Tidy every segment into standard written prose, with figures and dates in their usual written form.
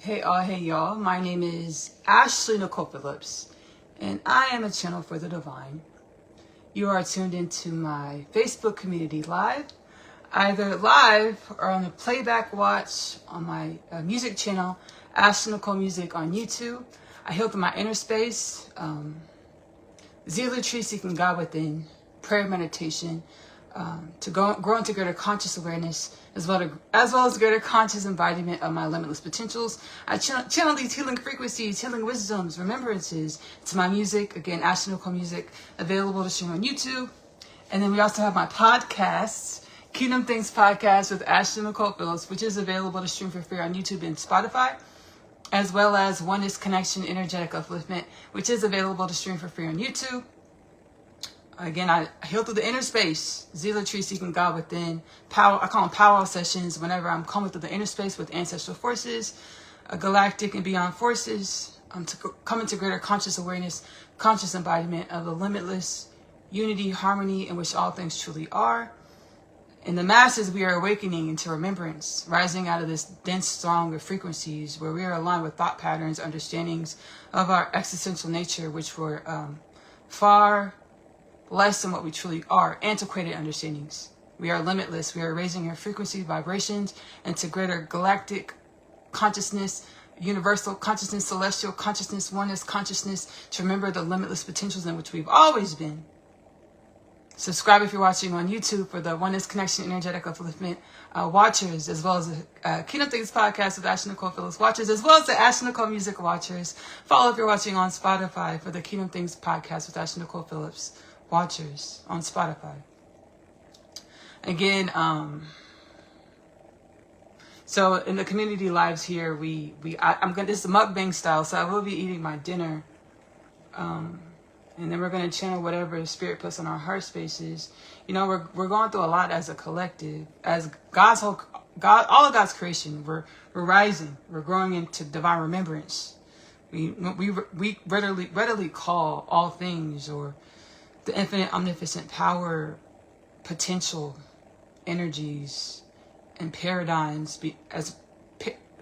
Hey y'all. My name is Ashley Nicole Phillips, and I am a channel for the divine. You are tuned into my Facebook community live, either live or on a playback watch on my music channel, Ashley Nicole Music on YouTube. I heal through my inner space, zealotry, seeking God within, prayer, meditation, to grow into greater conscious awareness, as well as greater conscious embodiment of my limitless potentials. I channel these healing frequencies, healing wisdoms, remembrances to my music. Again, Ashley Nicole Music, available to stream on YouTube. And then we also have my podcast, Kingdom Things Podcast with Ashley Nicole Phillips, which is available to stream for free on YouTube and Spotify, as well as Oneness Connection Energetic Upliftment, which is available to stream for free on YouTube. Again, I heal through the inner space, zealotry, seeking God within, power. I call them power sessions whenever I'm coming through the inner space with ancestral forces, galactic and beyond forces, to come into greater conscious awareness, conscious embodiment of the limitless unity, harmony in which all things truly are. In the masses, we are awakening into remembrance, rising out of this dense throng of frequencies where we are aligned with thought patterns, understandings of our existential nature, which were far less than what we truly are, antiquated understandings. We are limitless. We are raising our frequency vibrations into greater galactic consciousness, universal consciousness, celestial consciousness, oneness consciousness, to remember the limitless potentials in which we've always been. Subscribe if you're watching on YouTube for the Oneness Connection Energetic Upliftment watchers, as well as the Kingdom Things Podcast with Ashley Nicole Phillips watchers, as well as the Ashley Nicole Music watchers. Follow if you're watching on Spotify for the Kingdom Things Podcast with Ashley Nicole Phillips watchers on Spotify. Again, so in the community lives here, I'm gonna, this is mukbang style, so I will be eating my dinner, and then we're gonna channel whatever Spirit puts on our heart spaces. You know, we're going through a lot as a collective, as all of God's creation. We're rising, we're growing into divine remembrance. We readily call all things, or the infinite omnipotent power, potential, energies, and paradigms, as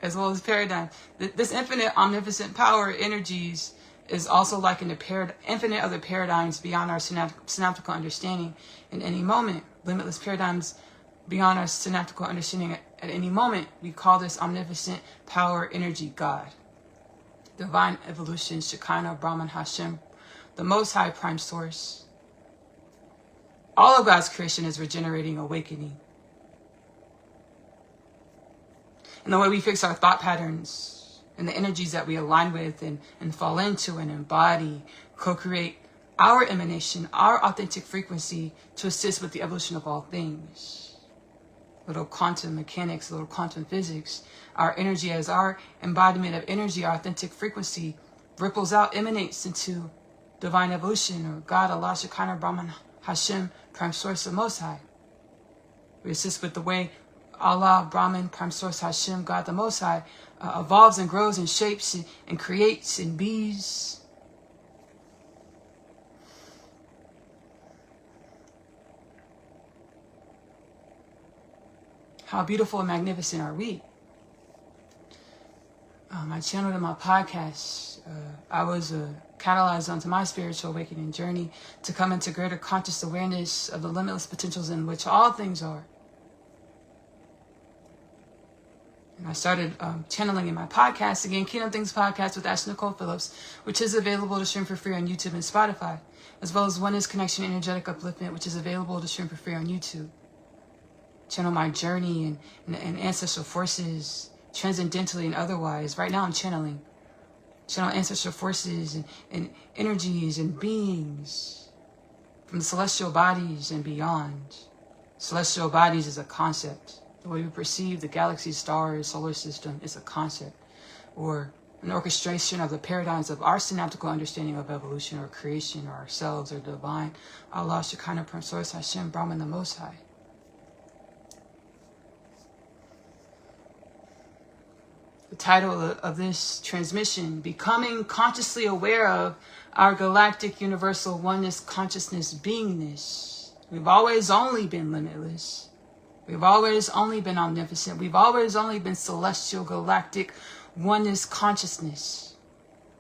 well as paradigms. This infinite omnipotent power, energies, is also like in the infinite other paradigms beyond our synaptical understanding in any moment. Limitless paradigms beyond our synaptical understanding at any moment. We call this omnipotent power, energy, God. Divine evolution, Shekinah, Brahman, Hashem, the Most High Prime Source. All of God's creation is regenerating, awakening. And the way we fix our thought patterns and the energies that we align with and fall into and embody, co-create our emanation, our authentic frequency to assist with the evolution of all things. Little quantum mechanics, little quantum physics. Our energy as our embodiment of energy, our authentic frequency, ripples out, emanates into divine evolution, or God, Allah, Shekinah, Brahman, Hashem, Prime Source, the Most High. We assist with the way Allah, Brahman, Prime Source, Hashem, God, the Most High, evolves and grows and shapes and creates and bees. How beautiful and magnificent are we? My channel and my podcast, I was catalyzed onto my spiritual awakening journey to come into greater conscious awareness of the limitless potentials in which all things are. And I started channeling in my podcast, again, Kingdom Things Podcast with Ashley Nicole Phillips, which is available to stream for free on YouTube and Spotify, as well as Oneness Connection Energetic Upliftment, which is available to stream for free on YouTube. Channel my journey and ancestral forces, transcendentally and otherwise. Right now I'm channeling. Channel ancestral forces and energies and beings from the celestial bodies and beyond. Celestial bodies is a concept. The way we perceive the galaxy, stars, solar system is a concept, or an orchestration of the paradigms of our synaptical understanding of evolution or creation or ourselves or divine. Allah, Shekinah, Prime Source, Hashem, Brahman, the Most High. The title of this transmission, Becoming Consciously Aware of Our Galactic Universal Oneness Consciousness Beingness. We've always only been limitless. We've always only been omnipotent. We've always only been celestial, galactic, oneness consciousness,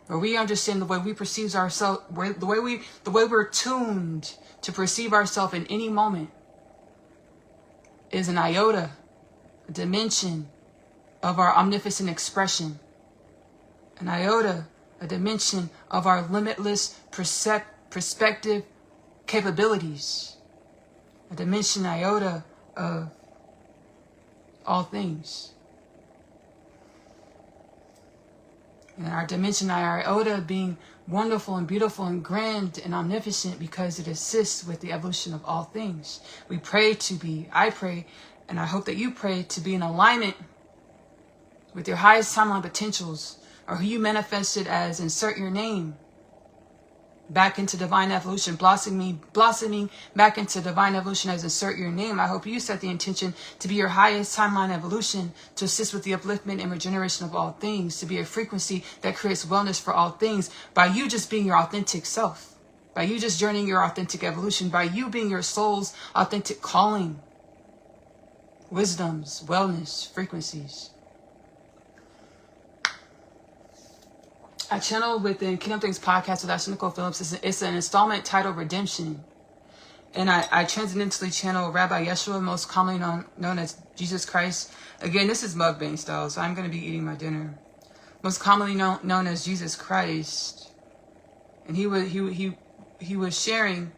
where we understand the way we perceive ourselves, the way we're tuned to perceive ourselves in any moment is an iota, a dimension of our omnipotent expression, an iota, a dimension of our limitless perspective capabilities, a dimension iota of all things. And our dimension iota being wonderful and beautiful and grand and omnipotent because it assists with the evolution of all things. I pray, and I hope that you pray to be in alignment with your highest timeline potentials, or who you manifested as. Insert your name back into divine evolution, blossoming back into divine evolution as insert your name. I hope you set the intention to be your highest timeline evolution, to assist with the upliftment and regeneration of all things, to be a frequency that creates wellness for all things, by you just being your authentic self, by you just journeying your authentic evolution, by you being your soul's authentic calling, wisdoms, wellness, frequencies. I channel within Kingdom Things podcast with Ashley Nicole Phillips. It's an installment titled Redemption. And I transcendentally channel Rabbi Yeshua, most commonly known as Jesus Christ. Again, this is mukbang style, so I'm going to be eating my dinner. Most commonly known as Jesus Christ. And he was sharing,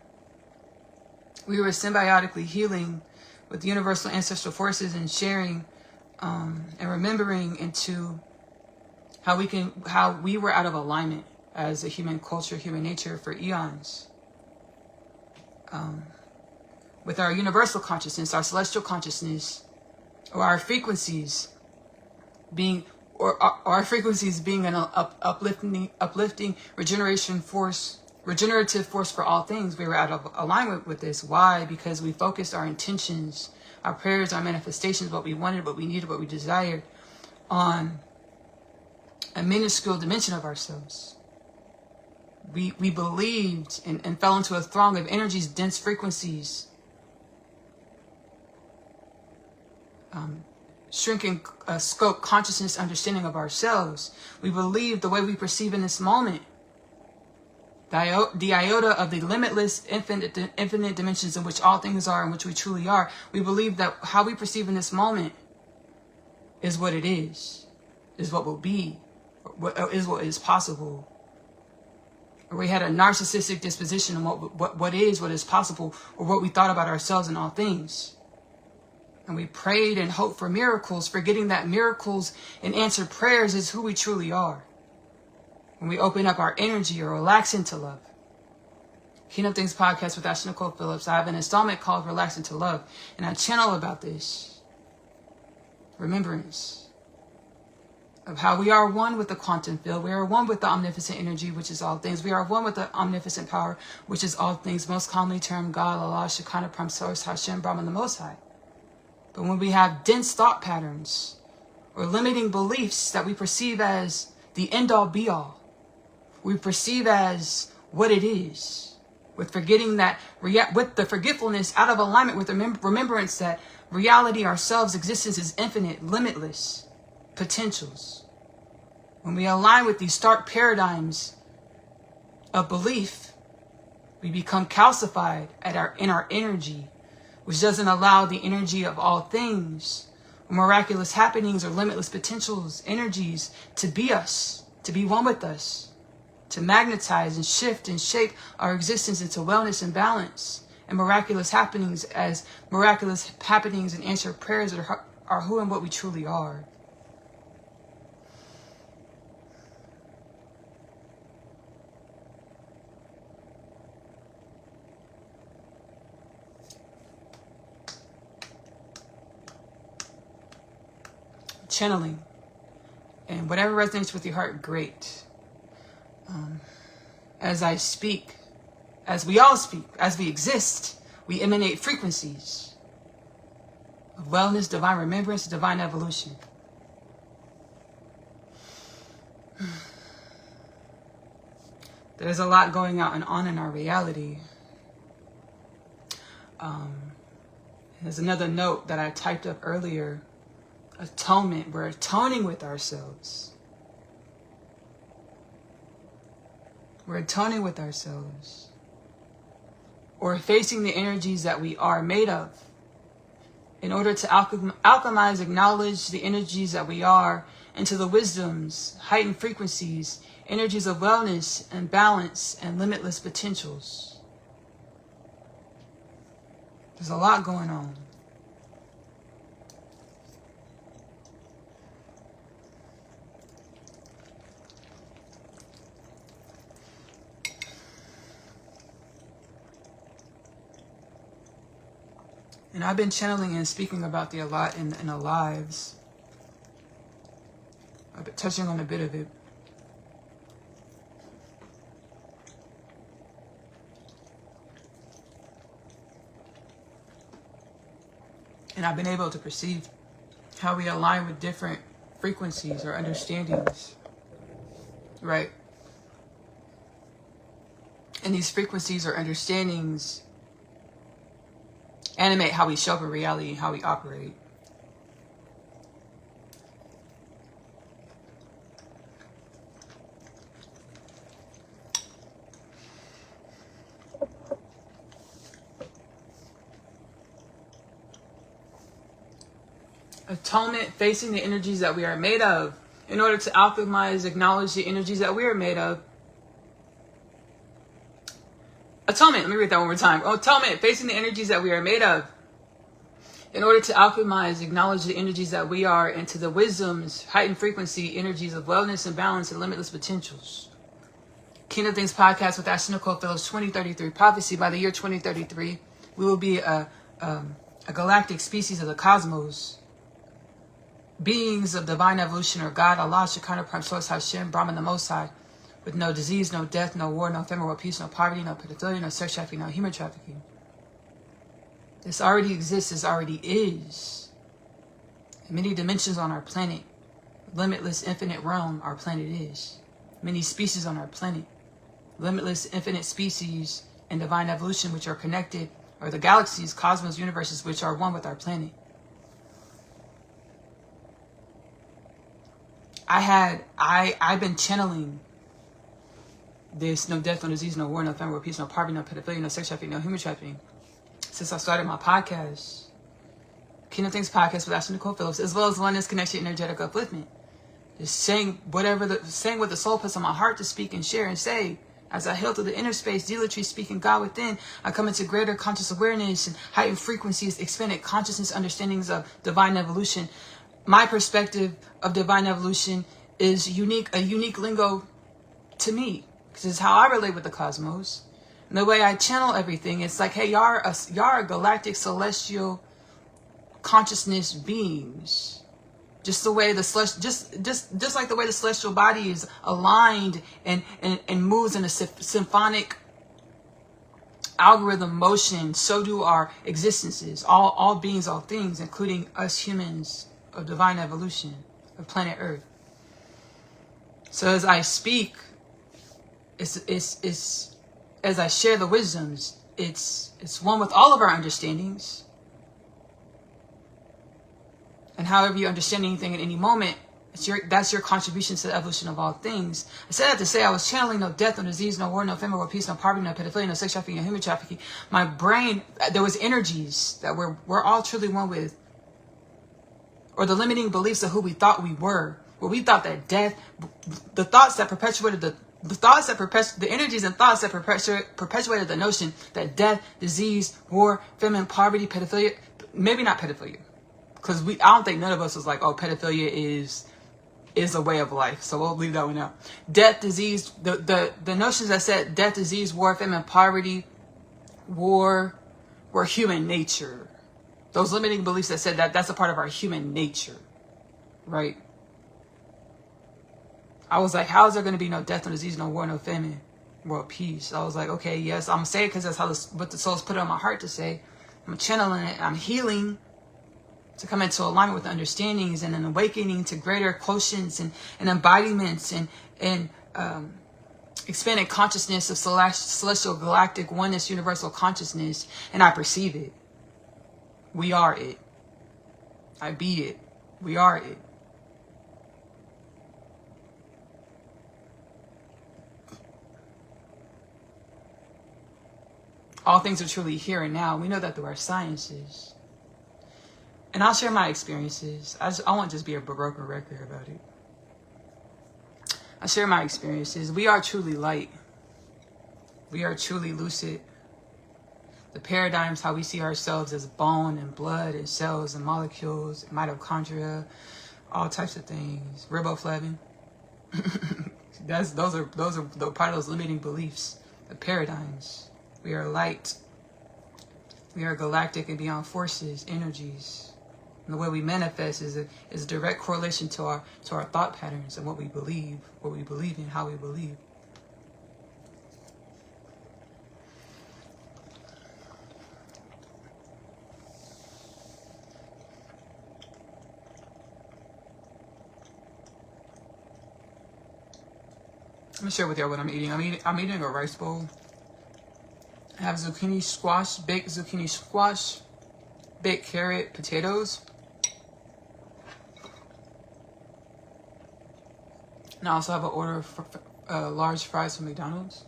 we were symbiotically healing with universal ancestral forces and sharing and remembering into how we were out of alignment as a human culture, human nature for eons. With our universal consciousness, our celestial consciousness, or our frequencies being an uplifting regenerative force for all things. We were out of alignment with this. Why? Because we focused our intentions, our prayers, our manifestations, what we wanted, what we needed, what we desired, on a minuscule dimension of ourselves. We believed and fell into a throng of energies, dense frequencies, shrinking scope, consciousness, understanding of ourselves. We believed the way we perceive in this moment, the iota of the limitless, infinite dimensions in which all things are, in which we truly are. We believe that how we perceive in this moment is what it is what will be, what is possible. Or we had a narcissistic disposition on what is possible, or what we thought about ourselves and all things. And we prayed and hoped for miracles, forgetting that miracles and answered prayers is who we truly are. When we open up our energy or relax into love. Kingdom Things podcast with Ashley Nicole Phillips. I have an installment called Relax into Love, and I channel about this remembrance of how we are one with the quantum field. We are one with the omnipotent energy, which is all things. We are one with the omnipotent power, which is all things, most commonly termed God, Allah, Shekinah, Prime Source, Hashem, Brahman, the Most High. But when we have dense thought patterns or limiting beliefs that we perceive as the end-all, be-all, we perceive as what it is, with forgetting that, with the forgetfulness out of alignment with the remembrance that reality, ourselves, existence is infinite, limitless potentials. When we align with these stark paradigms of belief, we become calcified in our energy, which doesn't allow the energy of all things, miraculous happenings, or limitless potentials, energies to be us, to be one with us, to magnetize and shift and shape our existence into wellness and balance, and miraculous happenings and answered prayers are who and what we truly are. Channeling, and whatever resonates with your heart, great. As I speak, as we all speak, as we exist, we emanate frequencies of wellness, divine remembrance, divine evolution. There's a lot going on in our reality. There's another note that I typed up earlier. Atonement. We're atoning with ourselves. We're atoning with ourselves. Or facing the energies that we are made of. In order to alchemize, acknowledge the energies that we are into the wisdoms, heightened frequencies, energies of wellness and balance and limitless potentials. There's a lot going on. And I've been channeling and speaking about the a lot in the lives. I've been touching on a bit of it. And I've been able to perceive how we align with different frequencies or understandings. Right? And these frequencies or understandings animate how we show up in reality and how we operate. Atonement, facing the energies that we are made of. In order to alchemize, acknowledge the energies that we are made of. Atonement, let me read that one more time. Atonement, facing the energies that we are made of. In order to alchemize, acknowledge the energies that we are into the wisdoms, heightened frequency, energies of wellness and balance and limitless potentials. Kingdom Things Podcast with Ashley Nicole Phillips, 2033 prophecy. By the year 2033, we will be a galactic species of the cosmos. Beings of divine evolution or God, Allah, Shekinah, Prime Source, Hashem, Brahman, the Most High. With no disease, no death, no war, no famine, world peace, no poverty, no pedophilia, no sex trafficking, no human trafficking. This already exists, this already is. In many dimensions on our planet, limitless, infinite realm, our planet is. Many species on our planet, limitless, infinite species and divine evolution which are connected, or the galaxies, cosmos, universes which are one with our planet. I've been channeling this no death, no disease, no war, no famine, world peace, no poverty, no pedophilia, no sex trafficking, no human trafficking since I started my podcast, Kingdom Things Podcast with Ashley Nicole Phillips, as well as Oneness, Connection, Energetic Upliftment. Just saying what the soul puts on my heart to speak and share and say. As I heal through the inner space, dealertree, speaking God within, I come into greater conscious awareness and heightened frequencies, expanded consciousness, understandings of divine evolution. My perspective of divine evolution is a unique lingo to me. Because it's how I relate with the cosmos. And the way I channel everything, it's like, hey, y'all are galactic celestial consciousness beings. Just the way the just like the way the celestial body is aligned and moves in a symphonic algorithm motion, so do our existences. All beings, all things, including us humans of divine evolution of planet Earth. So as I speak, it's as I share the wisdoms, it's one with all of our understandings. And however you understand anything at any moment, that's your contribution to the evolution of all things. I said that to say I was channeling no death, no disease, no war, no famine, no peace, no poverty, no pedophilia, no sex trafficking, no human trafficking. My brain, there was energies that we're all truly one with. Or the limiting beliefs of who we thought we were. Where we thought that death, the thoughts that perpetuated the energies and thoughts that perpetuated the notion that death, disease, war, famine, poverty, pedophilia, maybe not pedophilia. Because I don't think none of us was like, oh, pedophilia is a way of life. So we'll leave that one out. Death, disease, the notions that said death, disease, war, famine, poverty, war, were human nature. Those limiting beliefs that said that's a part of our human nature. Right? I was like, how is there going to be no death, no disease, no war, no famine, world peace? I was like, okay, yes, I'm going to say it because that's what the soul's put it on my heart to say. I'm channeling it. I'm healing to come into alignment with understandings and an awakening to greater quotients and embodiments and expanded consciousness of celestial, galactic, oneness, universal consciousness. And I perceive it. We are it. I be it. We are it. all things are truly here and now. We know that through our sciences. And I'll share my experiences. I won't just be a broken record about it. I share my experiences. We are truly light. We are truly lucid. The paradigms, how we see ourselves as bone and blood and cells and molecules, mitochondria, all types of things. Riboflavin. Those are the part of those limiting beliefs. The paradigms. We are light. We are galactic and beyond forces, energies. And the way we manifest is a direct correlation to our thought patterns and what we believe in, how we believe. Let me share with y'all what I'm eating. I'm eating a rice bowl. I have zucchini squash, baked carrot, potatoes. And I also have an order for large fries from McDonald's.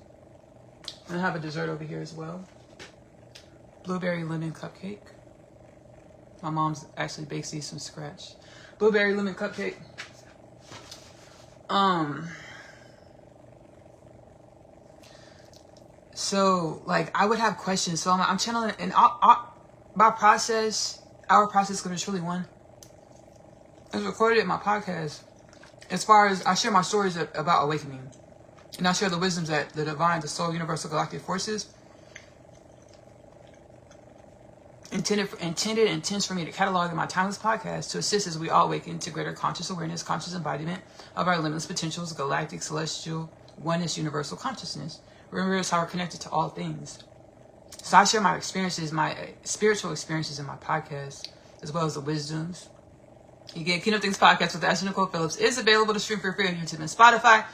And I have a dessert over here as well. Blueberry lemon cupcake. My mom's actually bakes these from scratch. Blueberry lemon cupcake. So, like, I would have questions. So I'm channeling, and our process is going to truly one. It's recorded in my podcast. As far as I share my stories about awakening, and I share the wisdoms that the divine, the soul, universal, galactic forces intends for me to catalog in my timeless podcast to assist as we all awaken to greater conscious awareness, conscious embodiment of our limitless potentials, galactic, celestial, oneness, universal consciousness. Remember, it's how we're connected to all things. So I share my experiences, my spiritual experiences in my podcast, as well as the wisdoms. You get Kingdom Things Podcast with Ashley Nicole Phillips is available to stream for free on YouTube and Spotify.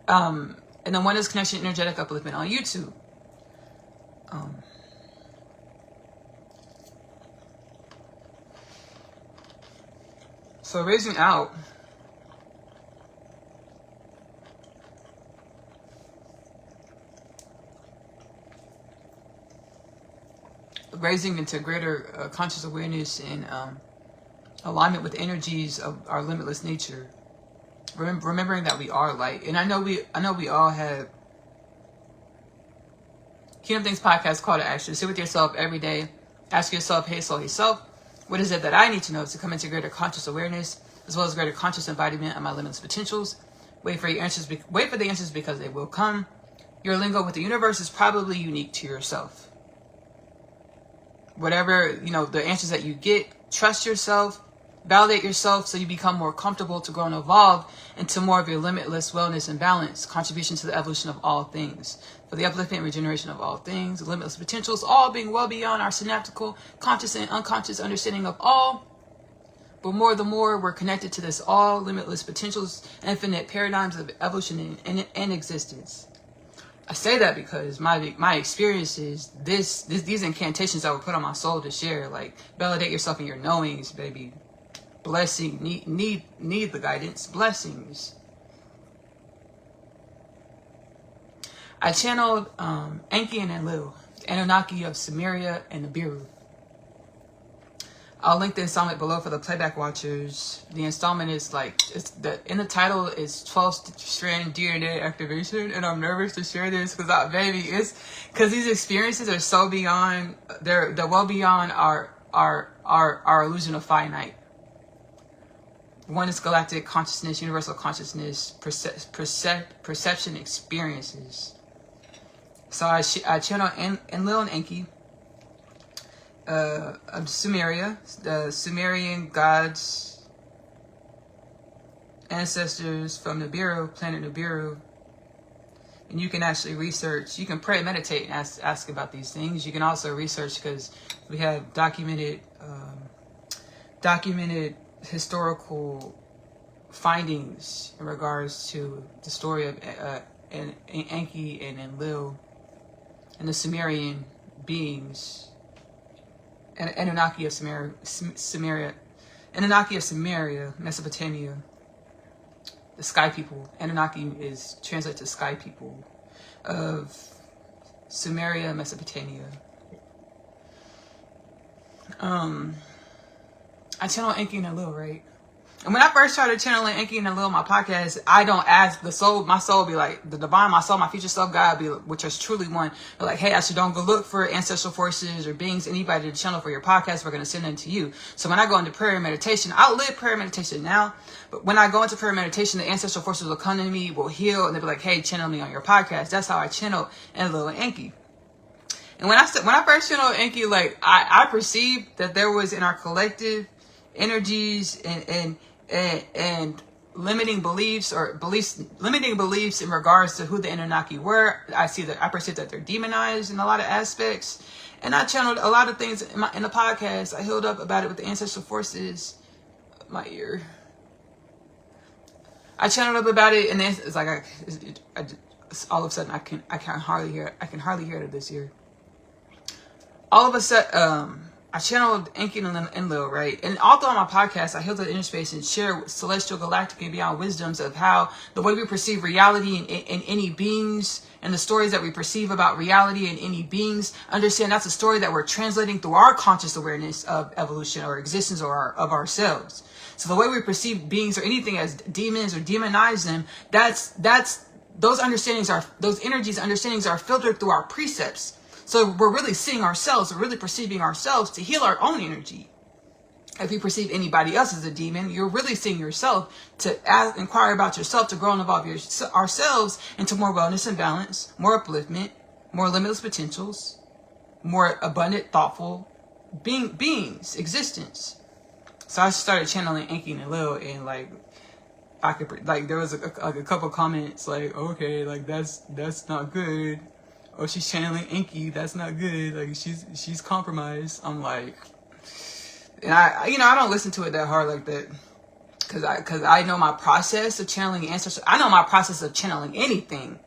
And then Oneness Connection Energetic Upliftment on YouTube. So raising out. Raising into greater conscious awareness and alignment with energies of our limitless nature. Remembering that we are light. And I know we all have Kingdom Things Podcast call to action. Sit with yourself every day. Ask yourself, hey soul, hey self, what is it that I need to know to come into greater conscious awareness, as well as greater conscious embodiment of my limitless potentials? Wait for the answers because they will come. Your lingo with the universe is probably unique to yourself. Whatever, the answers that you get, trust yourself, validate yourself so you become more comfortable to grow and evolve into more of your limitless wellness and balance, contribution to the evolution of all things, for the upliftment and regeneration of all things, limitless potentials, all being well beyond our synaptical, conscious and unconscious understanding of all. But the more we're connected to this all, limitless potentials, infinite paradigms of evolution and existence. I say that because my experience is these incantations that were put on my soul to share, like validate yourself in your knowings, baby. Blessing, need the guidance, blessings. I channeled Enki and Enlil, the Anunnaki of Sumeria and Nibiru. I'll link the installment below for the playback watchers. The installment is in the title is 12 Strand DNA activation, and I'm nervous to share this because these experiences are so beyond, they're well beyond our illusion of finite. One is galactic consciousness, universal consciousness, perception experiences. So I channel Enlil and Enki. Of Sumeria, the Sumerian gods, ancestors from Nibiru, planet Nibiru. And you can actually research, you can pray, meditate, and ask about these things. You can also research because we have documented historical findings in regards to the story of Enki and Enlil and the Sumerian beings. And Anunnaki of Sumeria, Mesopotamia, the sky people. Anunnaki is translated to sky people of Sumeria, Mesopotamia. I channel Enki and Lil, right? And when I first started channeling Enki and Lil, my podcast, I don't ask the soul. My soul be like, the divine, my soul, my future self, God, be which is truly one. They're like, hey, Ashley, don't go look for ancestral forces or beings, anybody to channel for your podcast. We're going to send them to you. So when I go into prayer and meditation, I live prayer and meditation now. But when I go into prayer and meditation, the ancestral forces will come to me, will heal, and they'll be like, hey, channel me on your podcast. That's how I channel Lil and Enki. And when I first channeled Enki, like I perceived that there was in our collective energies and limiting beliefs in regards to who the Anunnaki were. I perceive that they're demonized in a lot of aspects, and I channeled a lot of things in the podcast. I healed up about it with the ancestral forces. My ear. I channeled up about it, and then it's like all of a sudden I can hardly hear it. I can hardly hear it this year. All of a sudden, I channeled Enki and Lil, right? And all throughout my podcast, I heal the inner space and share celestial, galactic, and beyond wisdoms of how the way we perceive reality in any beings and the stories that we perceive about reality in any beings, understand that's a story that we're translating through our conscious awareness of evolution or existence or of ourselves. So the way we perceive beings or anything as demons or demonize them, those understandings are filtered through our precepts. So we're really seeing ourselves, we're really perceiving ourselves to heal our own energy. If you perceive anybody else as a demon, you're really seeing yourself to inquire about yourself, to grow and evolve ourselves into more wellness and balance, more upliftment, more limitless potentials, more abundant, thoughtful beings, existence. So I started channeling Enki and Lil, and there was a couple comments like, okay, like that's not good. Oh, she's channeling Enki. That's not good. Like she's compromised. I'm like, and I don't listen to it that hard like that, because I know my process of channeling ancestors. I know my process of channeling anything.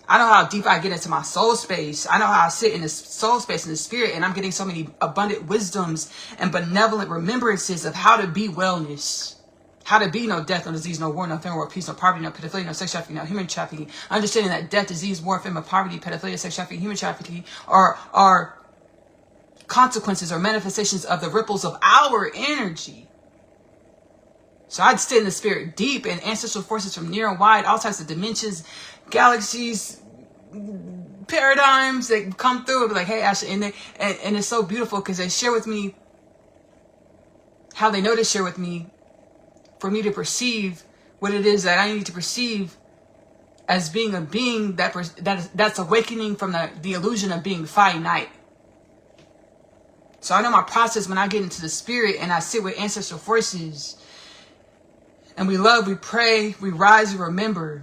I know how deep I get into my soul space. I know how I sit in this soul space in the spirit, and I'm getting so many abundant wisdoms and benevolent remembrances of how to be wellness. How to be no death, no disease, no war, no famine, no peace, no poverty, no pedophilia, no sex trafficking, no human trafficking. Understanding that death, disease, war, famine, poverty, pedophilia, sex trafficking, human trafficking are consequences or manifestations of the ripples of our energy. So I'd stay in the spirit deep, and ancestral forces from near and wide, all types of dimensions, galaxies, paradigms that come through and be like, hey, Ashley, and it's so beautiful because they share with me how they know to share with me for me to perceive what it is that I need to perceive as being a being that's awakening from the illusion of being finite. So I know my process when I get into the spirit and I sit with ancestral forces and we love, we pray, we rise, we remember,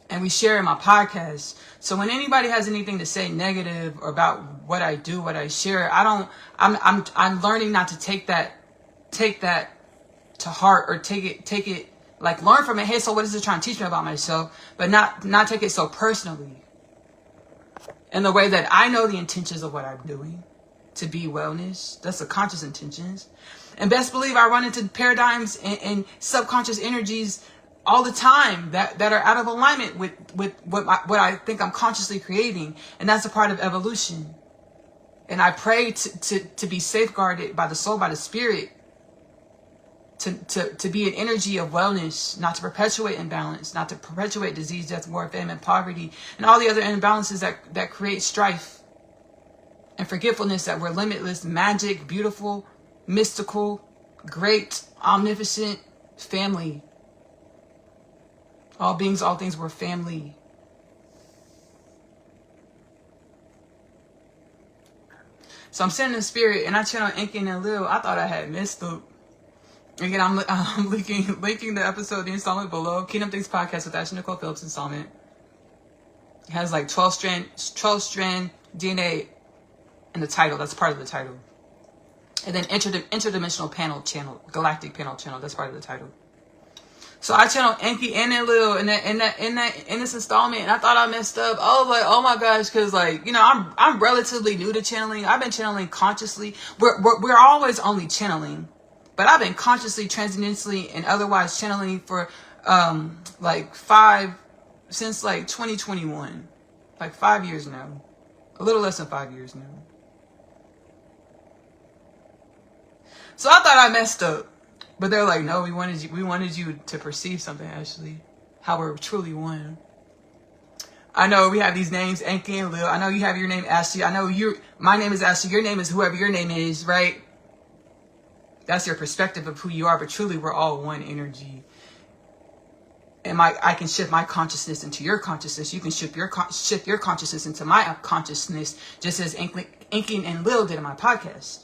and we share in my podcast. So when anybody has anything to say negative about what I do, what I share, I'm learning not to take that to heart, or take it like learn from it. Hey, so what is it trying to teach me about myself? But not take it so personally. In the way that I know the intentions of what I'm doing to be wellness. That's the conscious intentions. And best believe I run into paradigms and subconscious energies all the time that are out of alignment with what I think I'm consciously creating. And that's a part of evolution. And I pray to be safeguarded by the soul, by the spirit, to be an energy of wellness, not to perpetuate imbalance, not to perpetuate disease, death, war, famine, poverty, and all the other imbalances that create strife and forgetfulness, that we're limitless, magic, beautiful, mystical, great, omnipotent family. All beings, all things, we're family. So I'm sitting in the spirit and I channel Enki and Lil. I thought I had missed the... Again, I'm linking the episode, the installment below. Kingdom Things Podcast with Ashley Nicole Phillips installment. It has like 12 strand DNA in the title. That's part of the title. And then Interdimensional panel channel, Galactic panel channel. That's part of the title. So I channeled Enki and Lil in this installment, and I thought I messed up. I was like, oh my gosh, because I'm relatively new to channeling. I've been channeling consciously. We're always only channeling. But I've been consciously, transcendentally, and otherwise channeling for since 2021. Like 5 years now. A little less than 5 years now. So I thought I messed up. But they're like, no, we wanted you to perceive something, actually. How we're truly one. I know we have these names, Enki and Lil. I know you have your name, Ashley. I know my name is Ashley. Your name is whoever your name is, right? That's your perspective of who you are. But truly, we're all one energy. And I can shift my consciousness into your consciousness. You can shift your consciousness into my consciousness, just as Enki and Lil did in my podcast.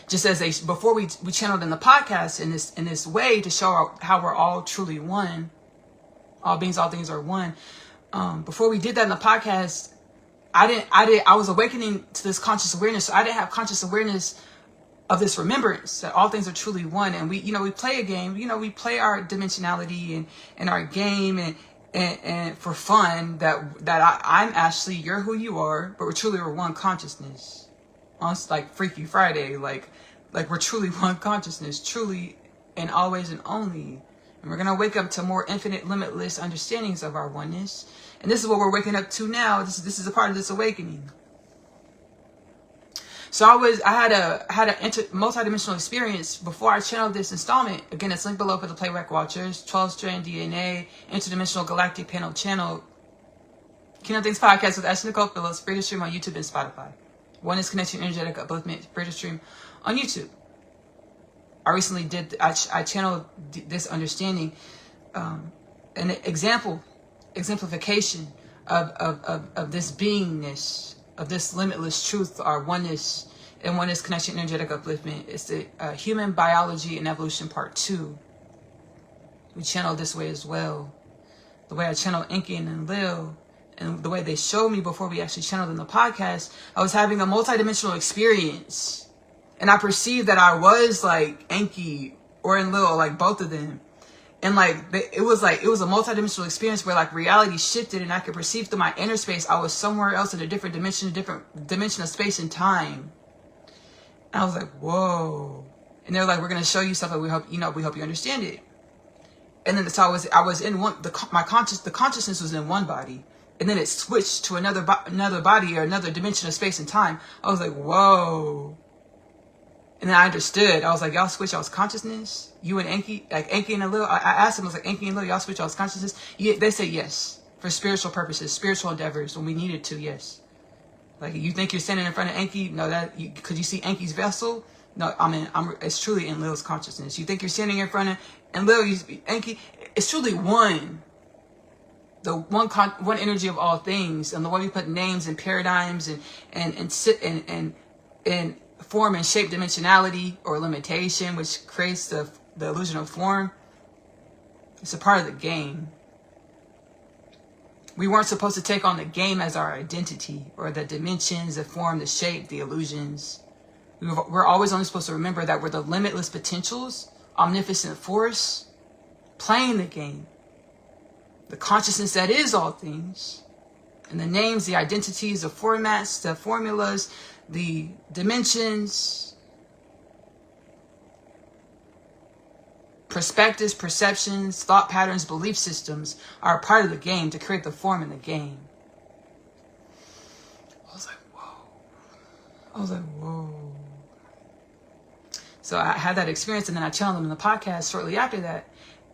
Just as before we channeled in the podcast in this way to show how we're all truly one. All beings, all things are one. Before we did that in the podcast, I was awakening to this conscious awareness. So I didn't have conscious awareness of this remembrance that all things are truly one. And we play a game, we play our dimensionality and our game and for fun that I'm Ashley, you're who you are, but we're one consciousness. On like Freaky Friday, like we're truly one consciousness, truly and always and only. And we're going to wake up to more infinite, limitless understandings of our oneness. And this is what we're waking up to now. This is a part of this awakening. So I had a multidimensional experience before I channeled this installment. Again, it's linked below for the Playback Watchers. 12 Strand DNA, Interdimensional Galactic Panel Channel. Kingdom Things Podcast with Ashley Nicole Phillips. Free to stream on YouTube and Spotify. Oneness Connection Energetic Upliftment. Free to stream on YouTube. I recently I channeled this understanding, an exemplification of this beingness, of this limitless truth, our oneness and oneness connection energetic upliftment. It's the human biology and evolution part 2. We channel this way as well. The way I channel Enki and Lil, and the way they showed me before we actually channeled in the podcast, I was having a multidimensional experience. And I perceived that I was like Enki or in Lil, like both of them. And like, it was a multidimensional experience where like reality shifted and I could perceive through my inner space. I was somewhere else in a different dimension of space and time. And I was like, whoa. And they're like, we're going to show you stuff that we hope you understand it. And then I was in one, the consciousness was in one body. And then it switched to another body or another dimension of space and time. I was like, whoa. And then I understood. I was like, y'all switch y'all's consciousness? You and Enki? Like Enki and Lil? I asked them, I was like, Enki and Lil, y'all switch y'all's consciousness? Yeah, they said yes. For spiritual purposes, spiritual endeavors, when we needed to, yes. Like, you think you're standing in front of Enki? No, could you see Enki's vessel? No, it's truly in Lil's consciousness. You think you're standing in front of, and Lil, Enki, it's truly one. The one energy of all things. And the way we put names and paradigms and form and shape dimensionality or limitation, which creates the illusion of form. It's a part of the game. We weren't supposed to take on the game as our identity or the dimensions, the form, the shape, the illusions. We're always only supposed to remember that we're the limitless potentials, omnipotent force, playing the game. The consciousness that is all things. And the names, the identities, the formats, the formulas, the dimensions, perspectives, perceptions, thought patterns, belief systems are a part of the game to create the form in the game. I was like, whoa. So I had that experience, and then I channeled them in the podcast shortly after that.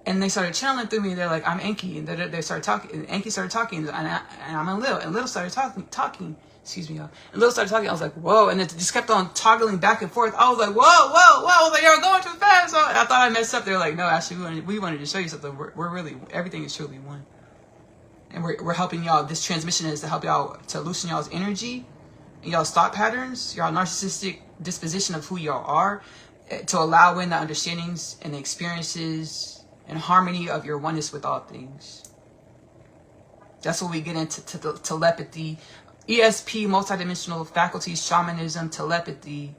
And they started channeling through me. They're like, I'm Enki. And they started talking. And Enki started talking. And I'm a Lil. And Lil started talking. Excuse me, y'all. And Lil started talking. I was like, whoa. And it just kept on toggling back and forth. I was like, whoa. I was like, you're going too fast. So I thought I messed up. They were like, no, actually, we wanted to show you something. We're really, everything is truly one. And we're helping y'all. This transmission is to help y'all to loosen y'all's energy and y'all's thought patterns, y'all narcissistic disposition of who y'all are, to allow in the understandings and the experiences and harmony of your oneness with all things. That's what we get into the telepathy, ESP, multidimensional faculties, shamanism, telepathy.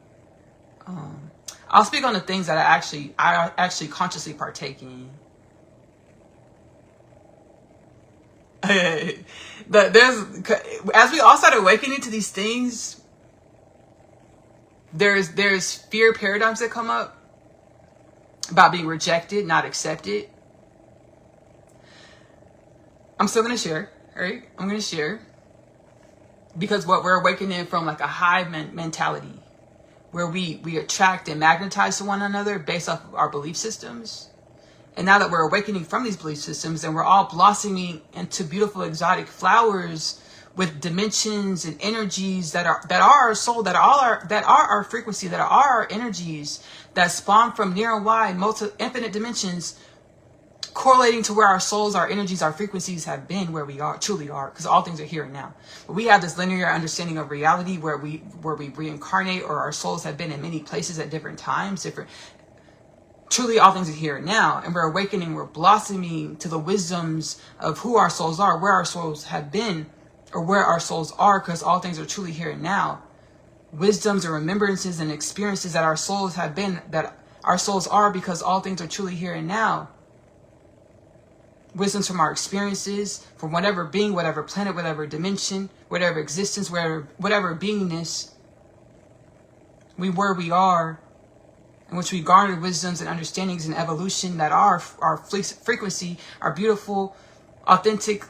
I'll speak on the things that I actually consciously partake in. As we all start awakening to these things, there's fear paradigms that come up about being rejected, not accepted. I'm still going to share. right? I'm going to share. Because what we're awakening from like a hive mentality, where we attract and magnetize to one another based off of our belief systems. And now that we're awakening from these belief systems and we're all blossoming into beautiful exotic flowers with dimensions and energies that are our soul, that are our frequency, that are our energies that spawn from near and wide, infinite dimensions, correlating to where our souls, our energies, our frequencies have been, where we are, truly are, because all things are here and now. But we have this linear understanding of reality where we reincarnate, or our souls have been in many places at different times, truly all things are here and now, and we're awakening, we're blossoming to the wisdoms of who our souls are, where our souls have been, or where our souls are, because all things are truly here and now. Wisdoms and remembrances and experiences that our souls have been, that our souls are, because all things are truly here and now. Wisdoms from our experiences, from whatever being, whatever planet, whatever dimension, whatever existence, whatever beingness we were, we are, in which we garnered wisdoms and understandings and evolution that are our frequency, our beautiful, authentic,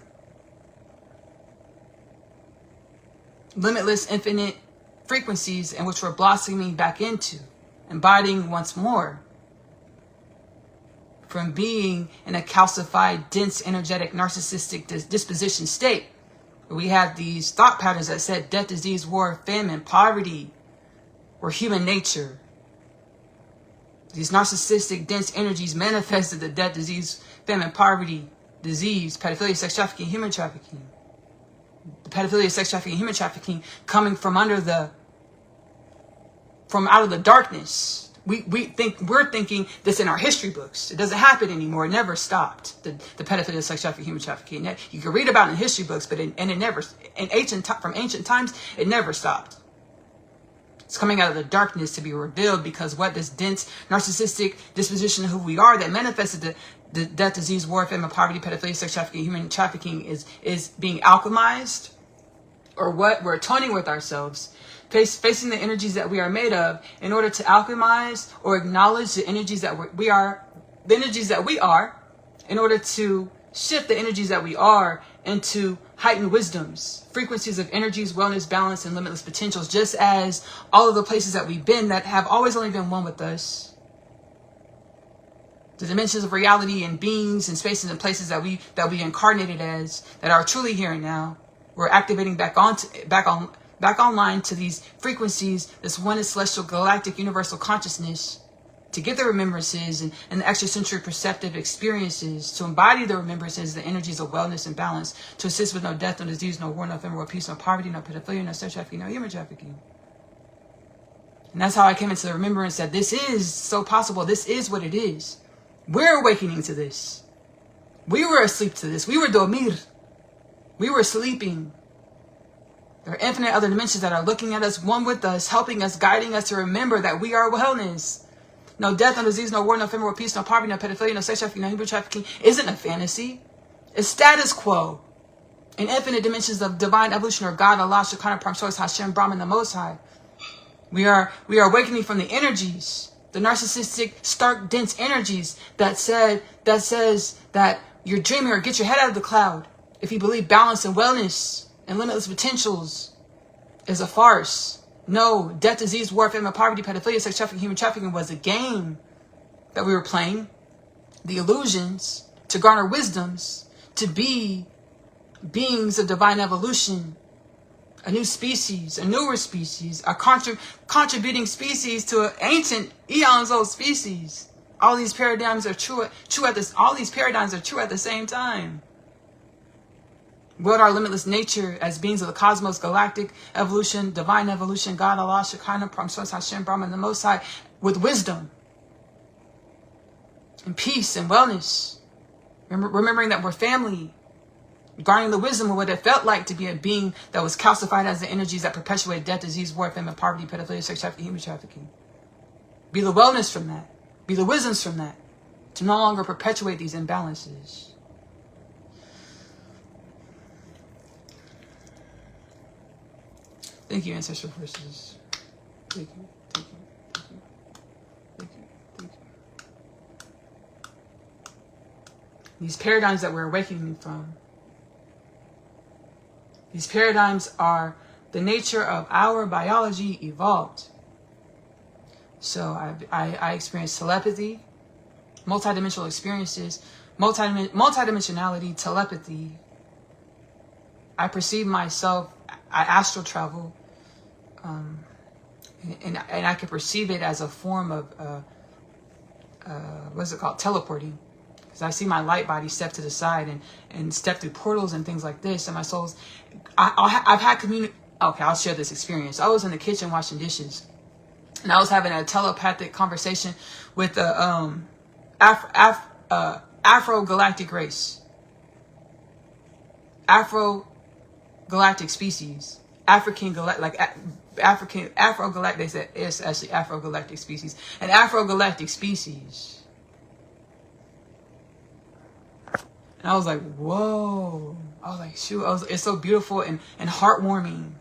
limitless, infinite frequencies, in which we're blossoming back into, embodying once more. From being in a calcified, dense, energetic, narcissistic disposition state, where we have these thought patterns that said death, disease, war, famine, poverty were human nature. These narcissistic, dense energies manifested the death, disease, famine, poverty, disease, pedophilia, sex trafficking, human trafficking. The pedophilia, sex trafficking, human trafficking coming from out of the darkness. We're thinking this in our history books. It doesn't happen anymore. It never stopped. The pedophilia, sex trafficking, human trafficking. You can read about it in history books, but it never, from ancient times, it never stopped. It's coming out of the darkness to be revealed, because what this dense, narcissistic disposition of who we are that manifested the death, disease, war, famine, poverty, pedophilia, sex trafficking, human trafficking is being alchemized, or what we're atoning with ourselves, facing the energies that we are made of, in order to alchemize or acknowledge the energies that we are, in order to shift the energies that we are into heightened wisdoms, frequencies of energies, wellness, balance, and limitless potentials, just as all of the places that we've been that have always only been one with us. The dimensions of reality and beings and spaces and places that we incarnated as, that are truly here and now. We're activating back online to these frequencies, this oneness, celestial, galactic, universal consciousness, to get the remembrances and the extrasensory perceptive experiences, to embody the remembrances, the energies of wellness and balance, to assist with no death, no disease, no war, no ephemeral peace, no poverty, no pedophilia, no sex trafficking, no human trafficking. And that's how I came into the remembrance that this is so possible. This is what it is. We're awakening to this. We were asleep to this. We were dormir. We were sleeping. There are infinite other dimensions that are looking at us, one with us, helping us, guiding us to remember that we are wellness. No death, no disease, no war, no ephemeral peace, no poverty, no pedophilia, no sex trafficking, no human trafficking isn't a fantasy. It's status quo. In infinite dimensions of divine evolution, or God, Allah, Shekinah, Prime Source, Hashem, Brahman, the Most High. We are awakening from the energies, the narcissistic, stark, dense energies that says that you're dreaming, or get your head out of the cloud if you believe balance and wellness and limitless potentials is a farce. No, death, disease, war, famine, poverty, pedophilia, sex trafficking, human trafficking was a game that we were playing. The illusions to garner wisdoms, to be beings of divine evolution, a new species, a newer species, a contributing species to an ancient eons old species. All these paradigms are true at this. All these paradigms are true at the same time. What our limitless nature as beings of the cosmos, galactic evolution, divine evolution, God, Allah, Shekinah, Prime Source, Hashem, Brahman, the Most High, with wisdom and peace and wellness. Remembering that we're family, garnering the wisdom of what it felt like to be a being that was calcified as the energies that perpetuate death, disease, war, famine, poverty, pedophilia, sex trafficking, human trafficking. Be the wellness from that. Be the wisdoms from that. To no longer perpetuate these imbalances. Thank you, ancestral forces. Thank you, thank you, thank you, thank you, thank you. These paradigms that we're awakening from, These paradigms are the nature of our biology evolved. So I experienced telepathy, multidimensional experiences, multidimensionality, telepathy. I perceive myself, I astral travel, and I can perceive it as a form of, what's it called, teleporting. Because I see my light body step to the side and step through portals and things like this, and my soul's, I've had okay, I'll share this experience. I was in the kitchen washing dishes, and I was having a telepathic conversation with the Afro-Galactic race. Afro-Galactic species. Afro-Galactic, they said it's actually Afro-Galactic species. An Afro-Galactic species. And I was like, whoa. I was like, shoot. It's so beautiful and heartwarming.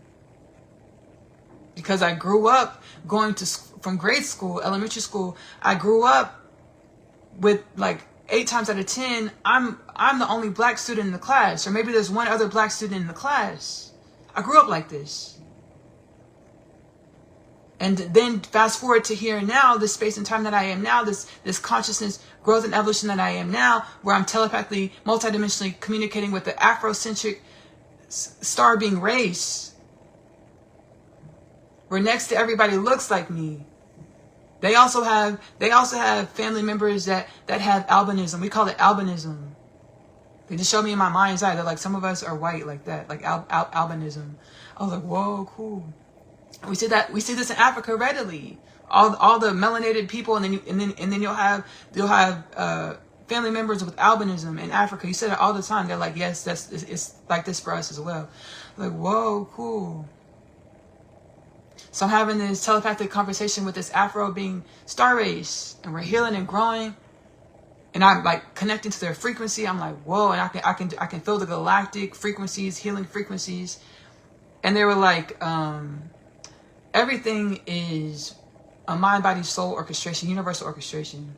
Because I grew up going to from grade school, elementary school. I grew up with like 8 times out of 10, I'm the only black student in the class, or maybe there's one other black student in the class. I grew up like this. And then fast forward to here and now, this space and time that I am now, this consciousness, growth and evolution that I am now, where I'm telepathically, multidimensionally communicating with the Afrocentric star being race. Where next to everybody looks like me. They also have family members that have albinism. We call it albinism. They just showed me in my mind's eye that like some of us are white like that, like albinism. I was like, whoa, cool. And we see this in Africa readily. All the melanated people, and then you'll have family members with albinism in Africa. You say that all the time. They're like, yes, it's like this for us as well. Like, whoa, cool. So I'm having this telepathic conversation with this Afro being star race, and we're healing and growing, and I'm like connecting to their frequency. I'm like, whoa, and I can feel the galactic frequencies, healing frequencies, and they were like, everything is a mind, body, soul orchestration, universal orchestration.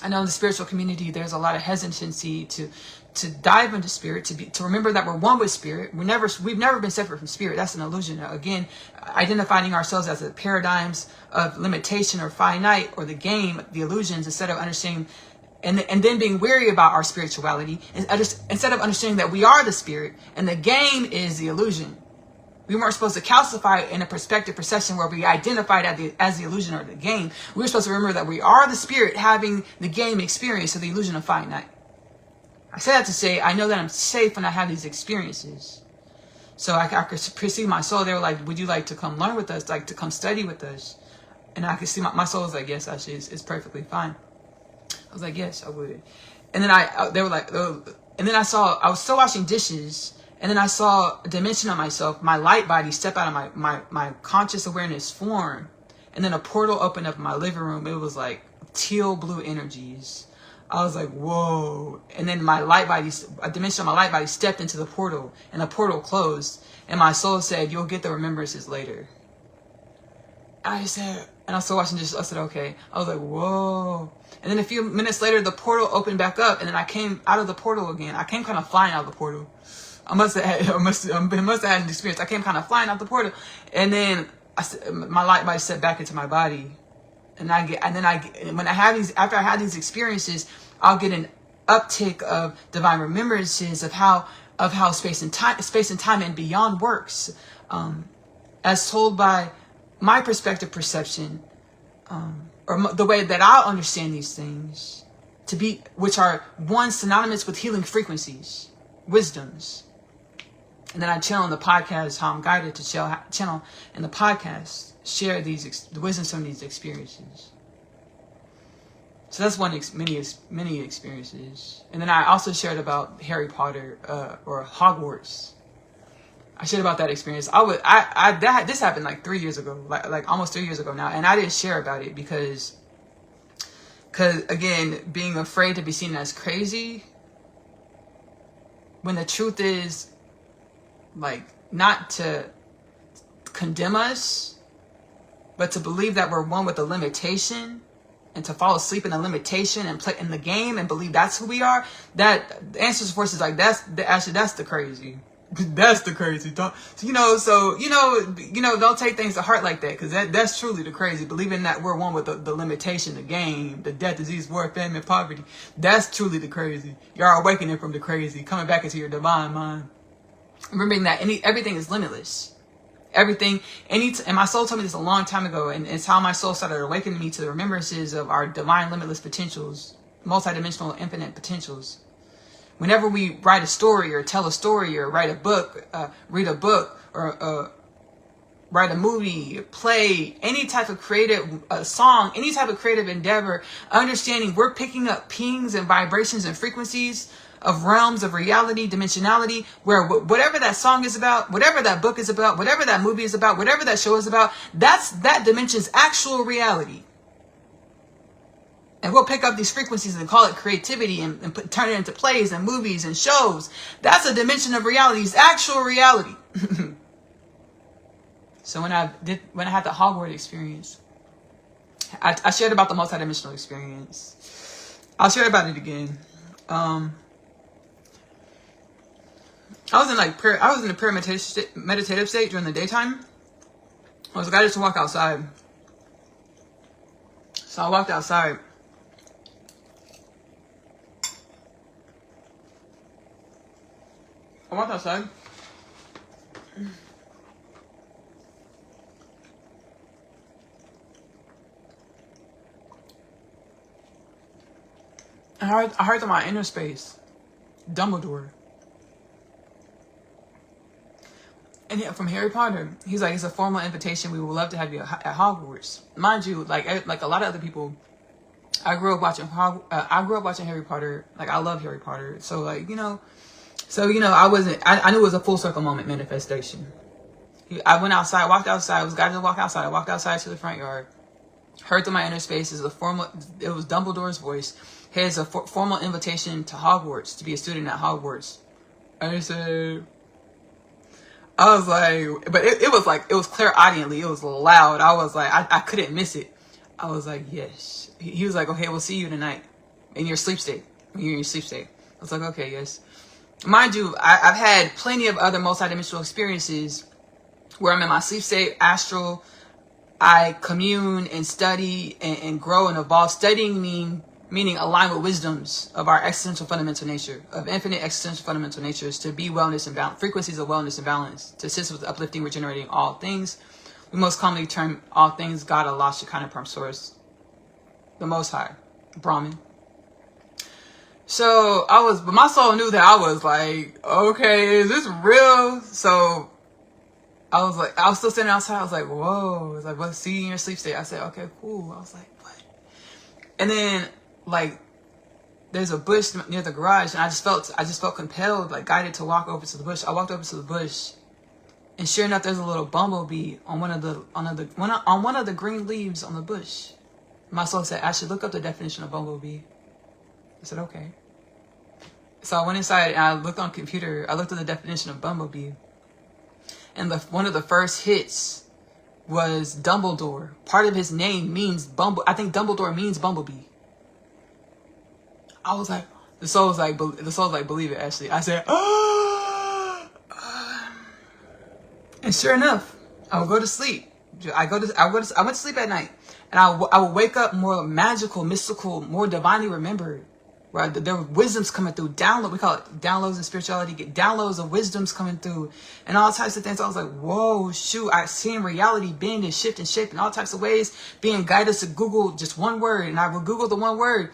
I know in the spiritual community, there's a lot of hesitancy to dive into spirit, to remember that we're one with spirit. We've never been separate from spirit. That's an illusion. Again, identifying ourselves as the paradigms of limitation or finite, or the game, the illusions, instead of understanding, and then being weary about our spirituality, instead of understanding that we are the spirit and the game is the illusion. We weren't supposed to calcify in a perspective perception where we identified as the illusion or the game. We were supposed to remember that we are the spirit having the game experience of the illusion of finite. I say that to say, I know that I'm safe when I have these experiences. So I could perceive my soul. They were like, would you like to come learn with us? Like to come study with us? And I could see my soul was like, yes, actually, it's perfectly fine. I was like, yes, I would. And then they were like, oh. And then I was still washing dishes. And then I saw a dimension of myself, my light body, step out of my conscious awareness form. And then a portal opened up in my living room. It was like teal blue energies. I was like, whoa. And then a dimension of my light body stepped into the portal, and the portal closed. And my soul said, you'll get the remembrances later. I said, and I was still watching this. I said, okay. I was like, whoa. And then a few minutes later, the portal opened back up, and then I came out of the portal again. I came kind of flying out of the portal. I must have had an experience. I came kind of flying out the portal, and then my light body stepped back into my body, after I had these experiences, I'll get an uptick of divine remembrances of how space and time and beyond works, as told by my perspective perception, or the way that I understand these things to be, which are one synonymous with healing frequencies, wisdoms. And then I channel in the podcast how I'm guided to channel in the podcast, share the wisdoms from these experiences. So that's many experiences. And then I also shared about Harry Potter or Hogwarts. I shared about that experience. This happened like 3 years ago, like almost 3 years ago now, and I didn't share about it because again, being afraid to be seen as crazy, when the truth is, like, not to condemn us, but to believe that we're one with the limitation, and to fall asleep in the limitation and play in the game and believe that's who we are. That the Ancestral Force is like, that's the crazy. That's the crazy. Don't don't take things to heart like that, because that's truly the crazy. Believing that we're one with the limitation, the game, the death, disease, war, famine, poverty. That's truly the crazy. You're awakening from the crazy, coming back into your divine mind. Remembering that everything is limitless. Everything, and my soul told me this a long time ago, and it's how my soul started awakening me to the remembrances of our divine limitless potentials, multidimensional infinite potentials. Whenever we write a story or tell a story or write a book, read a book, or write a movie, play, any type of creative song, any type of creative endeavor, understanding we're picking up pings and vibrations and frequencies of realms of reality, dimensionality, where whatever that song is about, whatever that book is about, whatever that movie is about, whatever that show is about, that's that dimension's actual reality. And we'll pick up these frequencies and call it creativity and turn it into plays and movies and shows. That's a dimension of reality. It's actual reality. So when I had the Hogwarts experience, I shared about the multidimensional experience. I'll share about it again. I was in prayer. I was in a prayer meditative state during the daytime. I was guided to walk outside. So I walked outside. I walked outside. I heard in my inner space, Dumbledore. And from Harry Potter, he's like, it's a formal invitation. We would love to have you at Hogwarts. Mind you, like a lot of other people, I grew up watching Harry Potter. Like, I love Harry Potter. So like, I knew it was a full circle moment manifestation. I went outside, walked outside, was guided to walk outside. I walked outside to the front yard, heard through my inner space it was Dumbledore's voice. Here's a formal invitation to Hogwarts, to be a student at Hogwarts. I was like, but it was clairaudiently, it was loud. I was like, I couldn't miss it. I was like, yes. He was like, okay, we'll see you tonight in your sleep state. When you're in your sleep state. I was like, okay, yes. Mind you, I've had plenty of other multidimensional experiences where I'm in my sleep state, astral. I commune and study and grow and evolve. Studying meaning align with wisdoms of our existential fundamental nature, of infinite existential fundamental natures, to be wellness and balance, frequencies of wellness and balance, to assist with uplifting, regenerating all things. We most commonly term all things God, Allah, Shekinah, Perm Source, the Most High, Brahman. So but my soul knew that I was like, okay, is this real? So I was still standing outside. I was like, whoa. I was like, well, see you in your sleep state. I said, okay, cool. I was like, what? And then, like, there's a bush near the garage, and I just felt compelled, like, guided to walk over to the bush. I walked over to the bush, and sure enough, there's a little bumblebee on one of the green leaves on the bush. My soul said, I should look up the definition of bumblebee. I said, okay. So I went inside and I looked on the computer. I looked at the definition of bumblebee. And one of the first hits was Dumbledore. Part of his name means I think Dumbledore means bumblebee. I was like, the soul was like, believe it, Ashley. I said, and sure enough, I would go to sleep. I went to sleep at night, and I would wake up more magical, mystical, more divinely remembered. Right, there were wisdoms coming through. We call it downloads in spirituality. Get downloads of wisdoms coming through, and all types of things. I was like, whoa, shoot! I seen reality bend and shift and shape in all types of ways. Being guided to Google just one word, and I would Google the one word.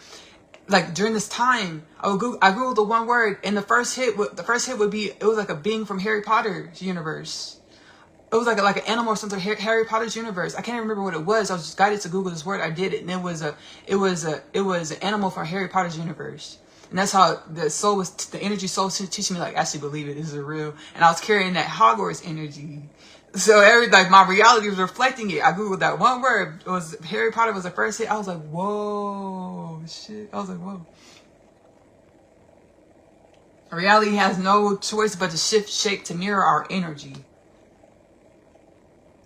Like during this time, I Googled the one word, and the first hit would be, it was like a being from Harry Potter's universe. It was like an animal or something, Harry Potter's universe. I can't even remember what it was. I was just guided to Google this word. I did it, and it was an animal from Harry Potter's universe. And that's how the energy soul was teaching me, like, actually believe it, this is real. And I was carrying that Hogwarts energy. So my reality was reflecting it. I Googled that one word. It was Harry Potter was the first hit. I was like, whoa, shit. I was like, whoa. Reality has no choice but to shift shape to mirror our energy.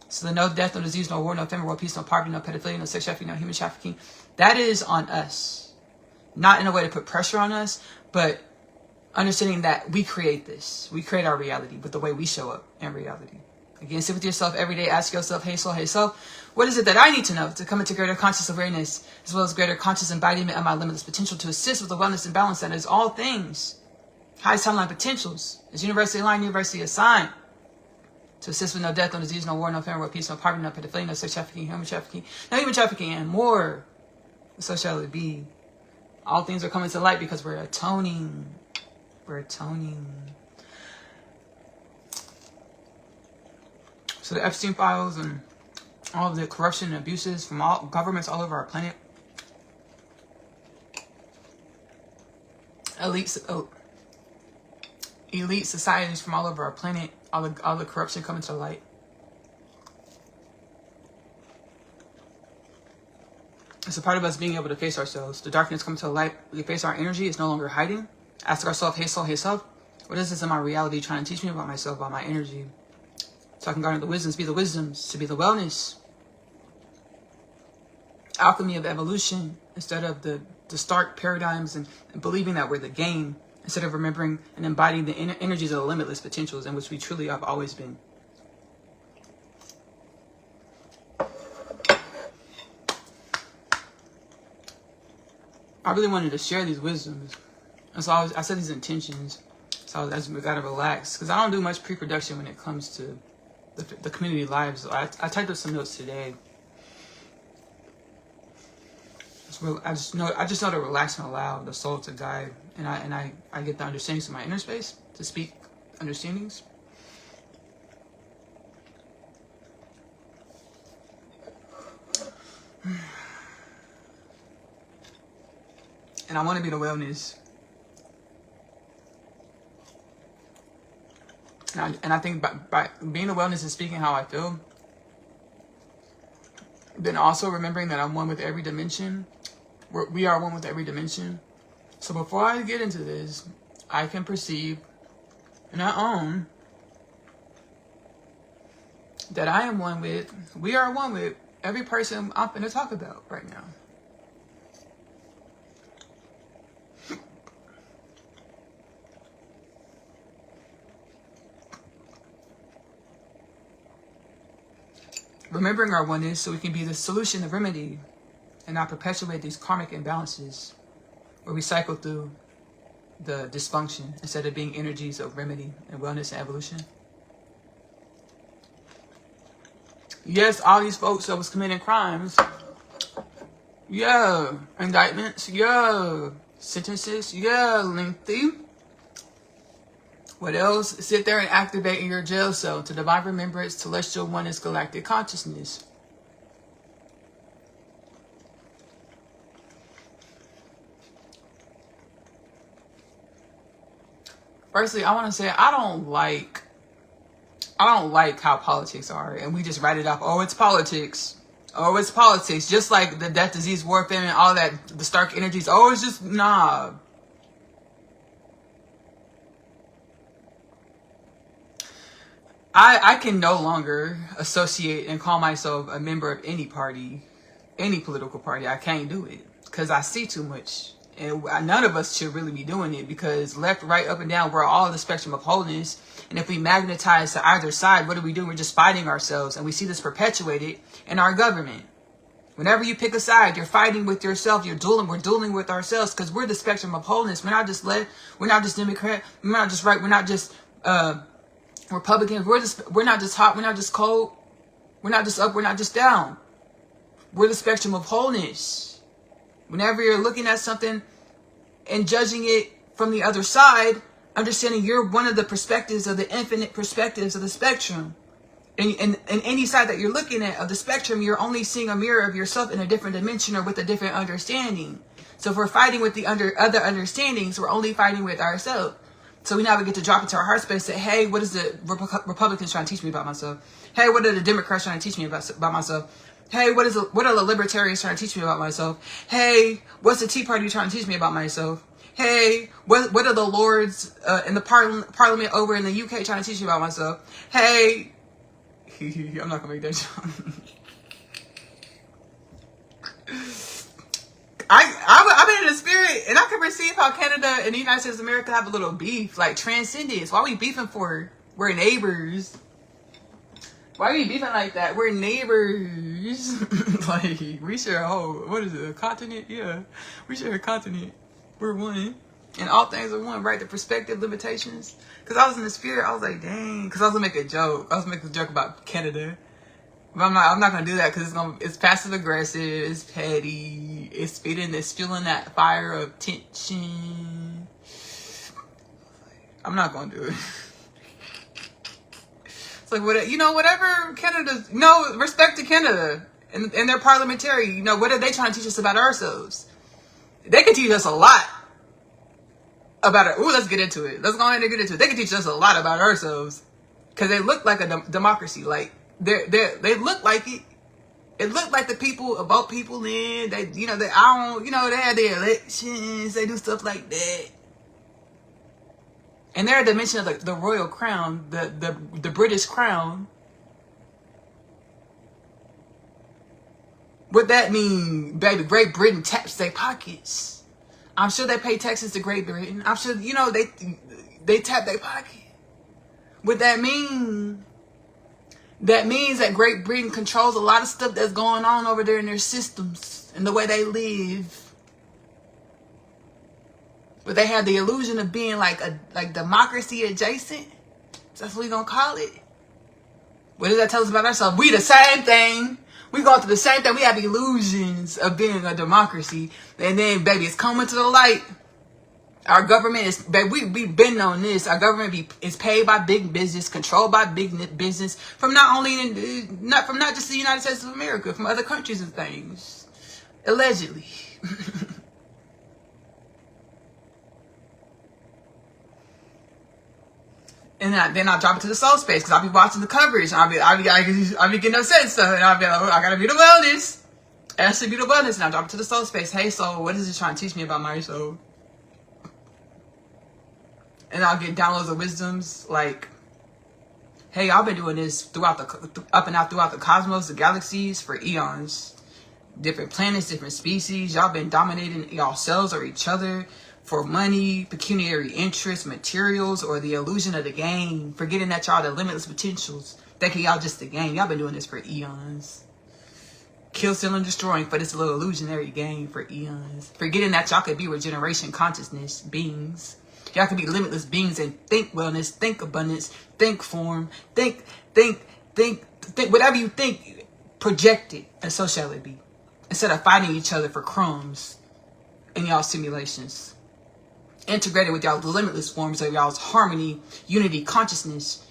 So no death, no disease, no war, no famine, world peace, no poverty, no pedophilia, no sex trafficking, no human trafficking. That is on us. Not in a way to put pressure on us, but understanding that we create this. We create our reality with the way we show up in reality. Again, sit with yourself every day. Ask yourself, hey self, what is it that I need to know to come into greater conscious awareness, as well as greater conscious embodiment of my limitless potential to assist with the wellness and balance that is all things. Highest timeline potentials is universally aligned, universally assigned. To assist with no death, no disease, no war, no famine, no peace, no poverty, no pedophilia, no sex trafficking, human trafficking, no human trafficking, and more. So shall it be. All things are coming to light because we're atoning. We're atoning. So the Epstein files and all of the corruption and abuses from all governments all over our planet. Elite societies from all over our planet. All the corruption coming to light. It's a part of us being able to face ourselves. The darkness coming to the light. We face our energy. It's no longer hiding. Ask ourselves, hey self, what is this in my reality trying to teach me about myself, about my energy? So I can garner the wisdoms, be the wisdoms, to be the wellness. Alchemy of evolution, instead of the stark paradigms and believing that we're the game, instead of remembering and embodying the energies of the limitless potentials in which we truly have always been. I really wanted to share these wisdoms. And so I said these intentions. So I just gotta relax. Because I don't do much pre-production when it comes to the community lives. So I typed up some notes today. I just know to relax and allow the soul to guide. And I get the understandings of my inner space to speak understandings. And I want to be the wellness. And I think by being the wellness and speaking how I feel, then also remembering that I'm one with every dimension. We are one with every dimension. So before I get into this, I can perceive and I own that I am one with, we are one with every person I'm going to talk about right now. Remembering our oneness so we can be the solution, the remedy, and not perpetuate these karmic imbalances where we cycle through the dysfunction instead of being energies of remedy and wellness and evolution. Yes, all these folks that was committing crimes, yeah, indictments, yeah, sentences, yeah, lengthy. What else? Sit there and activate in your jail cell to divine remembrance, celestial oneness, galactic consciousness. Firstly, I want to say I don't like how politics are, and we just write it off. Oh, it's politics. Oh, it's politics. Just like the death, disease, war, famine, all that, the stark energies. Oh, it's just nah. I can no longer associate and call myself a member of any party, any political party. I can't do it because I see too much. And none of us should really be doing it because left, right, up, and down, we're all the spectrum of wholeness. And if we magnetize to either side, what do? We're just fighting ourselves. And we see this perpetuated in our government. Whenever you pick a side, you're fighting with yourself. We're dueling with ourselves because we're the spectrum of wholeness. We're not just left. We're not just Democrat. We're not just right. We're not just Republicans. We're not just hot. We're not just cold. We're not just up. We're not just down. We're the spectrum of wholeness. Whenever you're looking at something and judging it from the other side, understanding you're one of the perspectives of the infinite perspectives of the spectrum. And any side that you're looking at of the spectrum, you're only seeing a mirror of yourself in a different dimension or with a different understanding. So if we're fighting with the other understandings, we're only fighting with ourselves. So we now get to drop into our heart space and say, hey, what is the Republicans trying to teach me about myself? Hey, what are the Democrats trying to teach me about myself? Hey, what are the libertarians trying to teach me about myself? Hey, what's the Tea Party trying to teach me about myself? Hey, what are the lords in the parliament over in the UK trying to teach me about myself? Hey, I'm not gonna make that joke. I've been in spirit, and I can perceive how Canada and the United States of America have a little beef, like transcendence. Why are we beefing for? We're neighbors. Why are we beefing like that? We're neighbors. Like, we share a whole, what is it, a continent? Yeah, we share a continent. We're one. And all things are one, right? The perspective limitations. Because I was in the spirit, I was like, dang. Because I was going to make a joke. I was going to make a joke about Canada. But I'm not going to do that because it's passive aggressive. It's petty. It's fueling that fire of tension. I'm not going to do it. It's like, whatever Canada, respect to Canada and their parliamentary, what are they trying to teach us about ourselves? They can teach us a lot about it. Ooh, let's get into it. Let's go ahead and get into it. They can teach us a lot about ourselves because they look like a democracy. Like, they look like it. It looked like the people vote people in. They have their elections. They do stuff like that. And they're a dimension of the royal crown, the British crown. What that mean, baby? Great Britain taps their pockets. I'm sure they pay taxes to Great Britain. I'm sure, they tap their pocket. What that mean? That means that Great Britain controls a lot of stuff that's going on over there in their systems and the way they live. But they have the illusion of being like democracy adjacent. That's what we're going to call it. What does that tell us about ourselves? We the same thing. We go through the same thing. We have illusions of being a democracy. And then, baby, it's coming to the light. Our government is, baby, we've been on this. Our government is paid by big business, controlled by big business, from not just the United States of America, from other countries and things. Allegedly. And then I'll drop it to the soul space because I'll be watching the coverage. And I'll be getting upset and stuff. And I'll be like, I gotta be the wellness. Actually be the wellness. And I'll drop it to the soul space. Hey, soul, what is it trying to teach me about my soul? And I'll get downloads of wisdoms like, hey, y'all been doing this throughout the cosmos, the galaxies for eons. Different planets, different species. Y'all been dominating yourselves or each other for money, pecuniary interest, materials, or the illusion of the game. Forgetting that y'all the limitless potentials. Thinking y'all just the game. Y'all been doing this for eons. Kill, steal, and destroying for this little illusionary game for eons. Forgetting that y'all could be regeneration consciousness beings. Y'all could be limitless beings and think wellness, think abundance, think form, think, whatever you think, project it, and so shall it be. Instead of fighting each other for crumbs in y'all simulations. Integrated with y'all's limitless forms of y'all's harmony, unity, consciousness.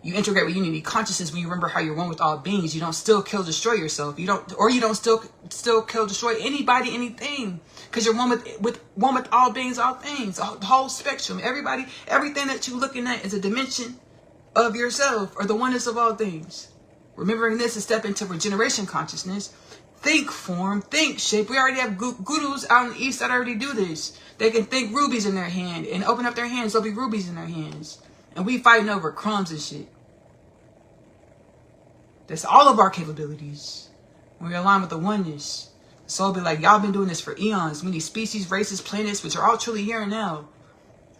You integrate with unity consciousness when you remember how you're one with all beings. You don't still kill, destroy yourself. You don't still kill, destroy anybody, anything. Because you're one with all beings, all things. The whole spectrum. Everything that you're looking at is a dimension of yourself or the oneness of all things. Remembering this is step into regeneration consciousness. Think form, think shape. We already have gurus out in the east that already do this. They can think rubies in their hand and open up their hands. There'll be rubies in their hands. And we fighting over crumbs and shit. That's all of our capabilities. When we align with the oneness. So it'll be like, y'all been doing this for eons. Many species, races, planets, which are all truly here and now.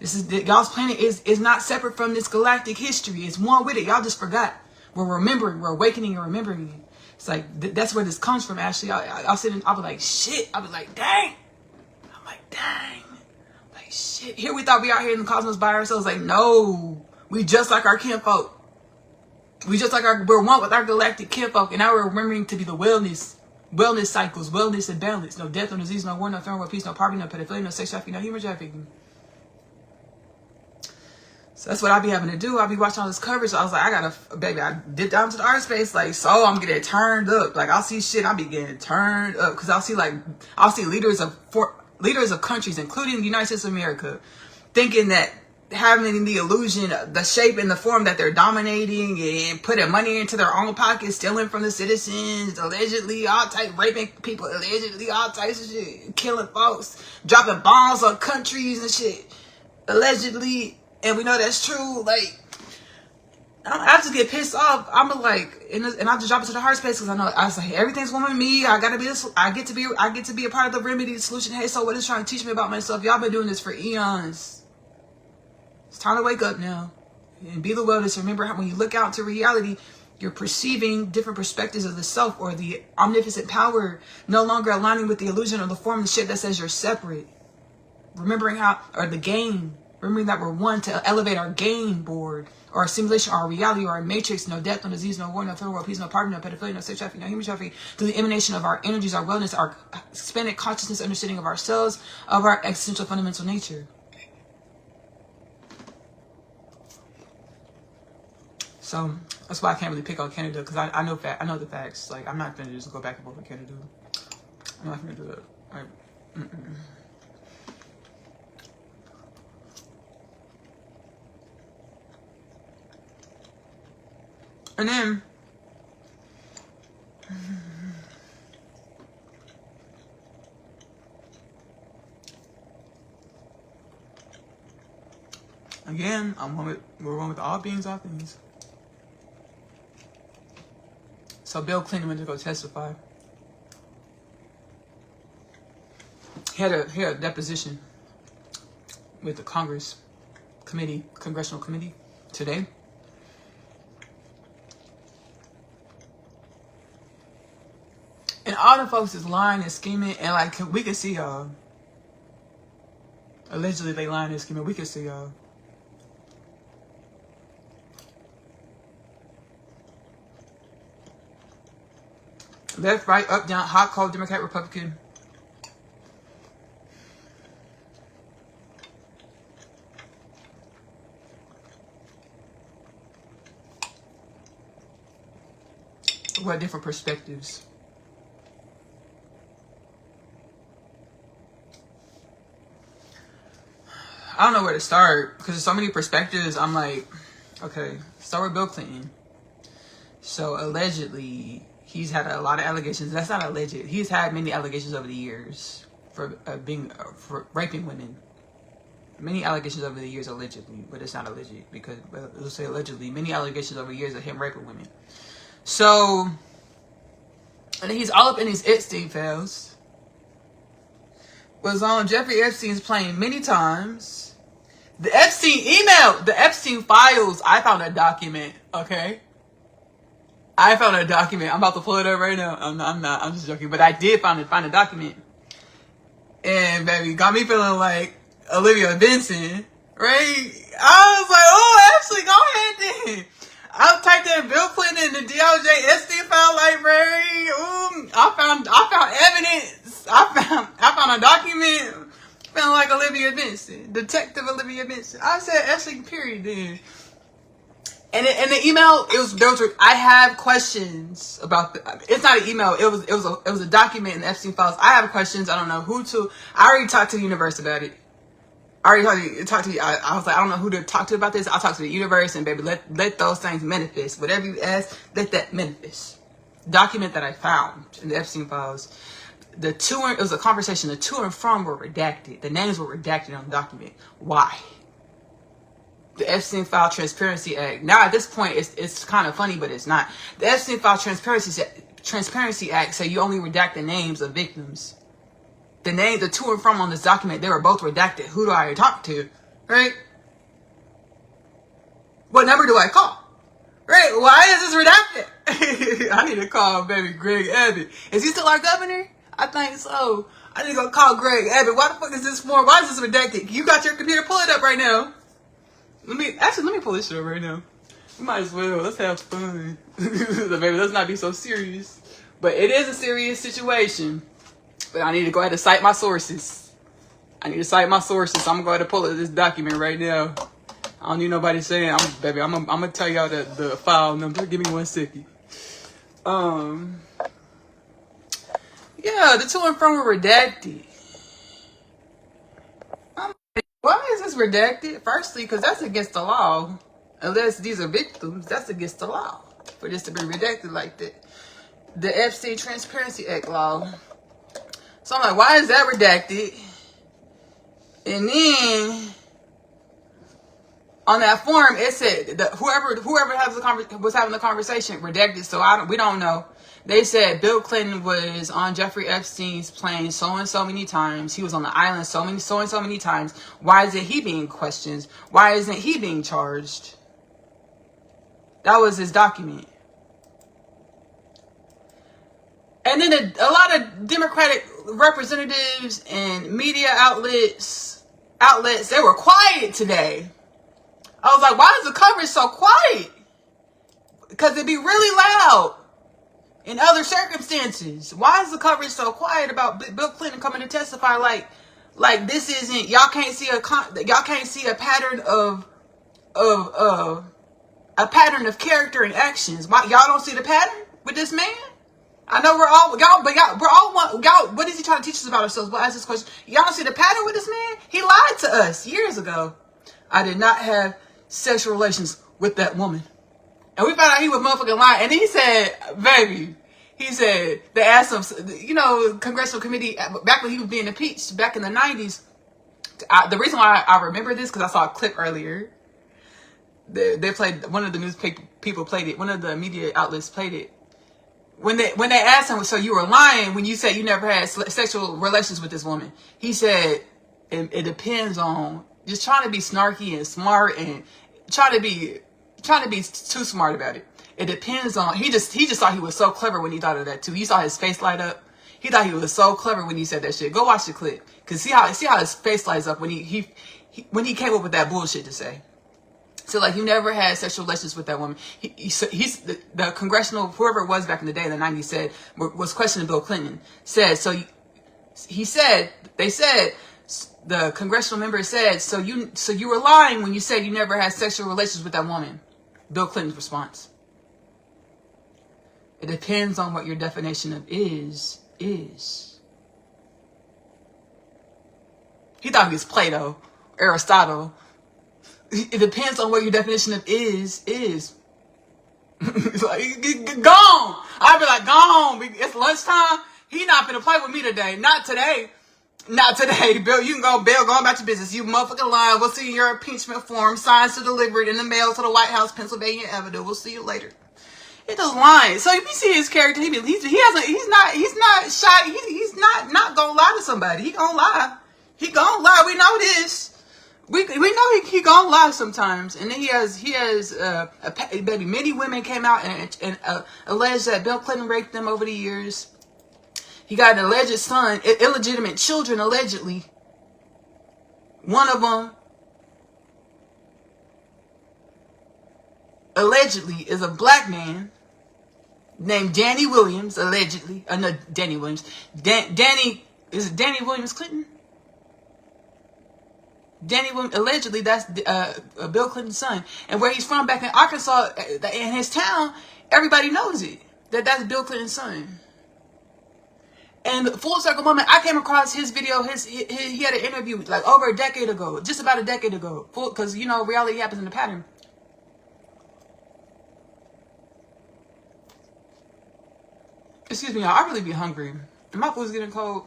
Y'all's planet is not separate from this galactic history. It's one with it. Y'all just forgot. We're remembering. We're awakening and remembering it. It's like, that's where this comes from, actually. I'll sit and I'll be like, shit. I'll be like, dang. I'm like, dang. Like, shit. Here we thought we out here in the cosmos by ourselves. Like, no. We just like our kinfolk. We're one with our galactic kinfolk. And now we're remembering to be the wellness cycles, wellness and balance. No death, no disease, no war, no third world peace, no poverty, no pedophilia, no sex trafficking, no human trafficking. So that's what I be having to do. I be watching all this coverage. So I was like, I did down to the art space. Like, so I'm getting turned up. Like, I'll see shit. I'll be getting turned up. Because I'll see leaders of countries, including the United States of America, thinking that having the illusion, the shape and the form that they're dominating and putting money into their own pockets, stealing from the citizens, allegedly all type, raping people, allegedly all types of shit, killing folks, dropping bombs on countries and shit, allegedly. And we know that's true. Like, I just get pissed off. I'm like, and I just drop it to the heart space because I was like, everything's going with me. I gotta be this. I get to be a part of the remedy, the solution. Hey, so what is trying to teach me about myself? Y'all been doing this for eons. It's time to wake up now and be the wellness. Remember how when you look out into reality, you're perceiving different perspectives of the self or the omnipotent power, no longer aligning with the illusion or the form, the shit that says you're separate. Remembering remembering that we're one to elevate our game board, or our simulation, our reality, or our matrix. No death, no disease, no war, no third world peace, no poverty, no pedophilia, no sex trafficking, no human trafficking. Through the emanation of our energies, our wellness, our expanded consciousness, understanding of ourselves, of our existential fundamental nature. So that's why I can't really pick on Canada, because I know the facts. Like, I'm not gonna just go back and forth with Canada. I'm not gonna do that. And then again, we're one with all beings, all things. So Bill Clinton went to go testify. He had a deposition with the Congressional Committee today. And all the folks is lying and scheming, and like we can see y'all. Allegedly they lying and scheming. We can see y'all. Left, right, up, down, hot, cold, Democrat, Republican. What different perspectives. I don't know where to start because there's so many perspectives. I'm like, okay, start with Bill Clinton. So allegedly, he's had a lot of allegations. That's not alleged. He's had many allegations over the years for raping women. Many allegations over the years allegedly, but it's not alleged because let's say allegedly. Many allegations over the years of him raping women. So, and he's all up in these Epstein files. Was on Jeffrey Epstein's plane many times. The Epstein email, the Epstein files. I found a document. Okay. I found a document. I'm about to pull it up right now. I'm not. I'm just joking. But I did find a document. And baby, got me feeling like Olivia Benson, right? I was like, oh, actually, go ahead then. I typed in Bill Clinton in the DOJ Epstein file library. I found evidence. I found a document. Feeling like Olivia Benson, Detective Olivia Benson. I said Epstein period then. And in the email, I have questions about it's not an email. It was a document in the Epstein files. I have questions. I don't know who to. I already talked to the universe about it. I was like, I don't know who to talk to about this. I'll talk to the universe and baby, let those things manifest. Whatever you ask, let that manifest. Document that I found in the Epstein files. It was a conversation. The to and from were redacted. The names were redacted on the document. Why? The Epstein File Transparency Act. Now at this point, it's kind of funny, but it's not. The Epstein File Transparency Act say you only redact the names of victims. The name, the to and from on this document, they were both redacted. Who do I talk to? Right? What number do I call? Right? Why is this redacted? I need to call baby Greg Abbott. Is he still our governor? I think so. I need to go call Greg Abbott. Why the fuck is this for? Why is this redacted? You got your computer, pull it up right now. Let me pull this shit up right now. We might as well. Let's have fun. Baby, let's not be so serious. But it is a serious situation. But I need to go ahead and cite my sources. I'm going to go ahead and pull up this document right now. I don't need nobody saying, I'm going to tell y'all the file number. Give me 1 second. Yeah, the to and from were redacted. Why is this redacted? Firstly, because that's against the law. Unless these are victims, that's against the law. For this to be redacted like that. The Epstein Transparency Act law. So I'm like, why is that redacted? And then, on that forum, it said that whoever was having the conversation redacted, so we don't know. They said Bill Clinton was on Jeffrey Epstein's plane so and so many times. He was on the island so and so many times. Why isn't he being questioned? Why isn't he being charged? That was his document. And then a lot of Democratic representatives and media outlets, they were quiet today. I was like, why is the coverage so quiet? Because it'd be really loud in other circumstances. Why is the coverage so quiet about Bill Clinton coming to testify? Like this isn't, y'all can't see a pattern of character and actions. Why y'all don't see the pattern with this man? I know we're all what is he trying to teach us about ourselves? We'll ask this question. Y'all don't see the pattern with this man? He lied to us years ago. I did not have sexual relations with that woman. And we found out he was motherfucking lying. And he said, baby, he said, they asked him, congressional committee, back when he was being impeached, back in the 90s. The reason why I remember this, because I saw a clip earlier. They played, one of the news people played it, one of the media outlets played it. When they asked him, so you were lying when you said you never had sexual relations with this woman. He said, it depends on, just trying to be snarky and smart and trying to be too smart about it. It depends on, he just thought he was so clever when he thought of that too. You saw his face light up. He thought he was so clever when he said that shit. Go watch the clip. Cause see how his face lights up when he came up with that bullshit to say. So like, you never had sexual relations with that woman. He's the congressional, whoever it was back in the day in the 90s said, was questioning Bill Clinton, said, so he said, they said, the congressional member said, so you were lying when you said you never had sexual relations with that woman. Bill Clinton's response: it depends on what your definition of is. He thought he was Plato, Aristotle. It depends on what your definition of is. It's like, gone. I'd be like, gone. It's lunchtime. He not finna play with me today. Not today. Not today, Bill. You can go, Bill, go about your business. You motherfucking lying. We'll see your impeachment form. Signs to deliver it in the mail to the White House, Pennsylvania Avenue. We'll see you later. It just lying. So if you see his character, he's not shy. He's not gonna lie to somebody. He gonna lie. He gonna lie. We know this. We know he gonna lie sometimes. And then he has baby, many women came out and alleged that Bill Clinton raped them over the years. He got an alleged son, illegitimate children, allegedly. One of them, allegedly, is a black man named Danny Williams, allegedly. No, Danny Williams. Is it Danny Williams Clinton? Danny Williams, allegedly, that's Bill Clinton's son. And where he's from, back in Arkansas, in his town, everybody knows it. That's Bill Clinton's son. And full circle moment, I came across his video. He had an interview like over a decade ago, just about a decade ago. Because reality happens in a pattern. Excuse me, y'all. I really be hungry. And my food's getting cold.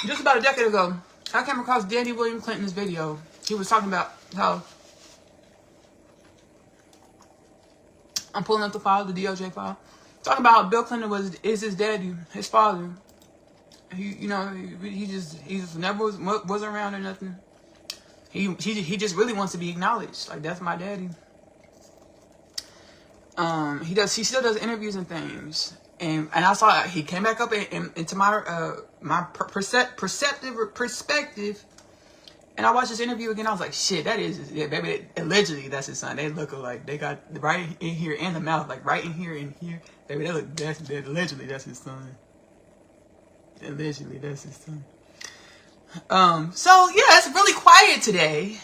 Just about a decade ago, I came across Danny William Clinton's video. He was talking about how, I'm pulling up the file, the DOJ file, talking about how Bill Clinton is his daddy, his father. He just never was around or nothing. He just really wants to be acknowledged. Like, that's my daddy. He still does interviews and things. And I saw he came back up into my perspective, and I watched this interview again. I was like, shit, that is, yeah, baby. Allegedly, that's his son. They look alike. They got right in here in the mouth, like right in here and here. Baby, allegedly, that's his son. Allegedly, that's his son. So yeah, it's really quiet today.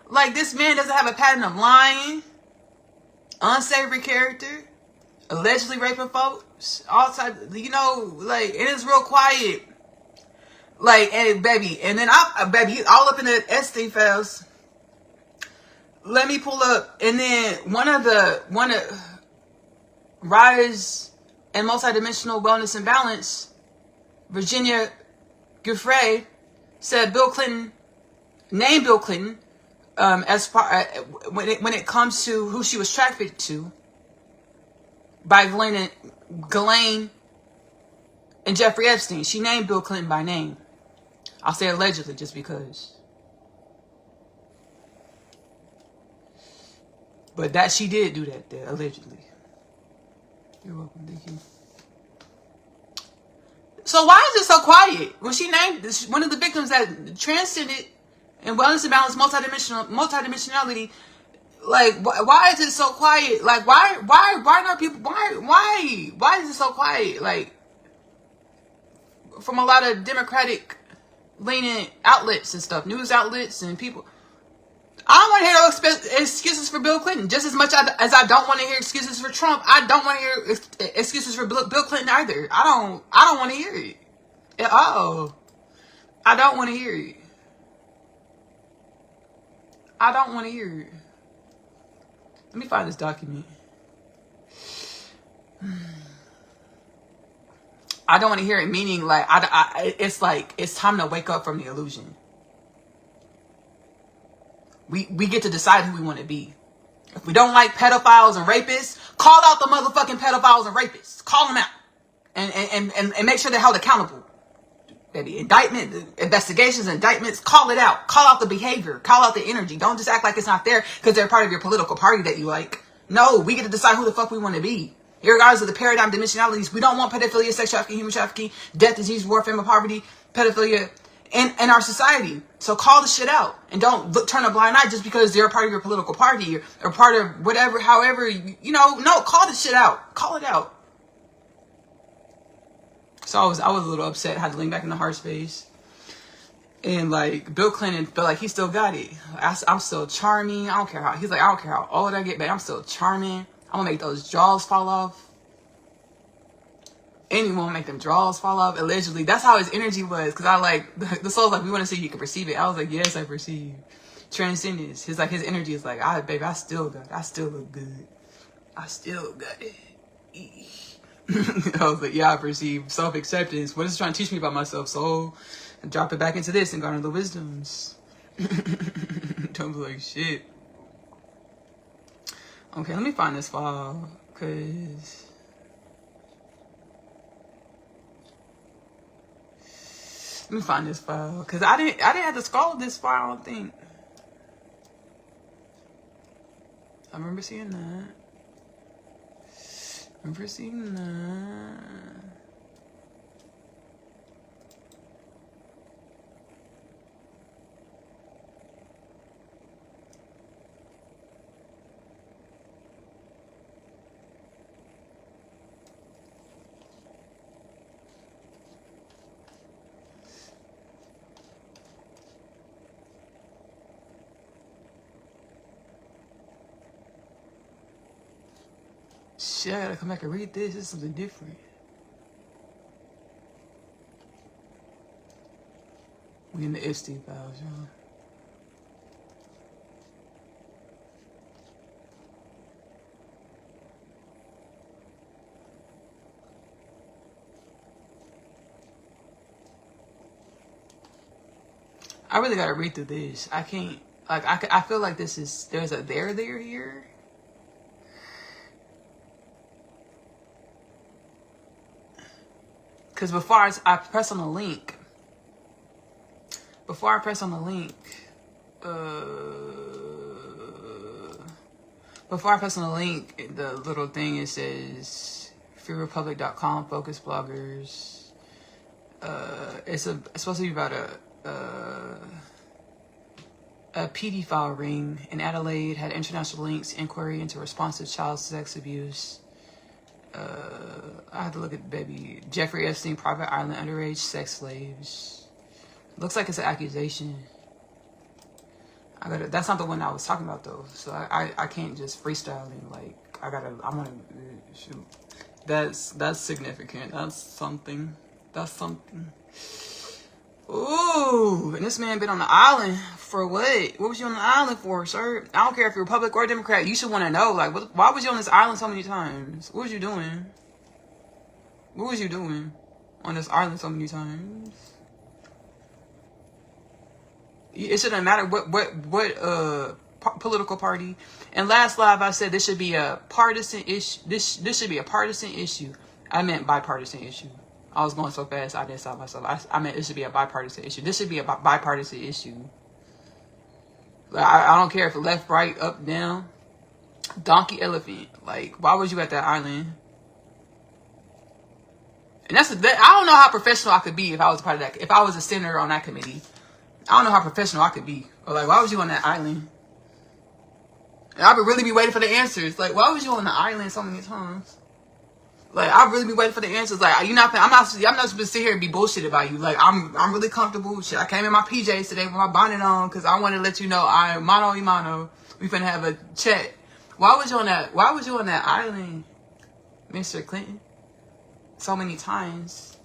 Like, this man doesn't have a pattern of lying, unsavory character, allegedly raping folks, all types, like, and it's real quiet. Like, and baby, and then he's all up in the Epstein files. Let me pull up, and then one of Rise and Multidimensional Wellness and Balance, Virginia Giuffre, said Bill Clinton named Bill Clinton as far when it comes to who she was trafficked to by Ghislaine and Jeffrey Epstein. She named Bill Clinton by name. I'll say allegedly just because. But that she did do that there, allegedly. You're welcome, thank you. So why is it so quiet? When she named one of the victims that transcended and wellness and balance multidimensionality, like why is it so quiet? Like why are people why is it so quiet? Like from a lot of Democratic leaning outlets and stuff, news outlets and people. I don't want to hear excuses for Bill Clinton just as much as I don't want to hear excuses for Trump. I don't want to hear excuses for Bill Clinton either. I don't want to hear it at all. I don't want to hear it. I don't want to hear it. Let me find this document. I don't want to hear it, meaning like it's like it's time to wake up from the illusion. We get to decide who we want to be. If we don't like pedophiles and rapists, call out the motherfucking pedophiles and rapists. Call them out. And make sure they're held accountable. Baby, investigations, indictments, call it out. Call out the behavior. Call out the energy. Don't just act like it's not there because they're part of your political party that you like. No, we get to decide who the fuck we want to be. Regardless of the paradigm dimensionalities, we don't want pedophilia, sex trafficking, human trafficking, death, disease, war, famine, poverty, pedophilia, in our society. So call the shit out and don't turn a blind eye just because they're a part of your political party or part of whatever, however, no, call the shit out. Call it out. So I was a little upset, had to lean back in the heart space. And like Bill Clinton felt like he still got it. I'm still charming. I don't care how, he's like, I don't care how old I get, but I'm still charming. I'm gonna make those jaws fall off. Anyone make them draws fall off, allegedly. That's how his energy was. Because I like, the soul's like, we want to see if you can perceive it. I was like, yes, I perceive. Transcendence. His energy is like, baby, I still got it. I still look good. I still got it. I was like, yeah, I perceive. Self-acceptance. What is it trying to teach me about myself, soul? And drop it back into this and garner the wisdoms. Don't be like, shit. Okay, let me find this file. Because... let me find this file, because I didn't have to scroll this far, I don't think. I remember seeing that. Shit, I gotta come back and read this. This is something different. We in the FT files, y'all. I really gotta read through this. I can't, like, I feel like this is, there's a there here. Because before I press on the link, the little thing, it says freerepublic.com, focus bloggers. It's supposed to be about a pedophile ring in Adelaide had international links, inquiry into responsive child sex abuse. I have to look at baby Jeffrey Epstein, private island, underage sex slaves. Looks like it's an accusation. That's not the one I was talking about though. So I can't just freestyle and like I'm gonna shoot. That's significant. That's something. Ooh, and this man been on the island for what? What was you on the island for, sir? I don't care if you're Republican or Democrat. You should want to know, like, why was you on this island so many times? What was you doing? What was you doing on this island so many times? It shouldn't matter what political party. And last live I said this should be a partisan issue. This should be a partisan issue. I meant bipartisan issue. I was going so fast I didn't stop myself. I meant it should be a bipartisan issue. This should be a bipartisan issue. I don't care if left, right, up, down, donkey, elephant. Like, why was you at that island? And I don't know how professional I could be if I was a part of that. If I was a senator on that committee, I don't know how professional I could be. Or like, why was you on that island? And I would really be waiting for the answers. Like, why was you on the island so many times? Like, I'd really be waiting for the answers. Like, I'm not supposed to sit here and be bullshit about you. Like, I'm really comfortable. Shit, I came in my PJs today with my bonnet on because I wanted to let you know I'm mano y mano. We finna have a chat. Why was you on that island, Mr. Clinton? So many times.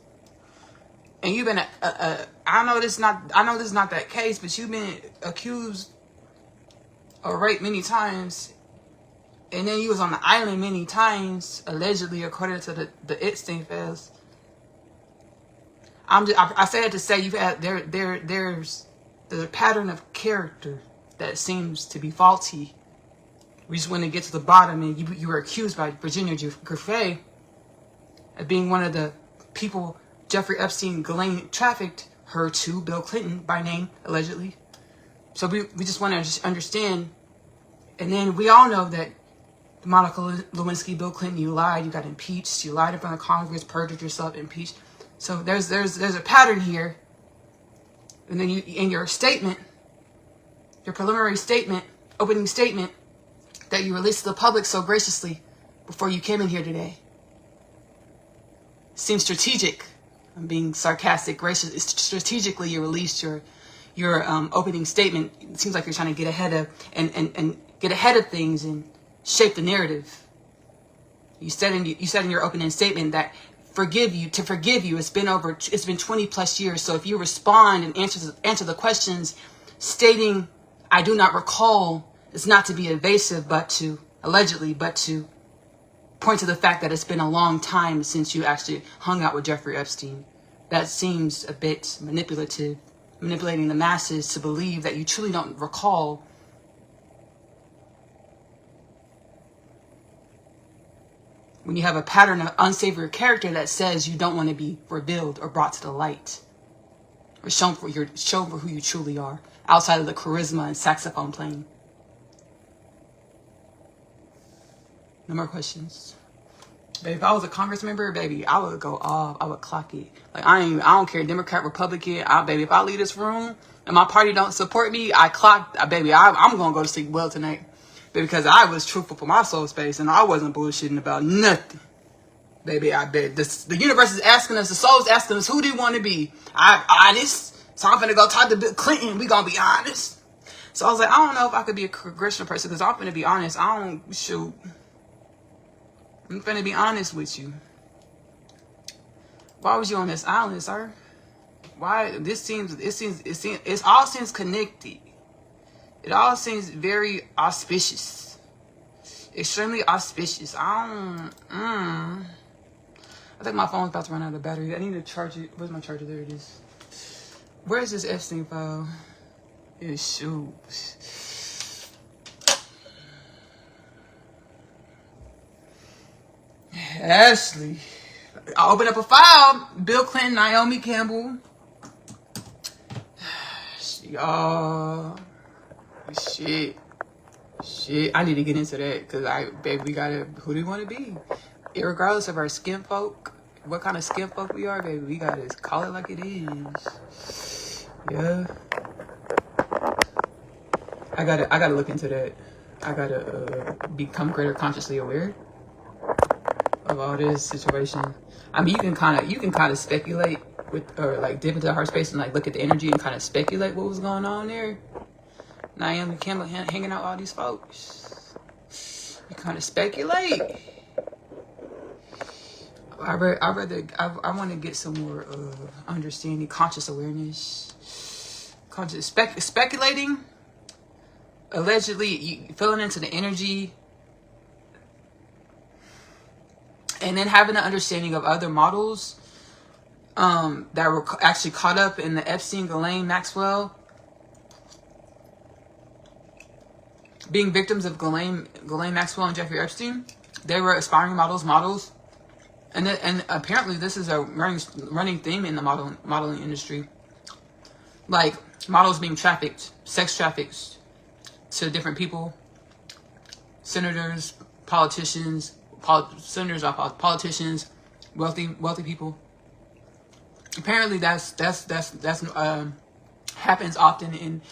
And you've been I know this is not that case, but you've been accused of rape many times. And then you was on the island many times, allegedly, according to the Epstein files. I say it to say you've had there's a pattern of character that seems to be faulty. We just want to get to the bottom, and you were accused by Virginia Giuffre of being one of the people Jeffrey Epstein trafficked her to, Bill Clinton by name, allegedly. So we just want to understand, and then we all know that Monica Lewinsky, Bill Clinton, you lied, you got impeached, you lied in front of Congress, perjured yourself, impeached. So there's a pattern here. And then you, in your statement, your preliminary statement, opening statement that you released to the public so graciously before you came in here today, seems strategic. I'm being sarcastic, gracious. Strategically, you released your opening statement. It seems like you're trying to get ahead of and get ahead of things and shape the narrative. You said in your opening statement that to forgive you, it's been 20 plus years. So if you respond and answer the questions stating I do not recall, it's not to be evasive, but to point to the fact that it's been a long time since you actually hung out with Jeffrey Epstein. That seems a bit manipulative, manipulating the masses to believe that you truly don't recall. When you have a pattern of unsavory character that says you don't want to be revealed or brought to the light or shown for who you truly are, outside of the charisma and saxophone playing. No more questions. Baby, if I was a Congress member, baby, I would go off. I would clock it. Like, I don't care, Democrat, Republican. Baby, if I leave this room and my party don't support me, I'm going to go to sleep well tonight. Baby, because I was truthful for my soul space and I wasn't bullshitting about nothing. Baby, I bet the universe is asking us, the soul is asking us, who do you want to be? Honest. So I'm finna go talk to Bill Clinton. We gonna be honest. So I was like, I don't know if I could be a congressional person because I'm finna be honest. I'm finna be honest with you. Why was you on this island, sir? Why? It all seems connected. It all seems very auspicious. Extremely auspicious. I think my phone's about to run out of battery. I need to charge it. Where's my charger? There it is. Where's this Epstein file? Shoot. Ashley. I opened up a file. Bill Clinton, Naomi Campbell. Shit. I need to get into that because baby, we gotta. Who do you want to be? Irregardless of our skin folk, what kind of skin folk we are, baby, we gotta call it like it is. Yeah. I gotta look into that. I gotta become greater consciously aware of all this situation. I mean, you can kind of speculate with, or like dip into the heart space and like look at the energy and kind of speculate what was going on there. Naomi Campbell hanging out with all these folks. You kind of speculate. I want to get some more understanding, conscious awareness, speculating. Allegedly, filling into the energy, and then having an understanding of other models that were actually caught up in the Epstein, Ghislaine Maxwell being victims of Ghislaine Maxwell and Jeffrey Epstein. They were aspiring models. And apparently this is a running theme in the modeling industry. Like, models being trafficked, sex trafficked to different people. Senators, politicians, politicians, wealthy people. Apparently that's happens often in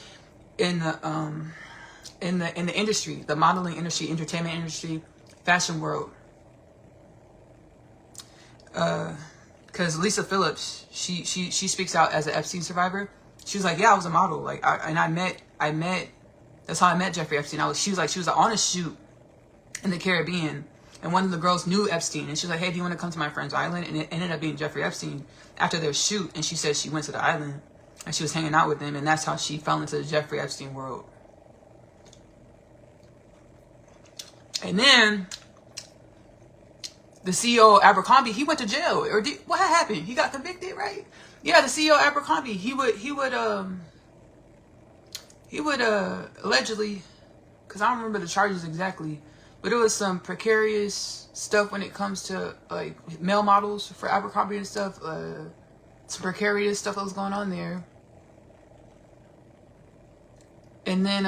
the industry, the modeling industry, entertainment industry, fashion world. Because Lisa Phillips, she speaks out as an Epstein survivor. She was like, yeah, I was a model. Like, I met. That's how I met Jeffrey Epstein. She was on a shoot in the Caribbean, and one of the girls knew Epstein, and she was like, hey, do you want to come to my friend's island? And it ended up being Jeffrey Epstein after their shoot. And she said she went to the island and she was hanging out with them, and that's how she fell into the Jeffrey Epstein world. And then the CEO of Abercrombie, he went to jail. What happened? He got convicted, right? Yeah, the CEO of Abercrombie, he would allegedly, because I don't remember the charges exactly, but it was some precarious stuff when it comes to like male models for Abercrombie and stuff. Some precarious stuff that was going on there. And then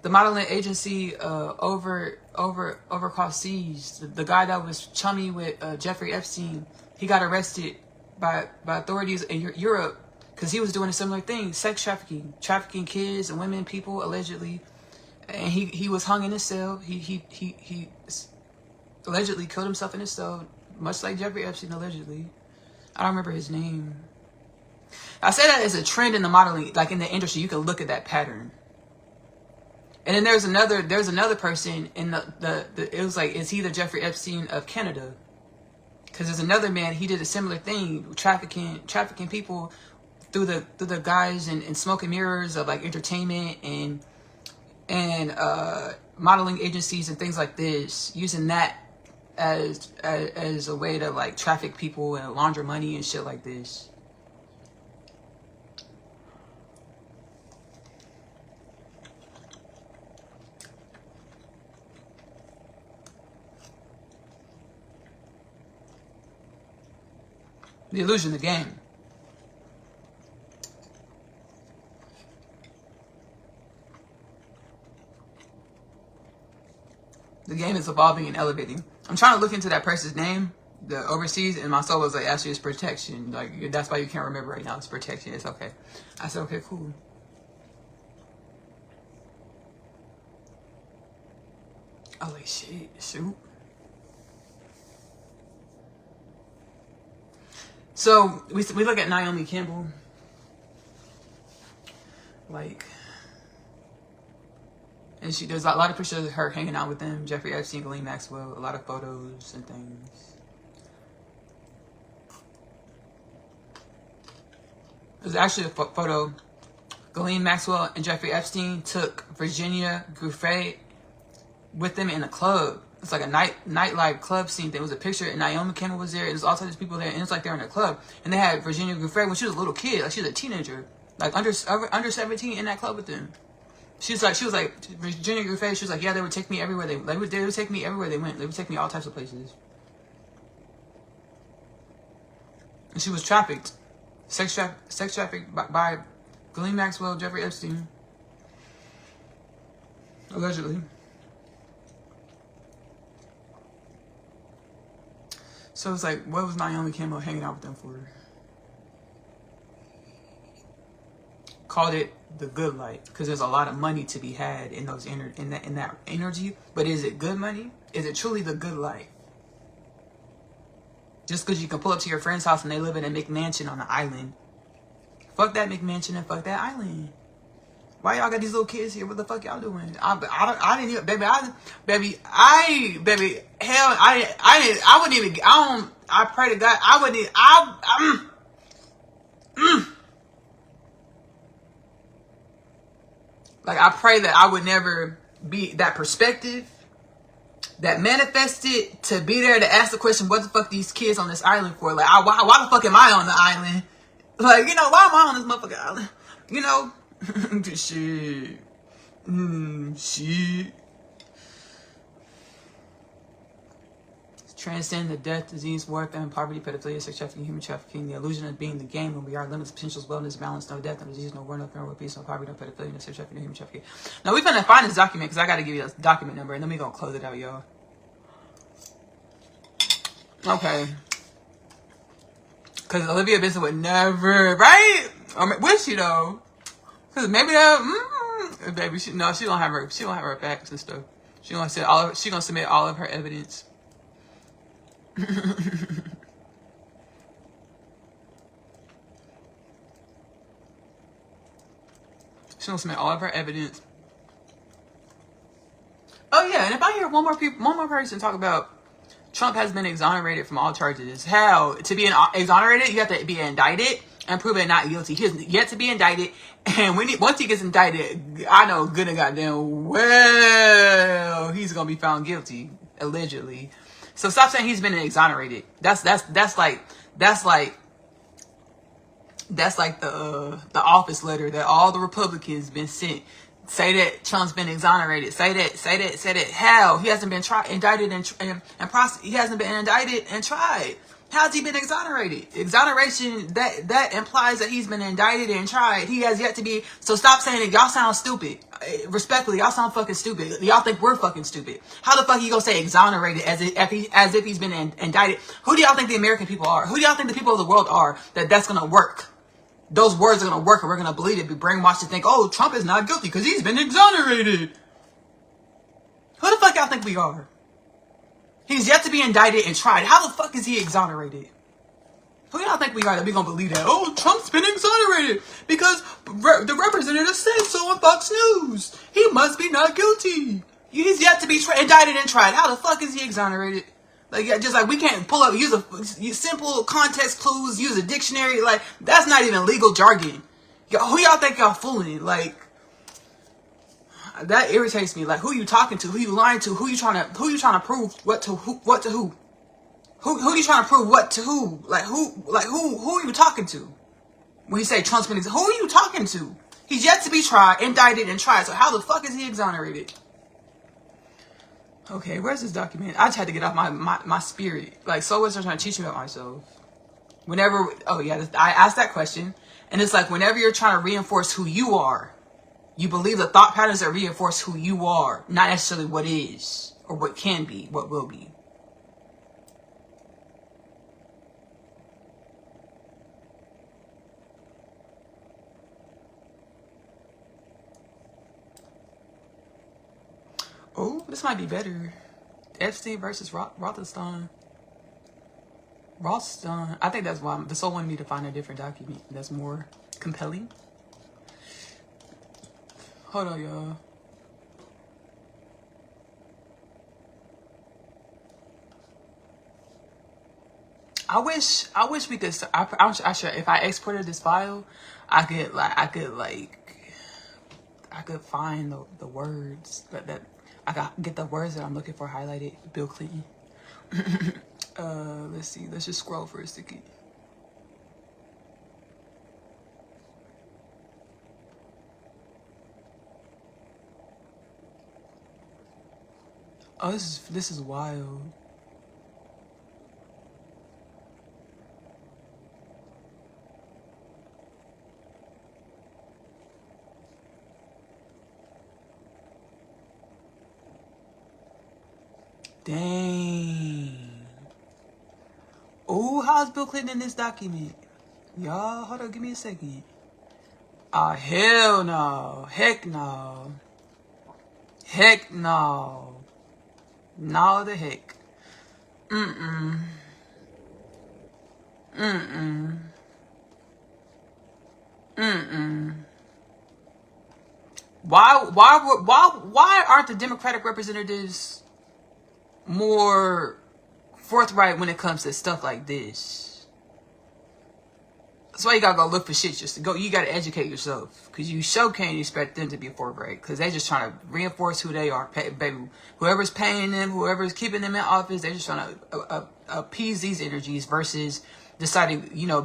the modeling agency across seas, the guy that was chummy with Jeffrey Epstein, he got arrested by authorities in Europe because he was doing a similar thing, sex trafficking kids and women, people, allegedly. And he was hung in his cell. He allegedly killed himself in his cell, much like Jeffrey Epstein allegedly. I don't remember his name. I say that as a trend in the modeling, like in the industry, you can look at that pattern. And then there's another person in the it was like, is he the Jeffrey Epstein of Canada? Because there's another man, he did a similar thing, trafficking people through the guise and smoke and mirrors of like entertainment and modeling agencies and things like this, using that as a way to like traffic people and launder money and shit like this. The illusion, the game. The game is evolving and elevating. I'm trying to look into that person's name, the overseas, and my soul was like, actually, it's protection. Like, that's why you can't remember right now. It's protection. It's okay. I said, okay, cool. I was like, shit, shoot. So we look at Naomi Campbell, like, and there's a lot of pictures of her hanging out with them, Jeffrey Epstein, Ghislaine Maxwell, a lot of photos and things. There's actually a photo Ghislaine Maxwell and Jeffrey Epstein took Virginia Giuffre with them in a club. It's like a nightlife club scene. There was a picture, and Naomi Campbell was there, and there's all types of people there, and it's like they're in a club. And they had Virginia Giuffre when she was a little kid, like she was a teenager, like under 17 in that club with them. She was like Virginia Giuffre. She was like, yeah, they would take me everywhere they would take me everywhere they went. They would take me all types of places. And she was trafficked, sex trafficked by Ghislaine Maxwell, Jeffrey Epstein, allegedly. So it's like, what was Naomi Campbell hanging out with them for? Called it the good light because there's a lot of money to be had in those in that energy. But is it good money? Is it truly the good life? Just because you can pull up to your friend's house and they live in a McMansion on an island. Fuck that McMansion and fuck that island. Why y'all got these little kids here? What the fuck y'all doing? I didn't even, I wouldn't even, I pray to God, I wouldn't even, like, I pray that I would never be that perspective, that manifested to be there to ask the question, what the fuck these kids on this island for? Like, why the fuck am I on the island? Like, you know, why am I on this motherfucking island? You know? Shit. Shit. Transcend the death, disease, warfare, and poverty, pedophilia, sex trafficking, human trafficking, the illusion of being the game when we are limitless potentials, wellness, balance, no death, no disease, no war, no fear, no peace, no poverty, no pedophilia, no sex trafficking, no human trafficking. Now we're gonna find this document because I gotta give you a document number and then we're gonna close it out, y'all. Okay. Because Olivia Benson would never, right? Or would she though? Because maybe that, baby, she don't have her facts and stuff. She gonna submit all of her evidence. She gonna submit all of her evidence. Oh yeah, and if I hear one more person talk about Trump has been exonerated from all charges. How? To be exonerated, you have to be indicted and prove it not guilty. He has yet to be indicted, and once he gets indicted, I know good and goddamn well he's gonna be found guilty, allegedly. So stop saying he's been exonerated. That's like the office letter that all the Republicans been sent. Say that Trump's been exonerated. Say that. How? He hasn't been indicted and he hasn't been indicted and tried. How's he been exonerated? Exoneration, that implies that he's been indicted and tried. He has yet to be. So stop saying it. Y'all sound stupid. Respectfully, y'all sound fucking stupid. Y'all think we're fucking stupid. How the fuck you gonna say exonerated as if he's been indicted? Who do y'all think the American people are? Who do y'all think the people of the world are that's gonna work? Those words are gonna work and we're gonna believe it. Be brainwashed to think, oh, Trump is not guilty because he's been exonerated. Who the fuck y'all think we are? He's yet to be indicted and tried. How the fuck is he exonerated? Who y'all think we are that we gonna believe that? Oh, Trump's been exonerated because the representative said so on Fox News. He must be not guilty. He's yet to be indicted and tried. How the fuck is he exonerated? Like, just like we can't pull up, use simple context clues, use a dictionary. Like, that's not even legal jargon. Who y'all think y'all fooling? Like, that irritates me. Like, who you talking to? Who you lying to? Who you trying to prove what to who? What to who? Who you trying to prove what to who? Who are you talking to? When you say Trump's been who are you talking to? He's yet to be tried, indicted, and tried. So how the fuck is he exonerated? Okay, where's this document? I just had to get off my spirit. Like, so what's trying to teach me about myself? Whenever, oh yeah, I asked that question. And it's like, whenever you're trying to reinforce who you are, you believe the thought patterns that reinforce who you are, not necessarily what is, or what can be, what will be. Oh, this might be better. Epstein versus Rothstein. I think that's why the soul wanted me to find a different document that's more compelling. Hold on, y'all. I wish we could. I'm sure if I exported this file, I could find the words that I got. Get the words that I'm looking for highlighted. Bill Clinton. Let's see. Let's just scroll for a second. Oh, this is wild. Dang. Oh, how's Bill Clinton in this document? Y'all, hold on, give me a second. Hell no. Heck no. Heck no. No the heck. Mm-mm. Mm-mm. Mm-mm. Why aren't the Democratic representatives more forthright when it comes to stuff like this? That's why you gotta go look for shit. You gotta educate yourself, because you sure can't expect them to be forthright, because they just trying to reinforce who they are. Baby, whoever's paying them, whoever's keeping them in office, they're just trying to appease these energies versus deciding,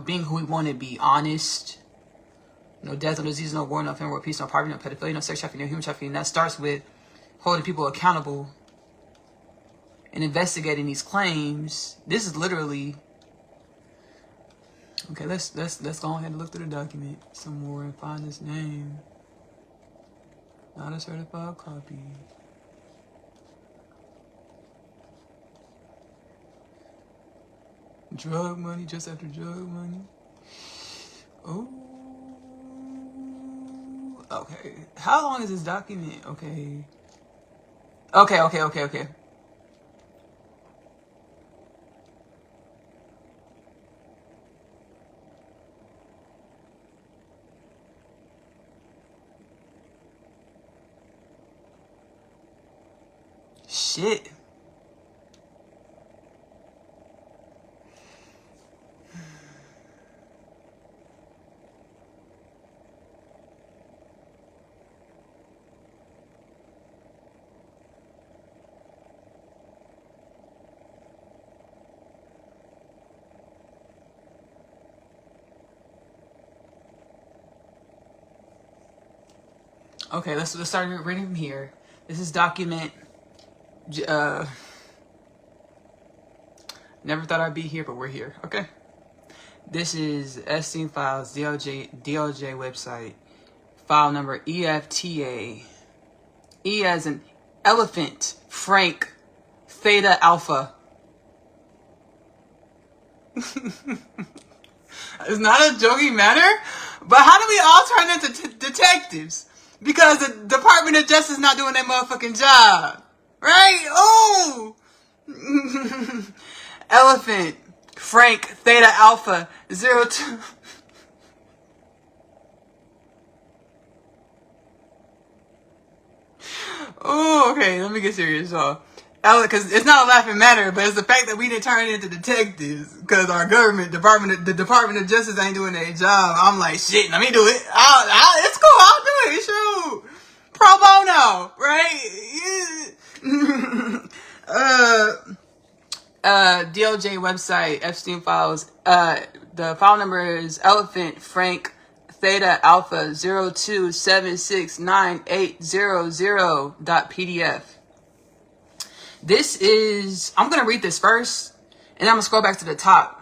being who we want to be, honest, No death, no disease, no war, no famine, no peace, no poverty, no pedophilia, no sex trafficking, no human trafficking. That starts with holding people accountable and investigating these claims. This is literally... Okay, let's go ahead and look through the document some more and find this name. Not a certified copy. Drug money, just after drug money. Oh. Okay. How long is this document? Okay. Okay. Shit. Okay, let's start reading from here. This is document. Never thought I'd be here, but we're here. Okay. This is Epstein Files, DOJ website, file number EFTA. E as in elephant, Frank, Theta Alpha. It's not a joking matter, but how do we all turn into detectives? Because the Department of Justice is not doing their motherfucking job. Right? Oh! Elephant, Frank, Theta Alpha, 02. Oh, okay, let me get serious, y'all. Because it's not a laughing matter, but it's the fact that we didn't turn it into detectives because our the Department of Justice ain't doing their job. I'm like, shit, let me do it. It's cool, I'll do it. Shoot, pro bono, right? DOJ website, Epstein Files. The file number is Elephant Frank Theta Alpha 02769800.pdf. This is, I'm going to read this first, and I'm going to scroll back to the top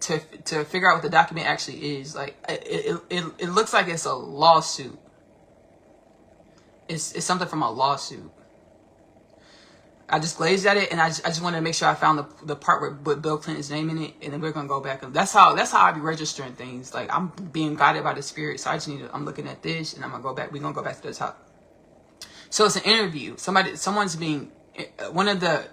to figure out what the document actually is. Like, it looks like it's a lawsuit. It's something from a lawsuit. I just glazed at it, and I just wanted to make sure I found the part with Bill Clinton's name in it, and then we're going to go back. And that's how I be registering things. Like, I'm being guided by the Spirit, so I'm looking at this, and I'm going to go back. We're going to go back to the top. So it's an interview. Someone's being... One of the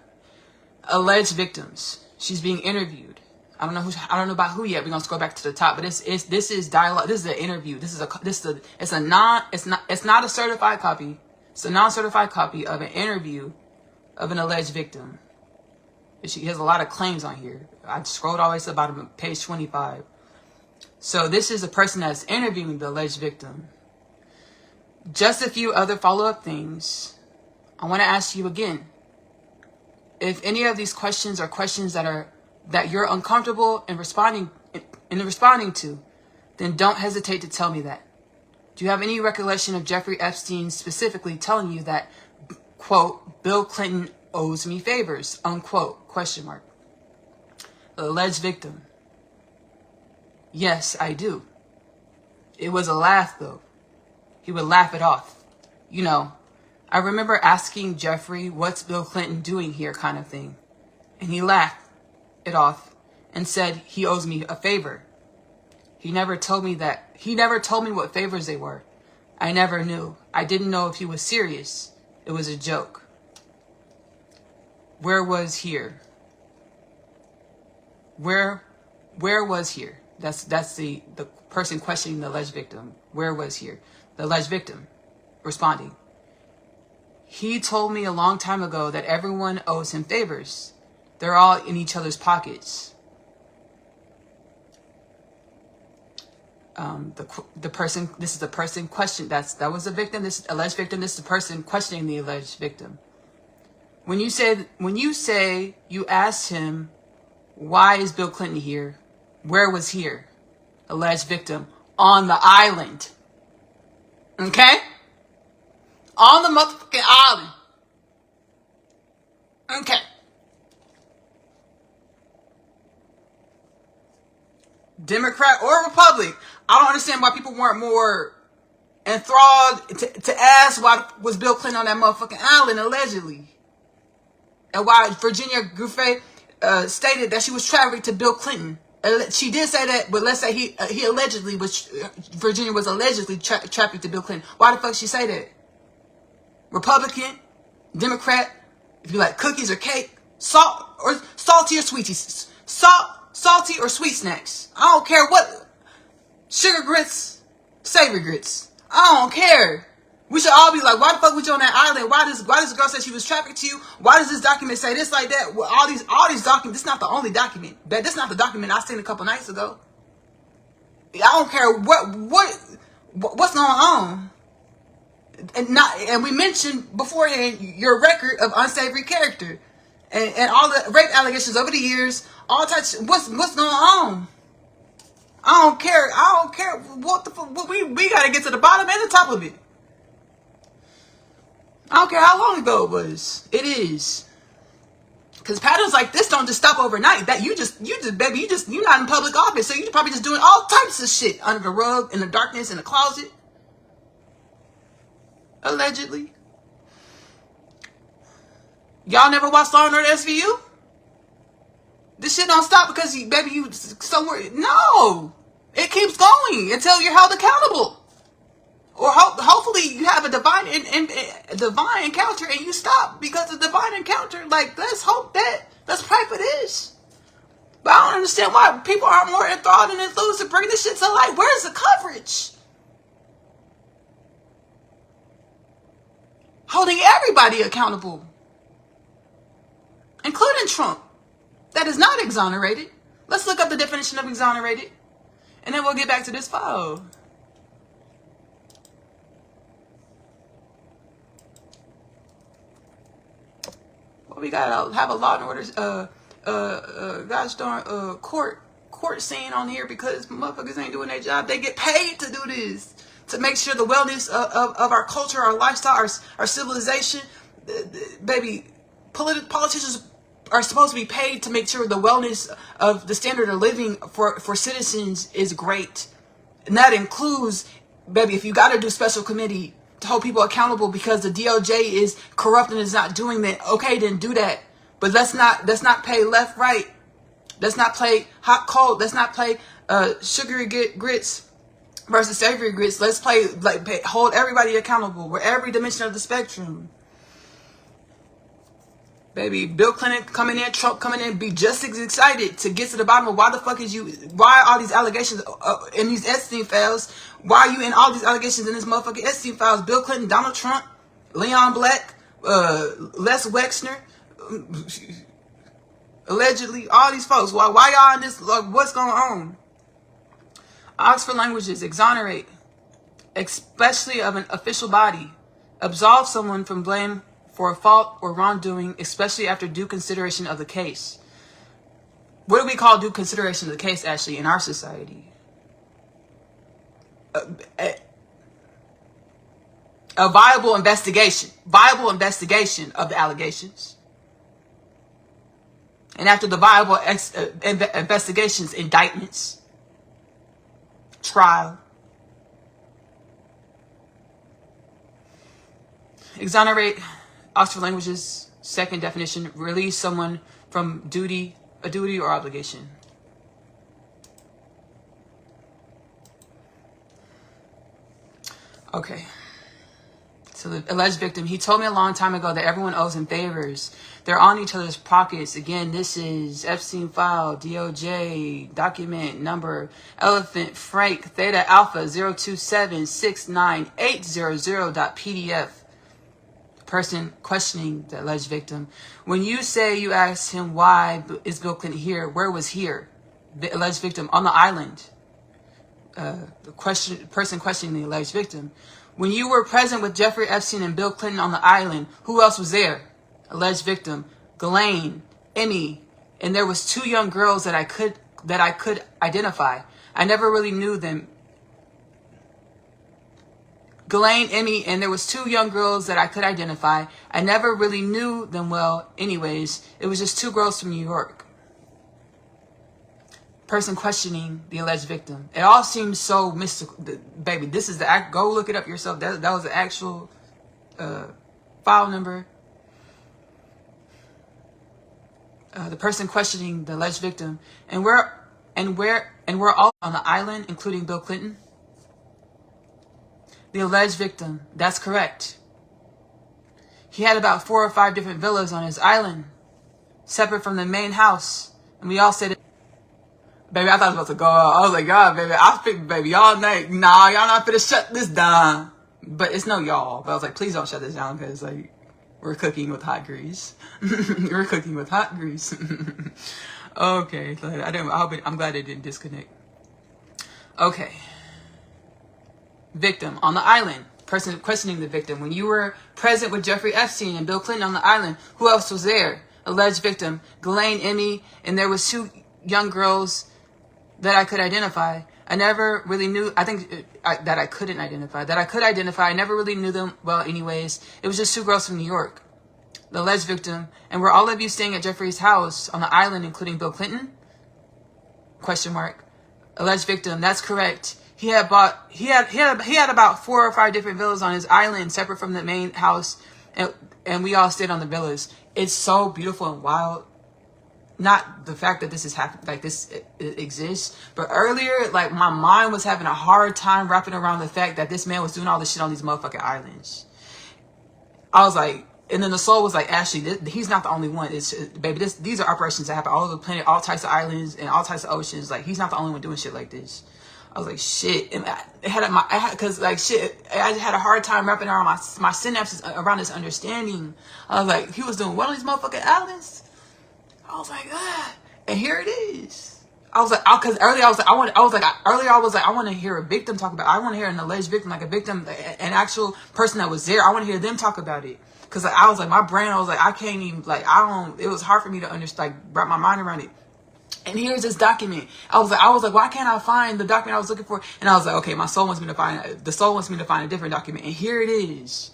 alleged victims, she's being interviewed. I don't know about who yet. We're gonna scroll back to the top, but this is dialogue. This is an interview. It's not a certified copy. It's a non-certified copy of an interview of an alleged victim. She has a lot of claims on here. I scrolled all the way to about page 25. So this is a person that's interviewing the alleged victim. Just a few other follow-up things. I want to ask you again, if any of these questions are questions that you're uncomfortable in responding to, then don't hesitate to tell me that. Do you have any recollection of Jeffrey Epstein specifically telling you that, quote, Bill Clinton owes me favors, unquote, question mark? The alleged victim. Yes, I do. It was a laugh, though. He would laugh it off. You know, I remember asking Jeffrey, what's Bill Clinton doing here, kind of thing. And he laughed it off and said he owes me a favor. He never told me what favors they were. I never knew. I didn't know if he was serious. It was a joke. Where was here? Where was here? That's the person questioning the alleged victim. Where was here? The alleged victim responding. He told me a long time ago that everyone owes him favors. They're all in each other's pockets. The person, this is the person question. That was the victim. This alleged victim. This is the person questioning the alleged victim. When you say you asked him, why is Bill Clinton here? Where was here? Alleged victim. on the island. Okay? On the motherfucking island. Okay. Democrat or Republic, I don't understand why people weren't more enthralled to ask why was Bill Clinton on that motherfucking island, allegedly. And why Virginia Giuffre stated that she was trafficked to Bill Clinton. She did say that, but let's say he allegedly was, Virginia was allegedly trafficked to Bill Clinton. Why the fuck she say that? Republican, Democrat, if you like cookies or cake, salty or sweeties, salty or sweet snacks. I don't care what, sugar grits, savory grits. I don't care. We should all be like, why the fuck was you on that island? Why does the girl say she was trafficked to you? Why does this document say this like that? Well, all these documents, this is not the only document. This is not the document I seen a couple nights ago. I don't care what's going on. And we mentioned beforehand your record of unsavory character and all the rape allegations over the years, all types. What's going on? I don't care. What the fuck? We got to get to the bottom and the top of it. I don't care how long ago it was. It is. Because patterns like this don't just stop overnight. That you you're not in public office, so you're probably just doing all types of shit under the rug, in the darkness, in the closet. Allegedly. Y'all never watched Law & Order SVU? This shit don't stop because you somewhere. No. It keeps going until you're held accountable. Or hopefully you have a divine encounter and you stop because of divine encounter. Like, let's pray for this. But I don't understand why people are more enthralled and enthused to bring this shit to light. Where's the coverage? Holding everybody accountable. Including Trump. That is not exonerated. Let's look up the definition of exonerated. And then we'll get back to this file. Well, we gotta have a Law & Order gosh darn court scene on here because motherfuckers ain't doing their job. They get paid to do this, to make sure the wellness of our culture, our lifestyle, our civilization. Baby, politicians are supposed to be paid to make sure the wellness of the standard of living for citizens is great. And that includes, baby, if you got to do special committee to hold people accountable because the DOJ is corrupt and is not doing that, okay, then do that. But let's not play left, right. Let's not play hot, cold. Let's not play sugary grits versus savory grits. Let's play, hold everybody accountable. We're every dimension of the spectrum. Baby, Bill Clinton coming in, Trump coming in, be just as excited to get to the bottom of why the fuck why are all these allegations in these Epstein files? Why are you in all these allegations in this motherfucking Epstein files? Bill Clinton, Donald Trump, Leon Black, Les Wexner, allegedly, all these folks. Why y'all in this? Like, what's going on? Oxford Languages, exonerate, especially of an official body, absolve someone from blame for a fault or wrongdoing, especially after due consideration of the case. What do we call due consideration of the case, actually, in our society? A viable investigation of the allegations. And after the viable investigations, indictments, trial. Exonerate, Oxford Languages, second definition, release someone from a duty or obligation. Okay. So the alleged victim, he told me a long time ago that everyone owes him favors. They're on each other's pockets. Again, this is Epstein file, DOJ, document number, Elephant Frank Theta Alpha 027698000.pdf. Person questioning the alleged victim. When you say you asked him why is Bill Clinton here, where was here? The alleged victim on the island. The person questioning the alleged victim. When you were present with Jeffrey Epstein and Bill Clinton on the island, who else was there? Alleged victim. Ghislaine, Emmy, and there was 2 young girls that I could identify. I never really knew them. Ghislaine, Emmy, and there was 2 young girls that I could identify. I never really knew them well anyways. It was just 2 girls from New York. Person questioning the alleged victim. It all seems so mystical. Baby, this is the act. Go look it up yourself. That was the actual file number. The person questioning the alleged victim. And we're all on the island, including Bill Clinton. The alleged victim. That's correct. He had about 4 or 5 different villas on his island, separate from the main house. And we all said, baby, I thought I was about to go out. I was like, God, baby, I think, baby, y'all night. Nah, y'all not finna shut this down. But it's no y'all. But I was like, please don't shut this down, because like we're cooking with hot grease. We're cooking with hot grease. Okay, so I'm glad it didn't disconnect. Okay. Victim on the island. Person questioning the victim. When you were present with Jeffrey Epstein and Bill Clinton on the island, who else was there? Alleged victim. Ghislaine, Emmy, and there was 2 young girls that I could identify. I never really knew, that I couldn't identify. That I could identify. I never really knew them well anyways. It was just 2 girls from New York. The alleged victim. And were all of you staying at Jeffrey's house on the island, including Bill Clinton? Question mark. Alleged victim. That's correct. He had about 4 or 5 different villas on his island, separate from the main house. And we all stayed on the villas. It's so beautiful and wild. Not the fact that this is happening, like this it exists, but earlier, like my mind was having a hard time wrapping around the fact that this man was doing all this shit on these motherfucking islands. I was like, and then the soul was like, Ashley, he's not the only one. It's baby, these are operations that happen all over the planet, all types of islands and all types of oceans. Like he's not the only one doing shit like this. I was like, shit, and I had a hard time wrapping around my synapses around this understanding. I was like, he was doing what on these motherfucking islands? I was like, and here it is. I was like, because earlier I was like, I want to hear a victim talk about it. I want to hear an alleged victim, like a victim, an actual person that was there. I want to hear them talk about it. Because like, I was like, my brain, I was like, I can't even, like, it was hard for me to understand, like, wrap my mind around it. And here's this document. I was like, why can't I find the document I was looking for? And I was like, okay, the soul wants me to find a different document. And here it is.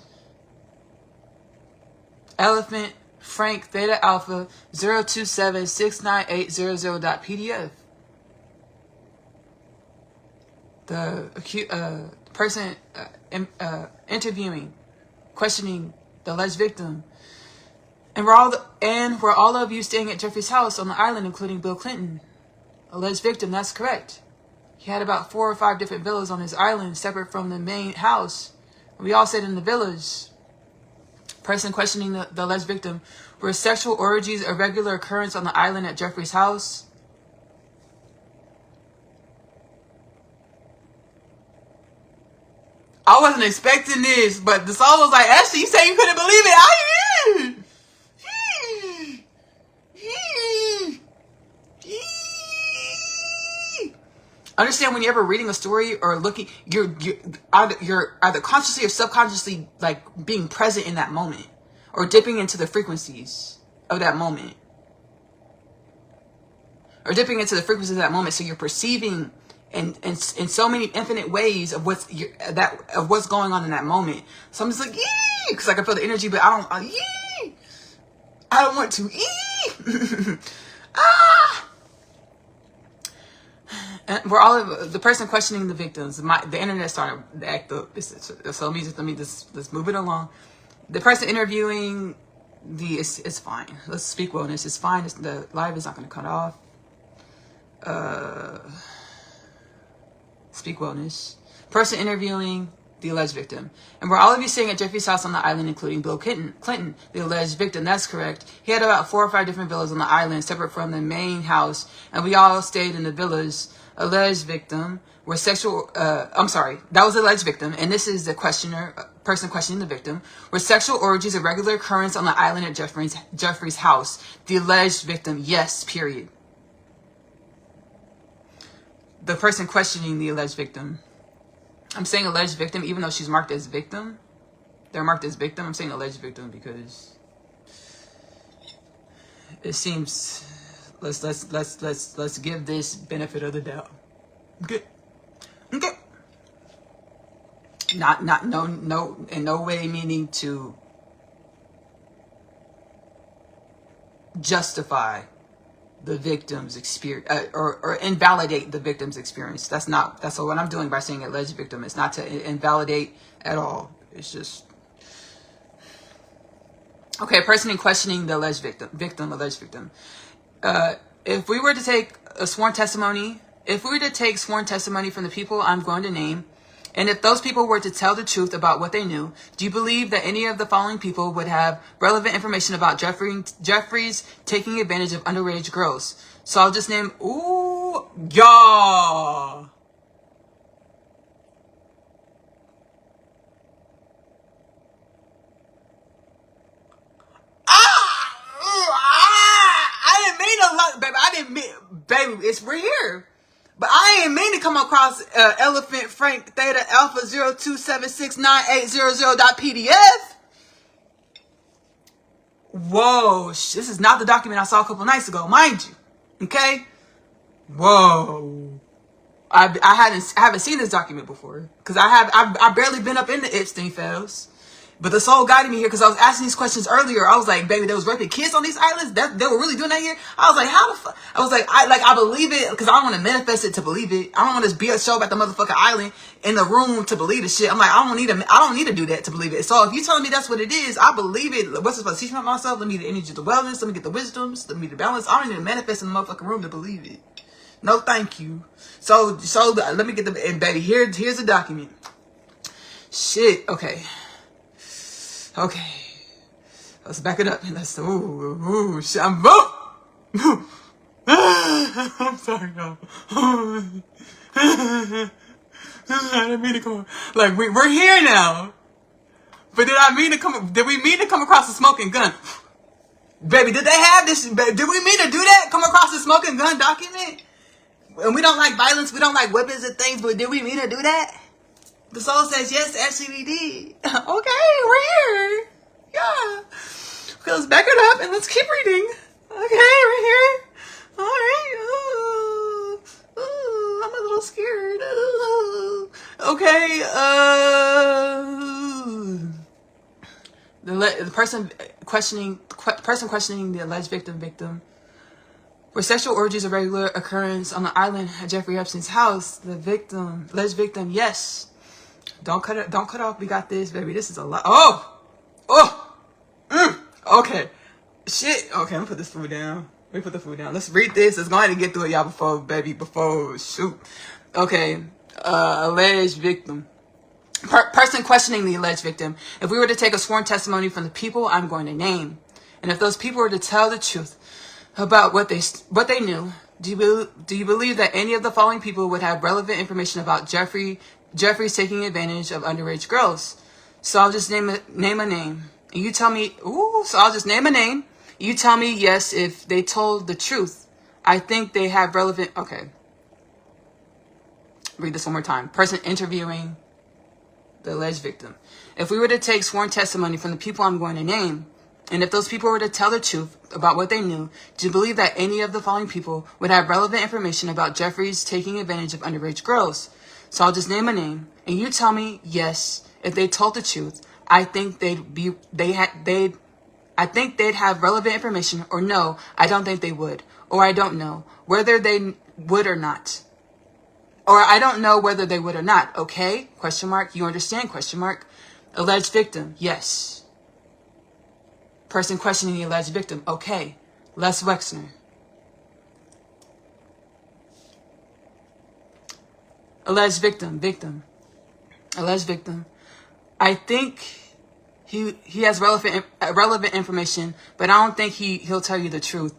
Elephant Frank Theta Alpha 0276980.pdf. The person interviewing, questioning the alleged victim. And we're all of you staying at Jeffrey's house on the island, including Bill Clinton. Alleged victim, that's correct. He had about 4 or 5 different villas on his island, separate from the main house. We all stayed in the villas. Person questioning the alleged victim. Were sexual orgies a regular occurrence on the island at Jeffrey's house? I wasn't expecting this, but the soul was like, Ashley, you said you couldn't believe it. Understand, when you're ever reading a story or looking, you're either consciously or subconsciously like being present in that moment or dipping into the frequencies of that moment. Or dipping into the frequencies of that moment, so you're perceiving in so many infinite ways of what's going on in that moment. So I'm just like, yee, because I can feel the energy, but I don't want to. And we're all the person questioning the victims. The internet started to act up. So let me just let's move it along. The person interviewing it's fine. Let's speak wellness. It's fine. The live is not going to cut off. Speak wellness. Person interviewing the alleged victim. And were all of you staying at Jeffrey's house on the island, including Bill Clinton, the alleged victim? That's correct. He had about 4 or 5 different villas on the island, separate from the main house, and we all stayed in the villas. Alleged victim were sexual. That was the alleged victim, and this is the person questioning the victim. Were sexual orgies a regular occurrence on the island at Jeffrey's house? The alleged victim, yes. Period. The person questioning the alleged victim. I'm saying alleged victim, even though she's marked as victim. They're marked as victim. I'm saying alleged victim because it seems. Let's give this benefit of the doubt. Okay. No, in no way meaning to justify the victim's experience or invalidate the victim's experience. That's what I'm doing by saying alleged victim. It's not to invalidate at all. It's just, okay, person in questioning the alleged alleged victim. If we were to take sworn testimony from the people I'm going to name, and if those people were to tell the truth about what they knew, do you believe that any of the following people would have relevant information about Jeffrey's taking advantage of underage girls? So I'll just name, ooh, y'all. I didn't mean to look, baby. I didn't mean, baby, we're here. But I ain't mean to come across Elephant Frank Theta Alpha 02769800.pdf. Whoa, this is not the document I saw a couple nights ago, mind you. Okay? Whoa. I haven't seen this document before because I've barely been up in the Epstein files. But the soul guided me here because I was asking these questions earlier. I was like, baby, there was raping kids on these islands. They were really doing that here. I was like, how the fuck? I was like, I believe it because I don't want to manifest it to believe it. I don't want to be a show about the motherfucking island in the room to believe the shit. I'm like, I don't need to do that to believe it. So if you telling me that's what it is, I believe it. What's it supposed to teach me about myself? Let me get the energy, the wellness. Let me get the wisdoms. Let me get the balance. I don't need to manifest in the motherfucking room to believe it. No, thank you. So let me get the, and baby, here's the document. Shit. Okay. Let's back it up and let's, shit, I'm sorry, no. I didn't mean to come, like, we're here now. But did we mean to come across a smoking gun? Baby, did they have this, did we mean to do that? Come across a smoking gun document? And we don't like violence, we don't like weapons and things, but did we mean to do that? The soul says, yes, actually we did. Okay, we're here. Yeah. Okay, let's back it up and let's keep reading. Okay, we're here. All right. Ooh, I'm a little scared. Ooh. Okay, the person questioning the alleged victim. Where sexual orgies are regular occurrence on the island at Jeffrey Epstein's house, the alleged victim, yes. Don't cut off. We got this, baby. This is a lot. Okay. Shit. Okay, I'm gonna put this food down. Let me put the food down. Let's read this. Let's go ahead and get through it, y'all, before shoot. Okay. Alleged victim. Person questioning the alleged victim. If we were to take a sworn testimony from the people I'm going to name, and if those people were to tell the truth about what they knew, do you believe that any of the following people would have relevant information about Jeffrey's taking advantage of underage girls? So I'll just name a name. And you tell me, so I'll just name a name. You tell me yes if they told the truth. I think they have relevant, okay. Read this one more time. Person interviewing the alleged victim. If we were to take sworn testimony from the people I'm going to name, and if those people were to tell the truth about what they knew, do you believe that any of the following people would have relevant information about Jeffrey's taking advantage of underage girls? So I'll just name a name, and you tell me yes if they told the truth. I think they'd have relevant information, or no, I don't think they would, or I don't know whether they would or not, or I don't know whether they would or not. Okay? Question mark. You understand? Question mark. Alleged victim. Yes. Person questioning the alleged victim. Okay. Les Wexner. Alleged victim. Alleged victim. I think he has relevant information, but I don't think he'll tell you the truth.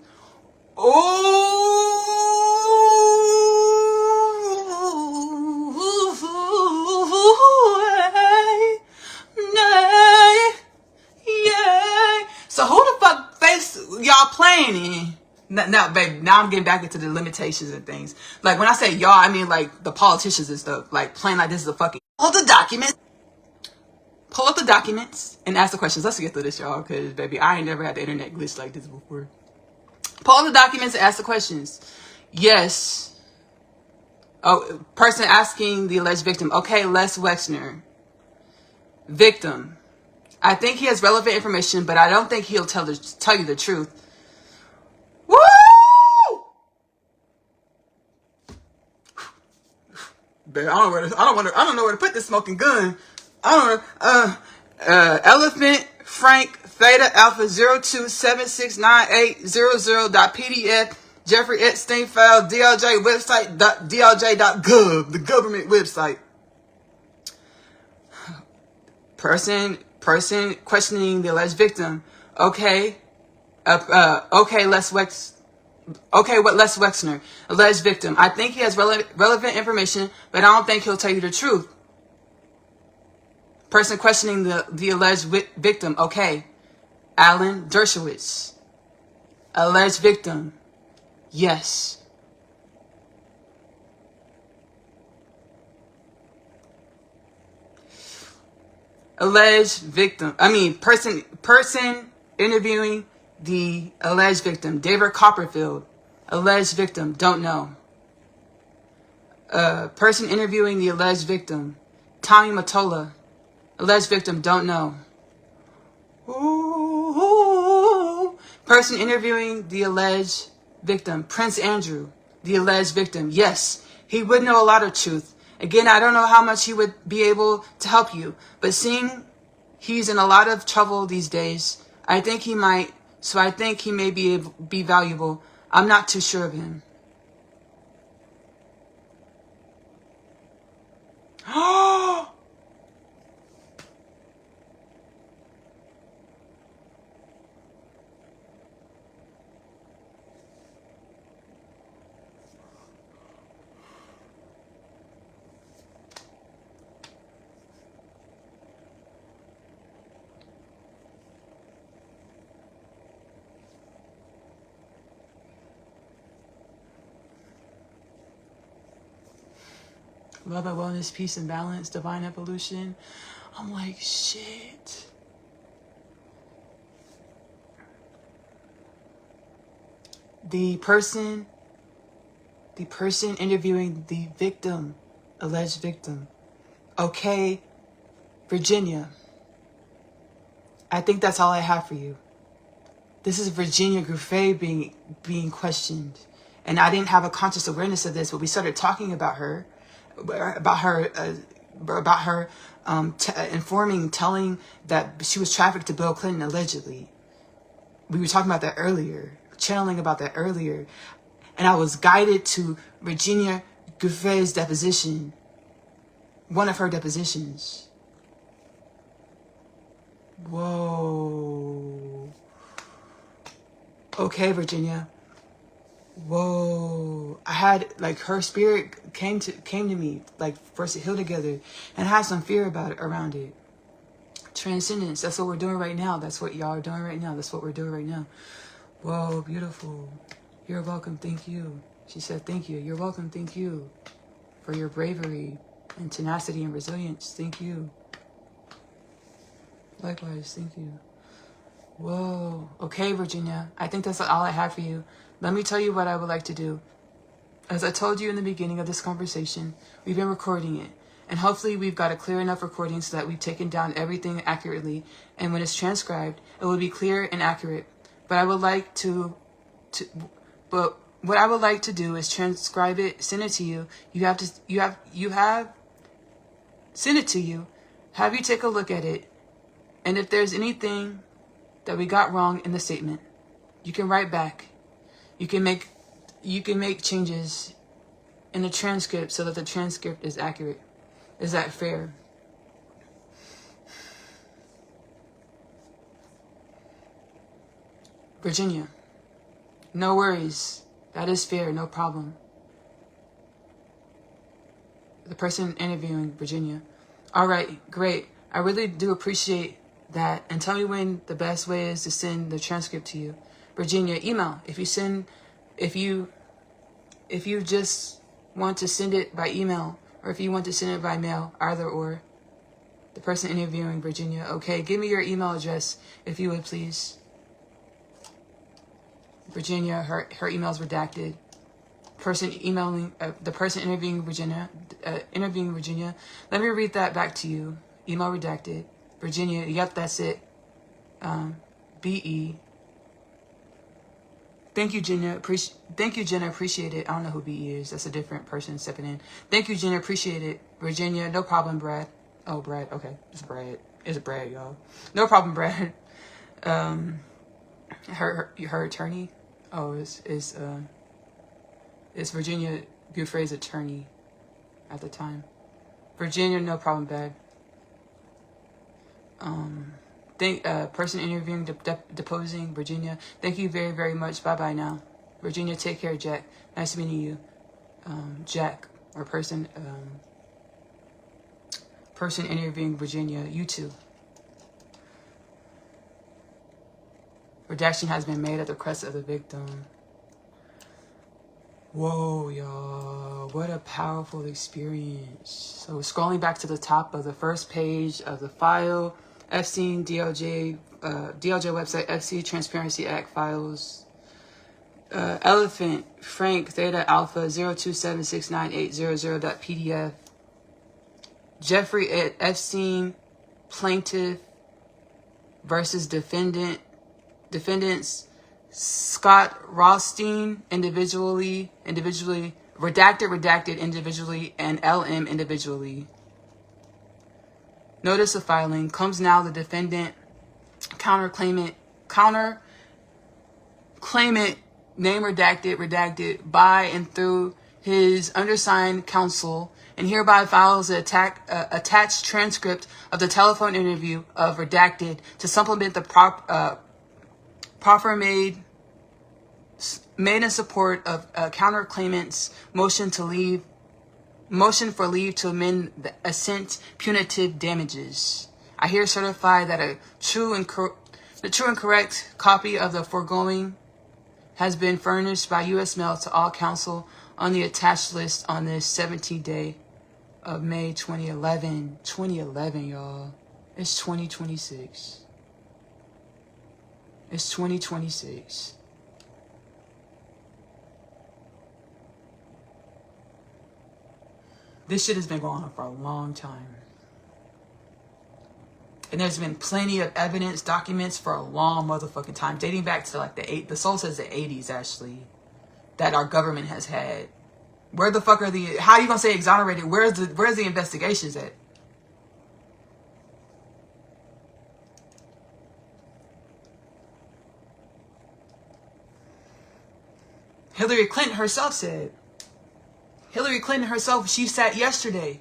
So who the fuck face y'all playing in? Now, baby, now I'm getting back into the limitations and things. Like, when I say y'all, I mean, like, the politicians and stuff. Like, playing like this is a fucking... Pull up the documents and ask the questions. Let's get through this, y'all, because, baby, I ain't never had the internet glitch like this before. Pull up the documents and ask the questions. Yes. Oh, person asking the alleged victim. Okay, Les Wexner. victim. I think he has relevant information, but I don't think he'll tell you the truth. Woo! But I don't know where to put this smoking gun. I don't know. Elephant Frank Theta Alpha 02769800.pdf Jeffrey Epstein file DLJ website .dlj.gov, the government website. Person questioning the alleged victim. Okay. Okay, Les Wexner, alleged victim. I think he has relevant information, but I don't think he'll tell you the truth. Person questioning the alleged victim. Okay. Alan Dershowitz, alleged victim. Yes. Alleged victim. Person interviewing the alleged victim. David Copperfield, alleged victim. Don't know. Person interviewing the alleged victim. Tommy Mottola, alleged victim. Don't know. Ooh. Person interviewing the alleged victim. Prince Andrew, the alleged victim. Yes, he would know a lot of truth. Again, I don't know how much he would be able to help you, but seeing he's in a lot of trouble these days, I think he might. So I think he may be valuable. I'm not too sure of him. Oh! Love and wellness, peace and balance, divine evolution. I'm like, shit. The person interviewing the victim, alleged victim. Okay, Virginia. I think that's all I have for you. This is Virginia Gouffet being questioned. And I didn't have a conscious awareness of this, but we started talking about her. Telling that she was trafficked to Bill Clinton allegedly. We were talking about that earlier, channeling about that earlier, and I was guided to Virginia Gouffet's deposition, one of her depositions. Whoa. Okay, Virginia. Whoa. I had, like, her spirit came to me, like, for us to heal together, and I had some fear around it. Transcendence, that's what we're doing right now. That's what y'all are doing right now. That's what we're doing right now. Whoa, beautiful. You're welcome, thank you. She said, thank you. You're welcome, thank you for your bravery and tenacity and resilience. Thank you. Likewise, thank you. Whoa. Okay, Virginia. I think that's all I have for you. Let me tell you what I would like to do. As I told you in the beginning of this conversation, we've been recording it. And hopefully we've got a clear enough recording so that we've taken down everything accurately. And when it's transcribed, it will be clear and accurate. But I would like what I would like to do is transcribe it, send it to you. Send it to you. Have you take a look at it. And if there's anything that we got wrong in the statement, you can write back. You can make changes in the transcript so that the transcript is accurate. Is that fair? Virginia, no worries. That is fair, no problem. The person interviewing Virginia. All right, great. I really do appreciate that. And tell me when the best way is to send the transcript to you. Virginia, email. If you just want to send it by email, or if you want to send it by mail, either or. The person interviewing Virginia. Okay, give me your email address, if you would, please. Virginia, her email's redacted. The person interviewing Virginia. Let me read that back to you. Email redacted. Virginia, yep, that's it. BE. Thank you, Jenna. Thank you, Jenna. Appreciate it. I don't know who BE is. That's a different person stepping in. Thank you, Jenna. Appreciate it. Virginia, no problem, Brad. Oh, Brad. Okay, it's Brad. It's Brad, y'all. No problem, Brad. Her attorney. Oh, it's Virginia Giuffre's attorney at the time. Virginia, no problem, Brad. Person interviewing, deposing, Virginia. Thank you very, very much. Bye-bye now. Virginia, take care, Jack. Nice meeting you. Jack, or person interviewing Virginia. You too. Redaction has been made at the request of the victim. Whoa, y'all. What a powerful experience. So scrolling back to the top of the first page of the file, Epstein, DOJ website, FC Transparency Act files. Elephant, Frank, Theta Alpha, 0276980.pdf. Jeffrey Epstein, plaintiff versus defendants. Scott Rothstein, individually, redacted, individually, and LM, individually. Notice of filing. Comes now the defendant, counterclaimant, name redacted by and through his undersigned counsel, and hereby files an attached transcript of the telephone interview of redacted to supplement the proffer made in support of counterclaimant's motion for leave to amend the assent punitive damages. I here certify that the true and correct copy of the foregoing has been furnished by U.S. mail to all counsel on the attached list on this 17th day of May 2011. 2011, y'all. It's 2026. It's 2026. This shit has been going on for a long time. And there's been plenty of evidence, documents for a long motherfucking time, dating back to like the soul says the 80s actually, that our government has had. Where the fuck are how are you gonna say exonerated? Where's the investigations at? Hillary Clinton herself, she sat yesterday.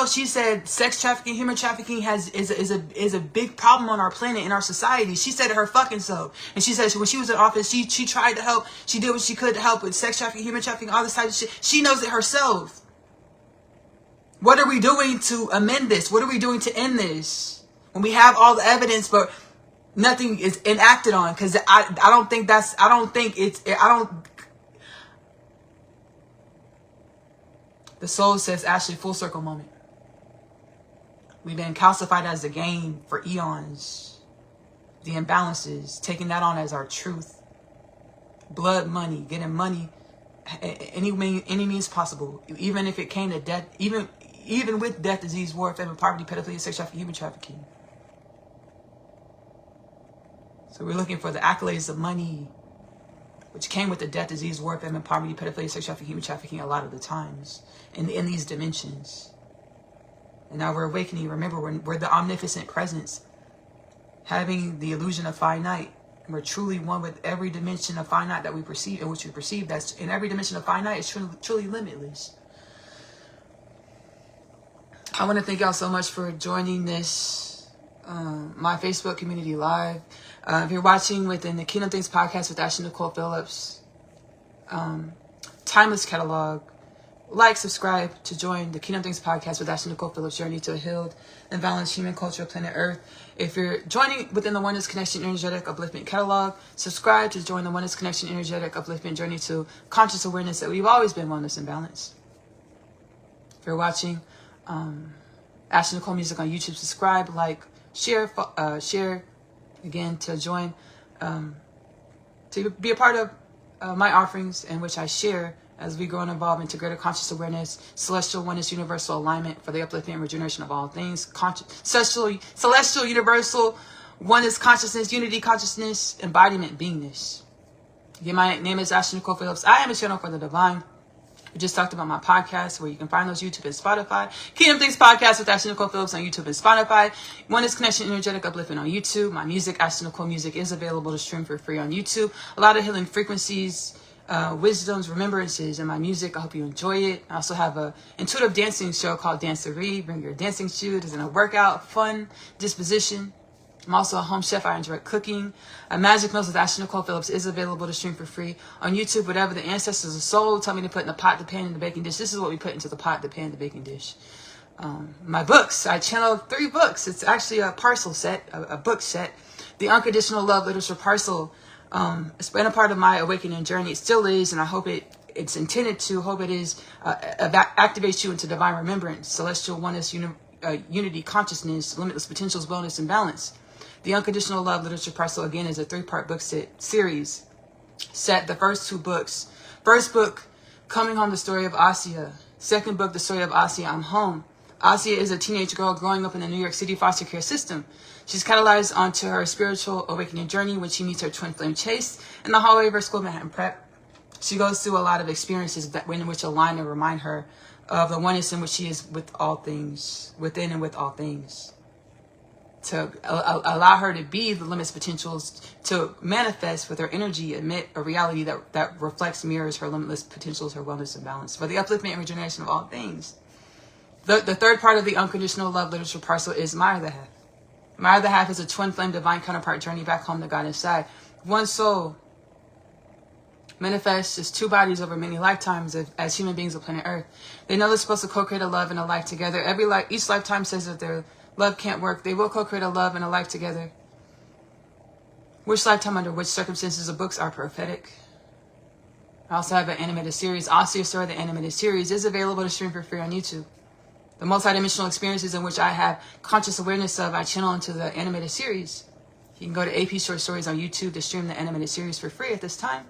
She said sex trafficking, human trafficking is a big problem on our planet, in our society. She said it her fucking self. And she said when she was in office, she tried to help. She did what she could to help with sex trafficking, human trafficking, all this type of shit. She knows it herself. What are we doing to amend this? What are we doing to end this? When we have all the evidence, but nothing is enacted on. Because the soul says, Ashley, full circle moment. We've been calcified as the game for eons. The imbalances, taking that on as our truth. Blood money, getting money any means possible. Even if it came to death, even with death, disease, war, famine, poverty, pedophilia, sex trafficking, human trafficking. So we're looking for the accolades of money, which came with the death, disease, war, famine, poverty, pedophilia, sex trafficking, human trafficking a lot of the times in these dimensions. And now we're awakening. Remember, we're the omnipotent presence, having the illusion of finite. And we're truly one with every dimension of finite that we perceive, in which we perceive. That's in every dimension of finite is truly limitless. I want to thank y'all so much for joining this, my Facebook community live. If you're watching within the Kingdom Things podcast with Ashley Nicole Phillips, Timeless Catalog, like, subscribe to join the Kingdom Things podcast with Ashley Nicole Phillips' journey to a healed and balanced human culture, planet Earth. If you're joining within the Oneness Connection Energetic Upliftment Catalog, subscribe to join the Oneness Connection Energetic Upliftment journey to conscious awareness that we've always been oneness and balance. If you're watching Ashley Nicole Music on YouTube, subscribe, like, share, again, to join, to be a part of my offerings in which I share as we grow and evolve into greater conscious awareness, celestial oneness, universal alignment for the upliftment and regeneration of all things, celestial, universal oneness, consciousness, unity, consciousness, embodiment, beingness. Again, my name is Ashley Nicole Phillips. I am a channel for the divine. We just talked about my podcast, where you can find those YouTube and Spotify. Kingdom Things Podcast with Ashley Nicole Phillips on YouTube and Spotify. Oneness Connection, Energetic Upliftment on YouTube. My music, Ashley Nicole Music, is available to stream for free on YouTube. A lot of healing frequencies, wisdoms, remembrances in my music. I hope you enjoy it. I also have a intuitive dancing show called Dancery. Bring your dancing shoes and a workout, fun disposition. I'm also a home chef. I enjoy cooking. Magic Meals with Ashley Nicole Phillips is available to stream for free on YouTube. Whatever the ancestors of soul tell me to put in the pot, the pan, and the baking dish, this is what we put into the pot, the pan, the baking dish. My books. I channeled 3 books. It's actually a parcel set, a book set. The Unconditional Love Literature Parcel. It's been a part of my awakening journey. It still is, and I hope it's intended to. Hope it is activates you into divine remembrance, celestial oneness, unity, consciousness, limitless potentials, wellness, and balance. The Unconditional Love Literature Parcel, again, is a 3-part book series. The first 2 books. First book, Coming Home, the Story of Asya. Second book, The Story of Asya, I'm Home. Asya is a teenage girl growing up in the New York City foster care system. She's catalyzed onto her spiritual awakening journey when she meets her twin flame Chase in the hallway of her school, Manhattan Prep. She goes through a lot of experiences in which align and remind her of the oneness in which she is with all things, within and with all things. To allow her to be the limitless potentials, to manifest with her energy, emit a reality that reflects, mirrors her limitless potentials, her wellness and balance, for the upliftment and regeneration of all things. The third part of the Unconditional Love Literature Parcel is Maya the Half. Maya the Half is a twin flame divine counterpart journey back home to God inside. One soul manifests as 2 bodies over many lifetimes as human beings of planet Earth. They know they're supposed to co-create a love and a life together. Each lifetime says that their love can't work. They will co-create a love and a life together. Which lifetime, under which circumstances, the books are prophetic. I also have an animated series. Asya Story, the animated series, is available to stream for free on YouTube. The multidimensional experiences in which I have conscious awareness of, I channel into the animated series. You can go to AP Short Stories on YouTube to stream the animated series for free at this time.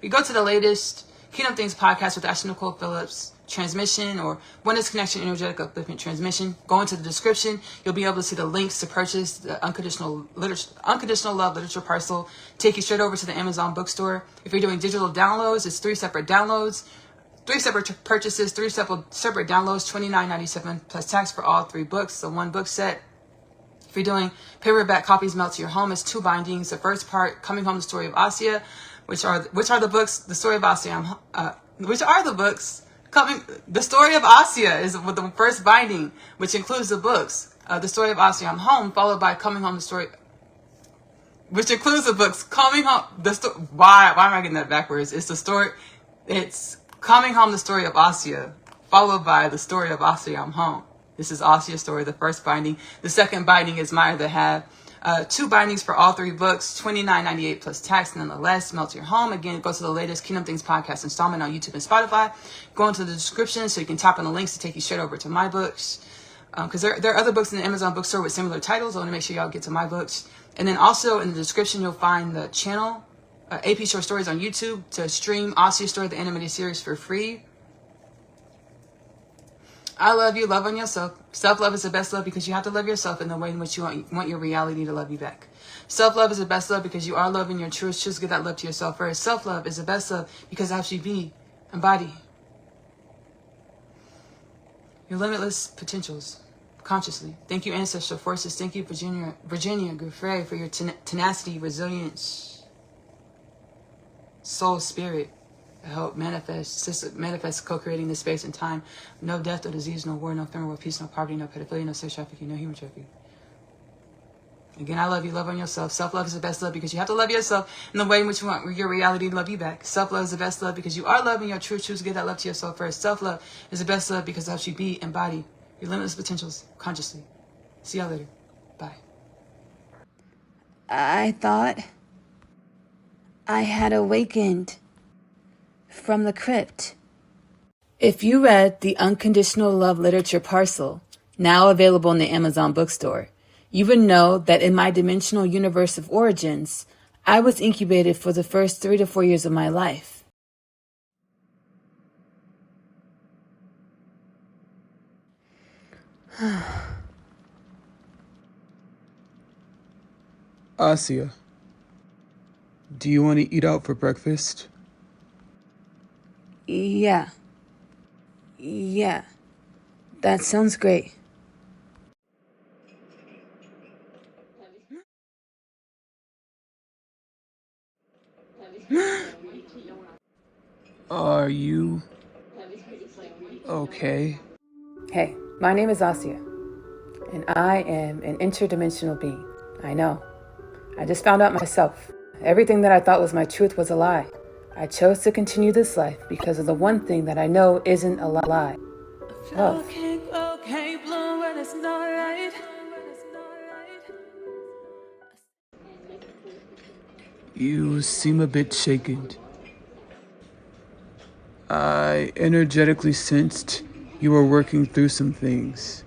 We go to the latest Kingdom Things Podcast with Ashley Nicole Phillips transmission, or Oneness Connection, Energetic Upliftment transmission. Go into the description. You'll be able to see the links to purchase the Unconditional Love Literature Parcel. Take you straight over to the Amazon bookstore. If you're doing digital downloads, it's 3 separate downloads, 3 separate purchases, 3 separate downloads, $29.97 plus tax for all 3 books. So 1 book set. If you're doing paperback copies mailed to your home, it's 2 bindings. The first part, Coming Home, the Story of Asya, which are the books, The Story of Asya, which are the books. The Story of Asya is with the first binding, which includes the books. The Story of Asya, I'm Home, followed by Coming Home, the Story, which includes the books. Coming Home, why am I getting that backwards? It's Coming Home, the Story of Asya, followed by The Story of Asya, I'm Home. This is Asya's story, the first binding. The second binding is Maya the Half. 2 bindings for all 3 books, $29.98 plus tax, nonetheless. Mail to your home. Again, go to the latest Kingdom Things Podcast installment on YouTube and Spotify. Go into the description so you can tap on the links to take you straight over to my books. Because there are other books in the Amazon bookstore with similar titles. I want to make sure y'all get to my books. And then also in the description, you'll find the channel, AP Short Stories on YouTube, to stream Asya Story, the animated series, for free. I love you. Love on yourself. Self-love is the best love because you have to love yourself in the way in which you want your reality to love you back. Self-love is the best love because you are loving your truth. Choose to give that love to yourself first. Self-love is the best love because it helps you be, embody your limitless potentials consciously. Thank you, ancestral forces. Thank you, Virginia Gouffre, for your tenacity, resilience, soul, spirit. Help manifest co-creating this space and time. No death or disease, no war, no famine, no peace, no poverty, no pedophilia, no sex trafficking, no human trafficking. Again, I love you. Love on yourself. Self-love is the best love because you have to love yourself in the way in which you want your reality to love you back. Self-love is the best love because you are loving your truth. Choose to give that love to yourself first. Self-love is the best love because it helps you be, embody your limitless potentials consciously. See y'all later. Bye. I thought I had awakened from the crypt. If you read the Unconditional Love Literature Parcel, now available in the Amazon bookstore, you would know that in my dimensional universe of origins, I was incubated for the first 3 to 4 years of my life. Asia, do you want to eat out for breakfast? Yeah. Yeah. That sounds great. Are you okay? Hey, my name is Asia, and I am an interdimensional being. I know. I just found out myself. Everything that I thought was my truth was a lie. I chose to continue this life because of the one thing that I know isn't a lie. Love. You seem a bit shaken. I energetically sensed you were working through some things.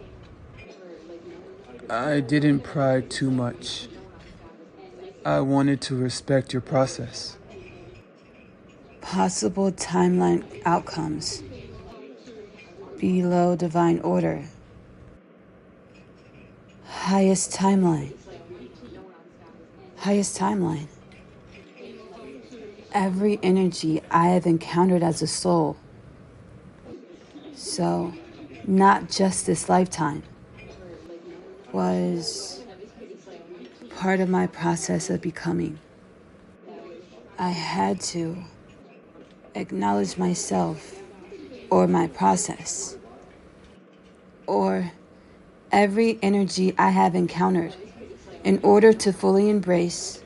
I didn't pry too much. I wanted to respect your process. Possible timeline outcomes. Below divine order. Highest timeline. Highest timeline. Every energy I have encountered as a soul. So, not just this lifetime, was part of my process of becoming. I had to acknowledge myself or my process or every energy I have encountered in order to fully embrace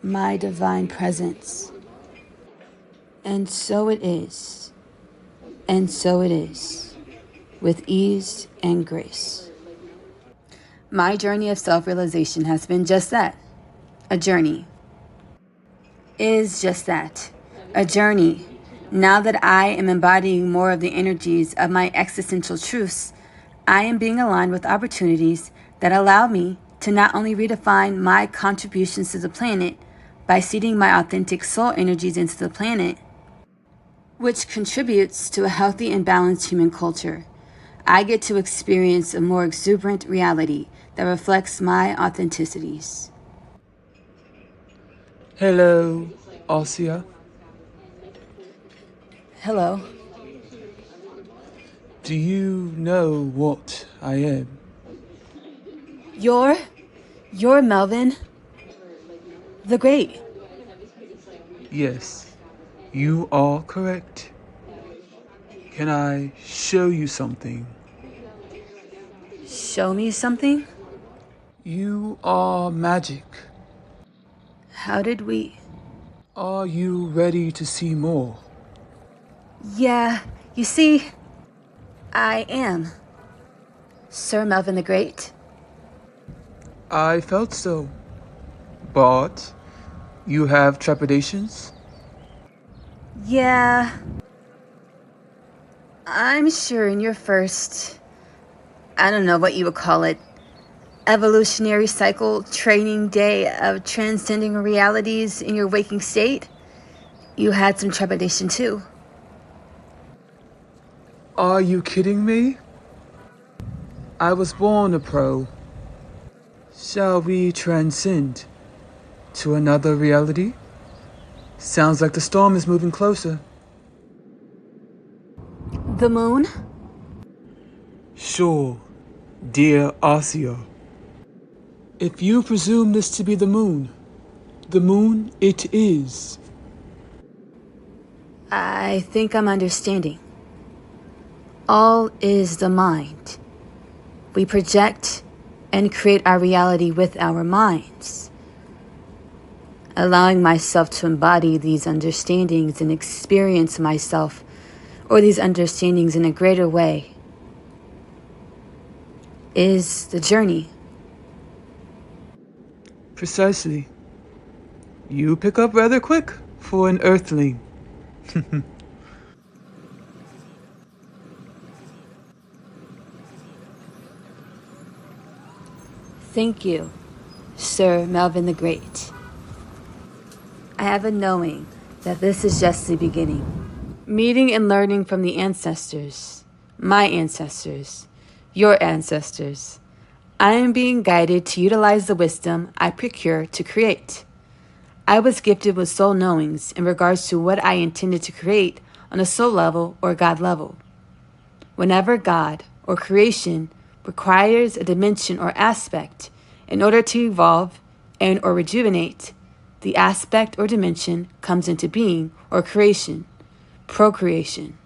my divine presence. And so it is, and so it is, with ease and grace. My journey of self-realization has been just that, a journey. Is just that, a journey. Now that I am embodying more of the energies of my existential truths, I am being aligned with opportunities that allow me to not only redefine my contributions to the planet by seeding my authentic soul energies into the planet, which contributes to a healthy and balanced human culture. I get to experience a more exuberant reality that reflects my authenticities. Hello, Asia. Hello. Do you know what I am? You're Melvin the Great. Yes, you are correct. Can I show you something? Show me something? You are magic. How did we? Are you ready to see more? Yeah, you see, I am. Sir Melvin the Great. I felt so. But you have trepidations? Yeah. I'm sure in your first, I don't know what you would call it, evolutionary cycle training day of transcending realities in your waking state, you had some trepidation too. Are you kidding me? I was born a pro. Shall we transcend to another reality? Sounds like the storm is moving closer. The moon? Sure, dear Asia. If you presume this to be the moon it is. I think I'm understanding. All is the mind. We project and create our reality with our minds. Allowing myself to embody these understandings and experience myself or these understandings in a greater way is the journey. Precisely. You pick up rather quick for an earthling. Thank you, Sir Melvin the Great. I have a knowing that this is just the beginning. Meeting and learning from the ancestors, my ancestors, your ancestors. I am being guided to utilize the wisdom I procure to create. I was gifted with soul knowings in regards to what I intended to create on a soul level or God level. Whenever God or creation requires a dimension or aspect in order to evolve and or rejuvenate, the aspect or dimension comes into being or creation, procreation.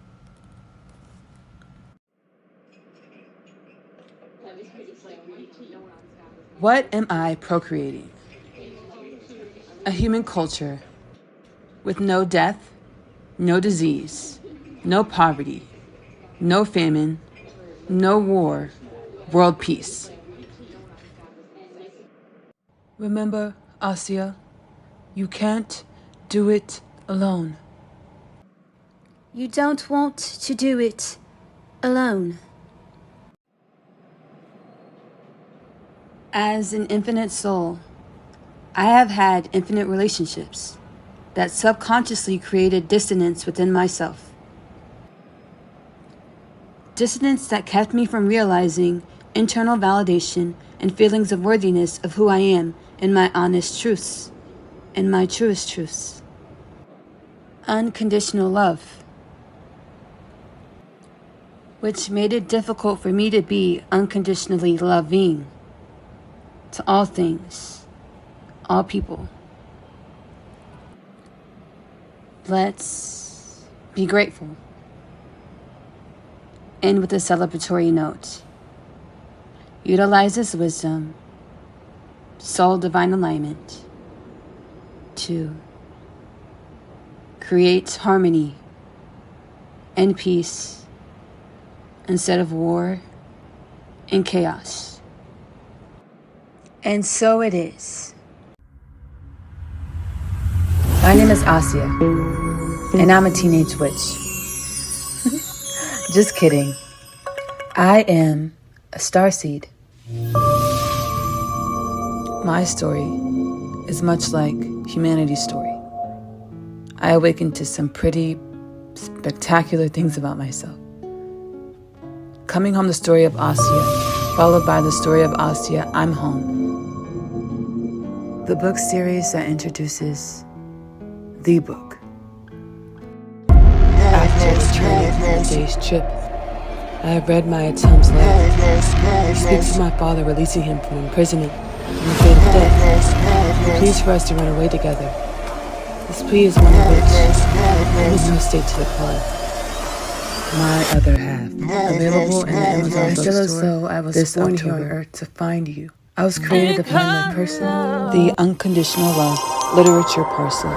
What am I procreating? A human culture with no death, no disease, no poverty, no famine, no war, world peace. Remember, Asya, you can't do it alone. You don't want to do it alone. As an infinite soul, I have had infinite relationships that subconsciously created dissonance within myself. Dissonance that kept me from realizing internal validation and feelings of worthiness of who I am in my honest truths, in my truest truths. Unconditional love, which made it difficult for me to be unconditionally loving to all things, all people. Let's be grateful. End with a celebratory note. Utilize this wisdom, soul divine alignment, to create harmony and peace instead of war and chaos. And so it is. My name is Asya, and I'm a teenage witch. Just kidding. I am a starseed. My story is much like humanity's story. I awakened to some pretty spectacular things about myself. Coming home, the story of Asya, followed by the story of Asya, I'm Home. The book series that introduces the book. After returning from a day's trip, I have read my Atom's letter. He speaks of my father releasing him from imprisonment and the fate of death. He pleads for us to run away together. This plea is one of which I made no state to decline. My other half, available in the Amazon bookstore. I feel as though I was born here on Earth to find you. I was created to find my person. The Unconditional Love Literature Parcel,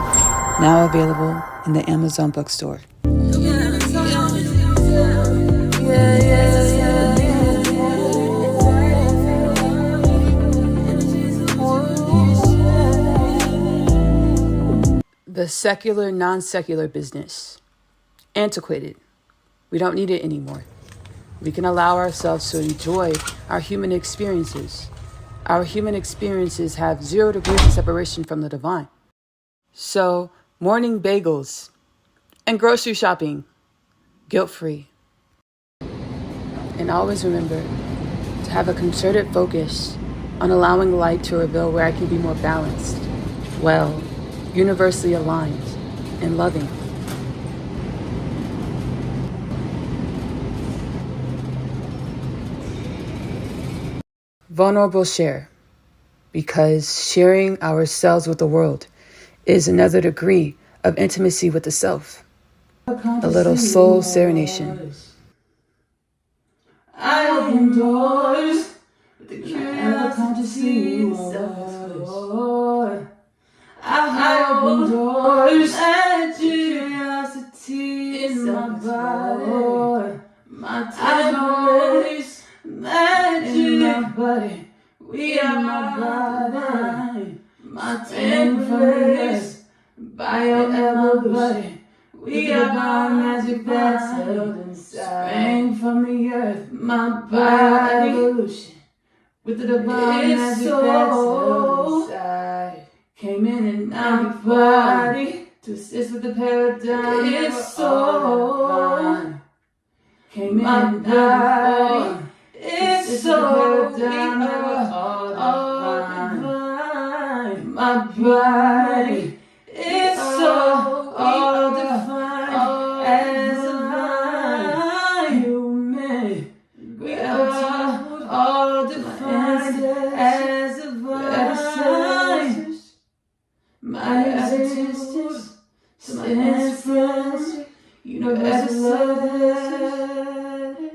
now available in the Amazon bookstore. The secular, non-secular business. Antiquated. We don't need it anymore. We can allow ourselves to enjoy our human experiences. Our human experiences have 0 degrees of separation from the divine. So, morning bagels and grocery shopping, guilt-free. And always remember to have a concerted focus on allowing light to reveal where I can be more balanced, well, universally aligned, and loving. Vulnerable share, because sharing ourselves with the world is another degree of intimacy with the self. A little soul serenation. I open doors with the curiosity self. I open doors and curiosity in my body. My temperance, magic in my body. We are my body. My temperance, bio in my body. We are my magic that's held inside. Sprang from the earth, my bio-evolution. With the divine magic that's held inside. Came in and out my body to assist with the paradigm. It's so divine. Came in and out. It's It's so all divine. My body is so all defined as divine. Human, all defined as divine. My existence stands from universal love.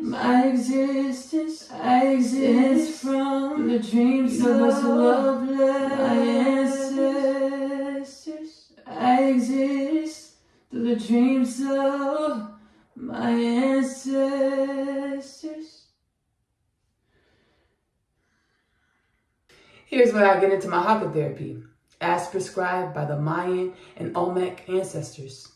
My existence, I exist from the dreams universal love. My ancestors, I exist through the dreams of my ancestors. Here's where I get into my haka therapy, as prescribed by the Mayan and Olmec ancestors.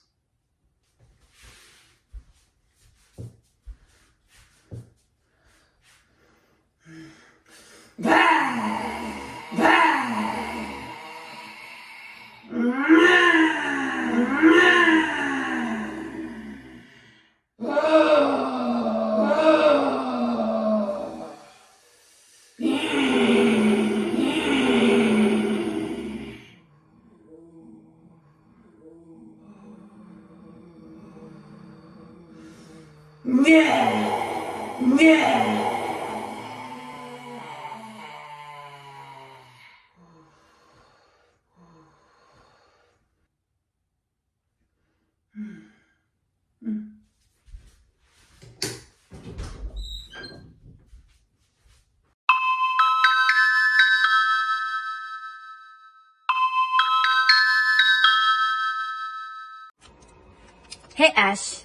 Hey Ash,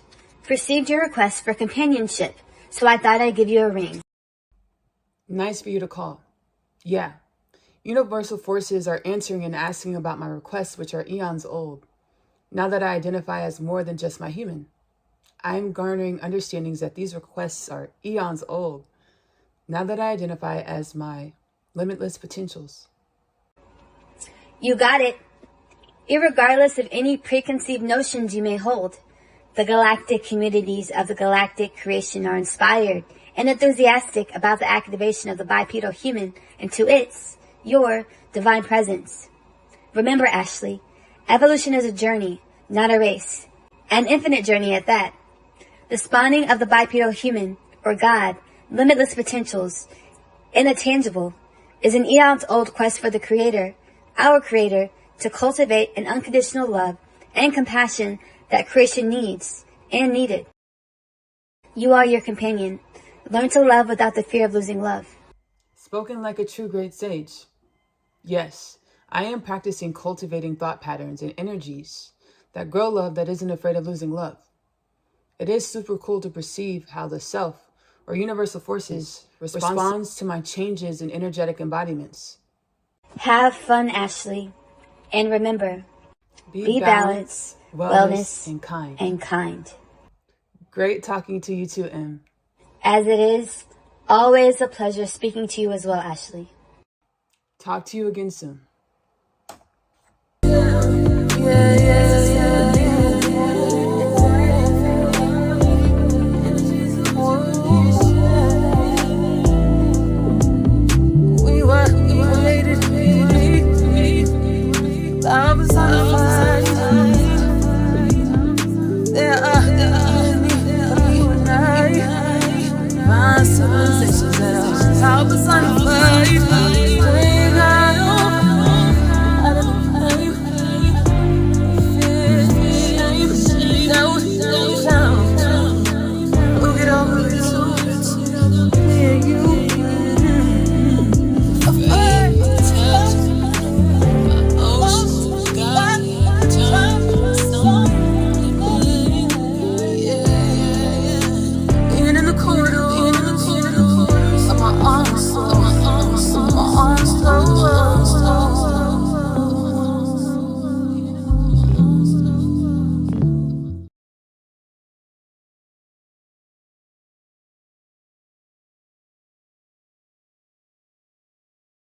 received your request for companionship, so I thought I'd give you a ring. Nice for you to call. Yeah, universal forces are answering and asking about my requests, which are eons old. Now that I identify as more than just my human, I'm garnering understandings that these requests are eons old. Now that I identify as my limitless potentials. You got it. Irregardless of any preconceived notions you may hold, the galactic communities of the galactic creation are inspired and enthusiastic about the activation of the bipedal human into your divine presence. Remember, Ashley, evolution is a journey, not a race. An infinite journey at that. The spawning of the bipedal human, or God, limitless potentials, intangible, is an eons-old quest for the Creator, our Creator, to cultivate an unconditional love and compassion that creation needs and needed. You are your companion. Learn to love without the fear of losing love. Spoken like a true great sage. Yes, I am practicing cultivating thought patterns and energies that grow love that isn't afraid of losing love. It is super cool to perceive how the self, or universal forces, responds to my changes in energetic embodiments. Have fun, Ashley. And remember, be balanced, wellness, and kind. Great talking to you too, Em. As it is, always a pleasure speaking to you as well, Ashley. Talk to you again soon. Yeah.